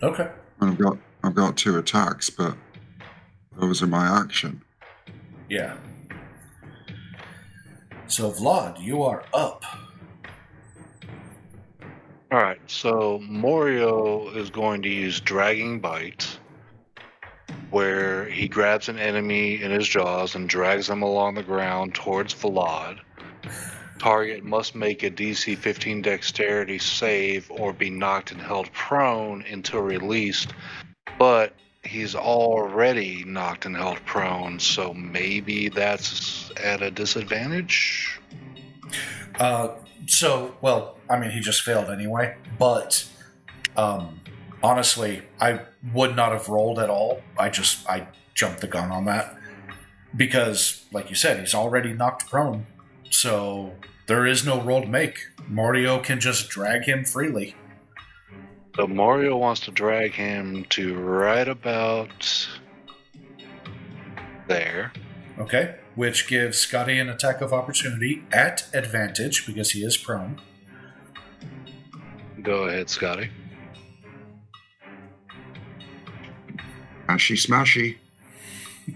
Okay. And I've got 2 attacks, but those are my action. Yeah. So, Vlad, you are up. Alright, so Morio is going to use Dragging Bite, where he grabs an enemy in his jaws and drags them along the ground towards Vlad. Target must make a DC 15 dexterity save or be knocked and held prone until released, but he's already knocked and held prone, so maybe that's at a disadvantage? He just failed anyway. But honestly, I would not have rolled at all. I jumped the gun on that because, like you said, he's already knocked prone. So there is no roll to make. Mario can just drag him freely. So Mario wants to drag him to right about there. Okay, which gives Scotty an attack of opportunity at advantage because he is prone. Go ahead, Scotty. Smashy, smashy.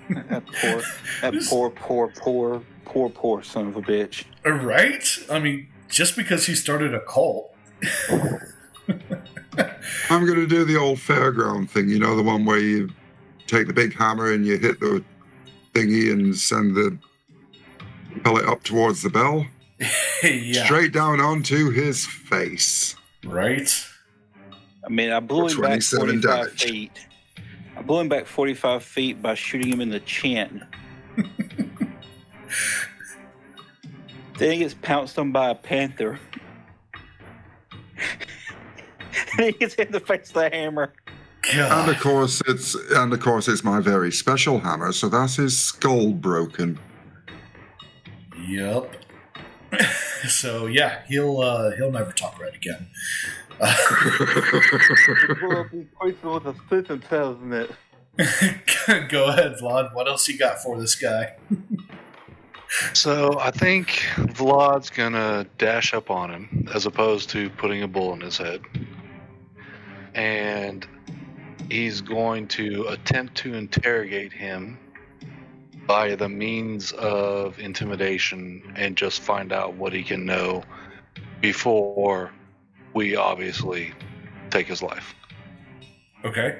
That poor son of a bitch. Right? I mean, just because he started a cult. I'm going to do the old fairground thing, you know, the one where you take the big hammer and you hit the thingy and send the pellet up towards the bell. Yeah. Straight down onto his face. Right? I mean, I blew him back 45 damage. feet. I blew him back 45 feet by shooting him in the chin. Then he gets pounced on by a panther. And he gets hit in the face with a hammer. God. And of course it's my very special hammer, so that's his skull broken. Yep. So yeah, he'll never talk right again. Will be poisoned with a sleeping pills in it. Go ahead, Vlad. What else you got for this guy? So I think Vlad's gonna dash up on him as opposed to putting a bull in his head. And he's going to attempt to interrogate him by the means of intimidation and just find out what he can know before we obviously take his life. Okay.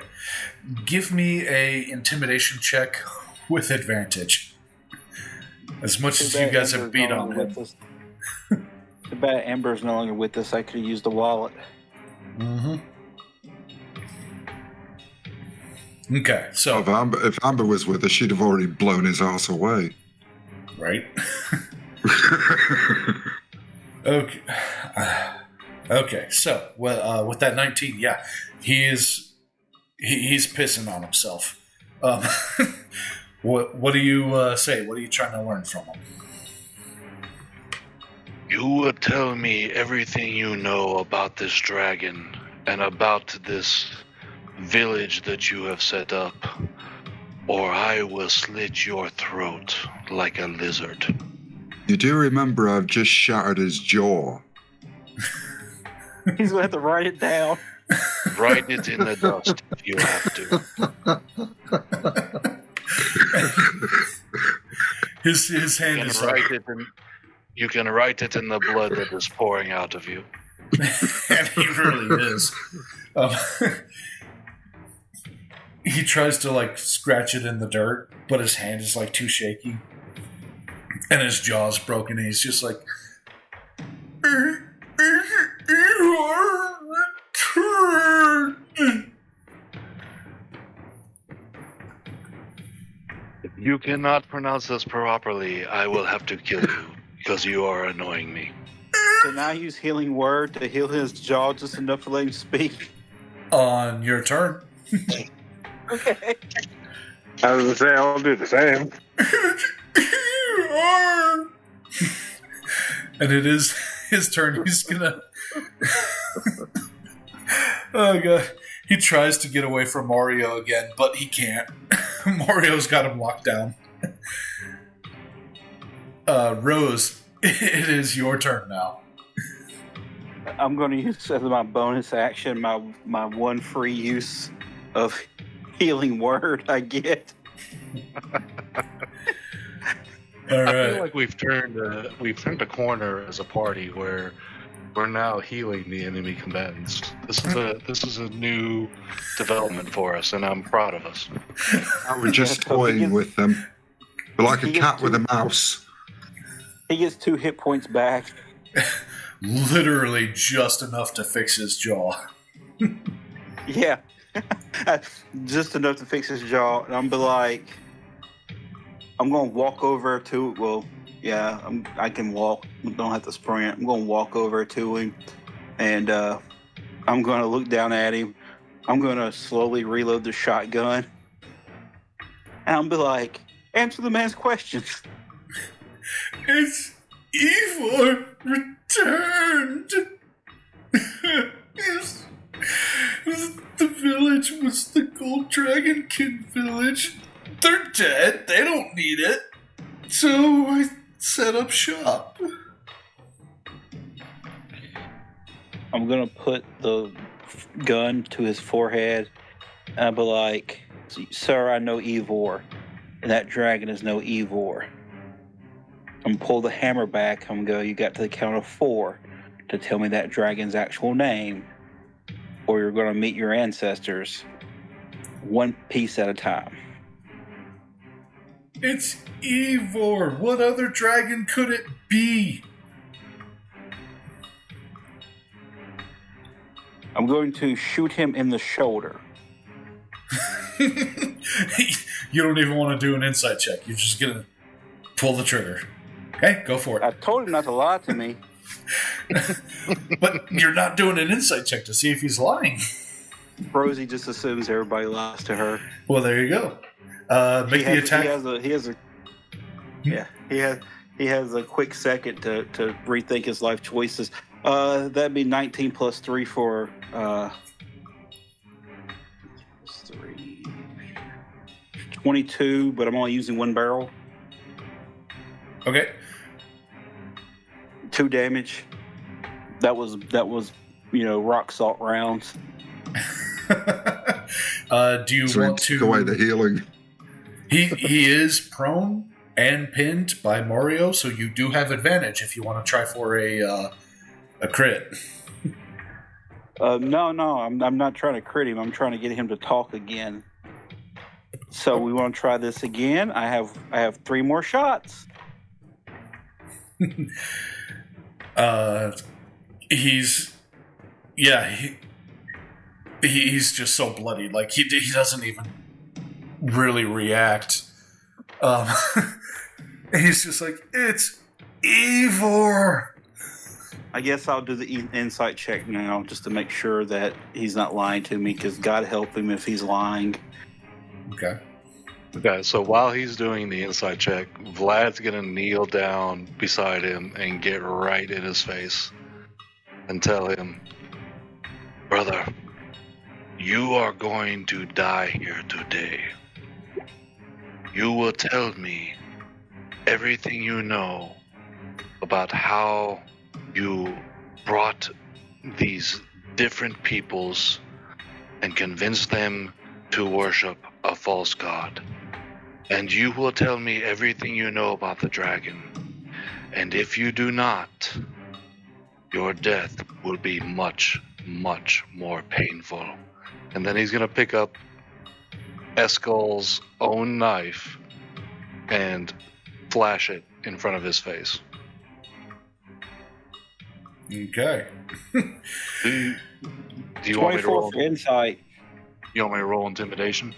Give me a intimidation check with advantage. As much as you guys have beat on him. Too bad Amber's no longer with us. I could have used the wallet. Mm-hmm. Okay, so... If Amber was with us, she'd have already blown his ass away. Right? Okay. Okay, so with that 19, yeah, he's pissing on himself. What do you say? What are you trying to learn from him? You will tell me everything you know about this dragon and about this village that you have set up, or I will slit your throat like a lizard. You do remember I've just shattered his jaw. He's going to have to write it down. Write it in the dust if you have to. His hand is like... You can write it in the blood that is pouring out of you. And he really is. He tries to like scratch it in the dirt, but his hand is like too shaky. And his jaw's broken, and he's just like... If you cannot pronounce this properly, I will have to kill you, because you are annoying me. Can I use Healing Word to heal his jaw just enough to let him speak? On your turn. Okay. I was going to say, I'll do the same. And it is his turn. He's gonna... Oh, God. He tries to get away from Mario again, but he can't. Mario's got him locked down. Rose, it is your turn now. I'm going to use as my bonus action my one free use of Healing Word I get. All right. I feel like we've turned a corner as a party where we're now healing the enemy combatants. This is a new development for us, and I'm proud of us. We're just toying with them. We're like a cat with a mouse. He gets 2 hit points back. Literally just enough to fix his jaw. Yeah. Just enough to fix his jaw. And I'm going to walk over to, Yeah, I can walk. Don't have to sprint. I'm going to walk over to him, and I'm going to look down at him. I'm going to slowly reload the shotgun, and I'll be like, "Answer the man's questions." It's Ivor returned. Yes. The village was the Gold Dragonkin village. They're dead. They don't need it. So I set up shop. I'm going to put the gun to his forehead, and I'll be like, "Sir, I know Ivor, and that dragon is no Ivor." I'm going to pull the hammer back. I'm going to go, "You got to the count of 4 to tell me that dragon's actual name, or you're going to meet your ancestors one piece at a time." It's Ivor. What other dragon could it be? I'm going to shoot him in the shoulder. You don't even want to do an insight check. You're just going to pull the trigger. Okay, go for I it. told him not to lie to me. But you're not doing an insight check to see if he's lying. Rosie just assumes everybody lies to her. Well, there you go. Make the attack. He has a quick second to rethink his life choices. That'd be 19 plus 3 for 22, but I'm only using 1 barrel. Okay. 2 damage. That was rock salt rounds. Do you want to take away the healing? He is prone and pinned by Mario, so you do have advantage if you want to try for a crit. No, I'm not trying to crit him. I'm trying to get him to talk again. So we want to try this again. I have 3 more shots. He's just so bloody. Like he doesn't even really react. He's just like, it's Ivor. I guess I'll do the insight check now just to make sure that he's not lying to me, because God help him if he's lying. Okay. Okay, so while he's doing the insight check, Vlad's gonna kneel down beside him and get right in his face and tell him, "Brother, you are going to die here today. You will tell me everything you know about how you brought these different peoples and convinced them to worship a false god. And you will tell me everything you know about the dragon. And if you do not, your death will be much, much more painful." And then he's going to pick up Eskel's own knife and flash it in front of his face. Okay. Do you want me to 24 roll? for insight. You want me to roll intimidation?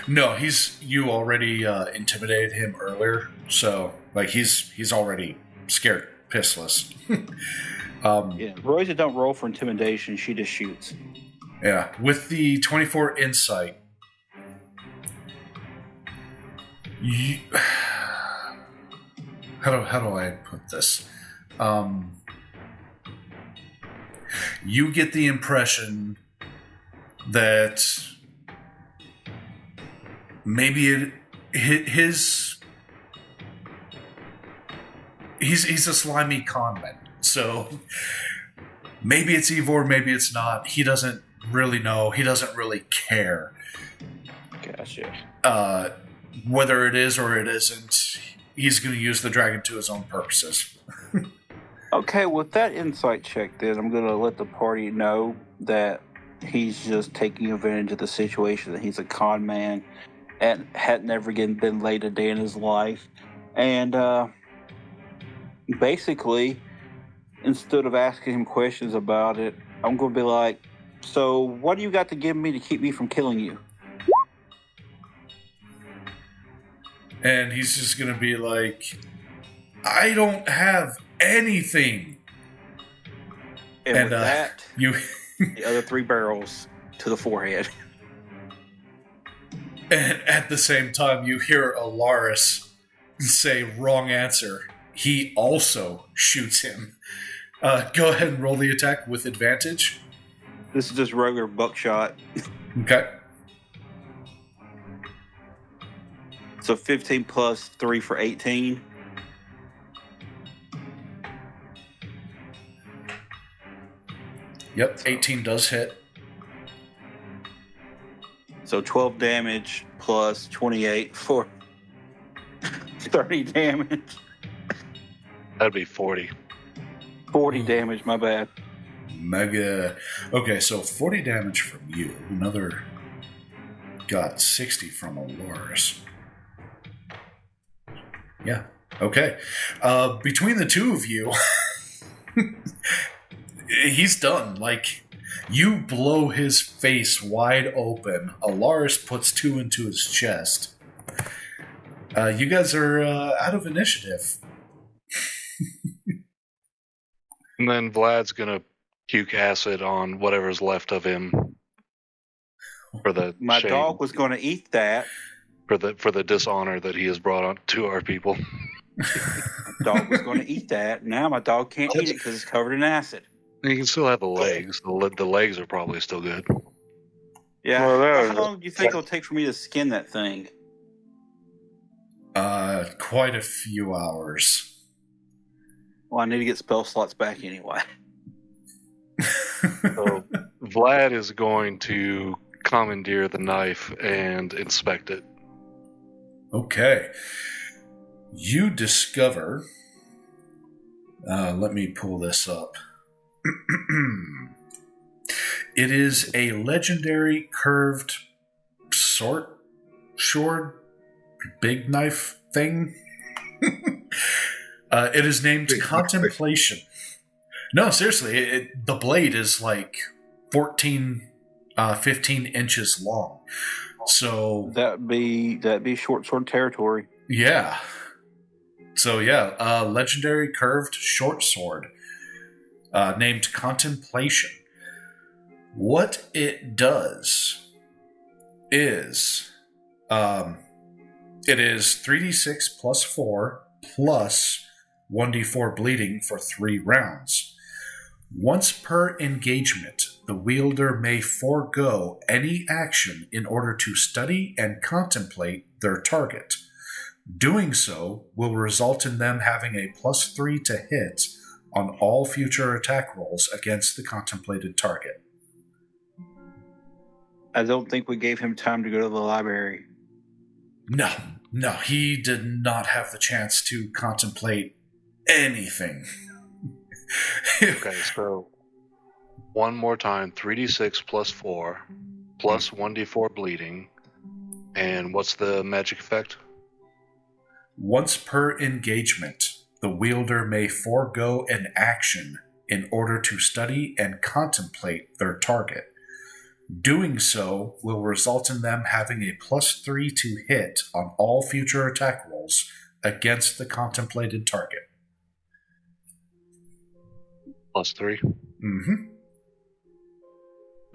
No, you already intimidated him earlier, so like he's already scared pissless. Yeah, Rosa don't roll for intimidation. She just shoots. Yeah, with the 24 insight, how do I put this? You get the impression that maybe he's a slimy conman, so maybe it's Ivor, maybe it's not. He doesn't really know. He doesn't really care. Gotcha. Whether it is or it isn't, he's going to use the dragon to his own purposes. Okay, with that insight check, then I'm going to let the party know that he's just taking advantage of the situation, that he's a con man and had never been laid a day in his life. And basically, instead of asking him questions about it, I'm going to be like, "So what do you got to give me to keep me from killing you?" And he's just going to be like, I don't have anything. And with that, you the other 3 barrels to the forehead. And at the same time, you hear Alaris say, wrong answer. He also shoots him. Go ahead and roll the attack with advantage. This is just regular buckshot. Okay. So 15 plus 3 for 18. Yep, 18 does hit. So 12 damage plus 28 for 30 damage. That'd be 40. 40 damage, my bad. Mega. Okay, so 40 damage from you. Another got 60 from Alaris. Yeah. Okay. Between the two of you, he's done. Like, you blow his face wide open. Alaris puts 2 into his chest. You guys are out of initiative. And then Vlad's gonna puke acid on whatever's left of him for the My shame, dog was going to eat that. for the dishonor that he has brought on to our people. Dog was going to eat that. Now my dog can't eat it because it's covered in acid. You can still have the legs. The legs are probably still good. Yeah. Well, How long do you think it'll take for me to skin that thing? Quite a few hours. Well, I need to get spell slots back anyway. So Vlad is going to commandeer the knife and inspect it. Okay. You discover... let me pull this up. It is a legendary curved sword, big knife thing. It is named Contemplation. No, seriously, the blade is like 15 inches long. So That'd be short sword territory. yeah. So yeah, legendary curved short sword named Contemplation. What it does is it is 3d6 plus 4 plus 1d4 bleeding for 3 rounds. Once per engagement, the wielder may forego any action in order to study and contemplate their target. Doing so will result in them having a +3 to hit on all future attack rolls against the contemplated target. I don't think we gave him time to go to the library. No, he did not have the chance to contemplate anything. Okay, so one more time, 3d6 plus 4 plus 1d4 bleeding. And what's the magic effect? Once per engagement, the wielder may forego an action in order to study and contemplate their target. Doing so will result in them having a +3 to hit on all future attack rolls against the contemplated target. +3? Mm-hmm.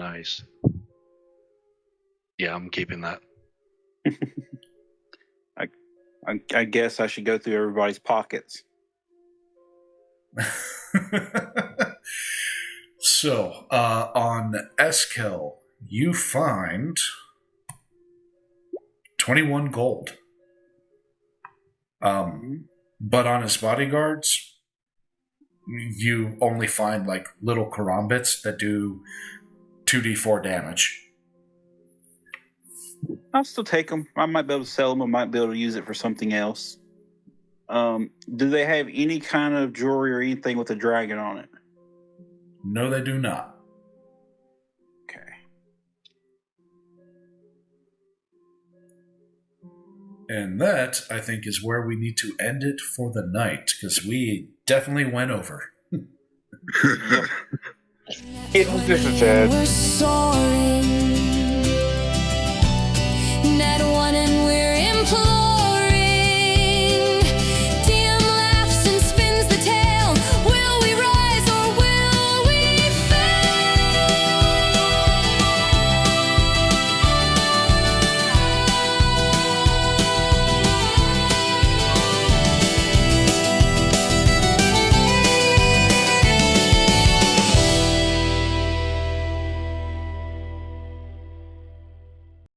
Nice. Yeah, I'm keeping that. I guess I should go through everybody's pockets. So, on Eskel, you find 21 gold. But on his bodyguards, you only find like little karambits that do 2d4 damage. I'll still take them. I might be able to sell them. I might be able to use it for something else. Do they have any kind of jewelry or anything with a dragon on it? No, they do not. Okay. And that, I think, is where we need to end it for the night, because we definitely went over. It was just a tad. We're soaring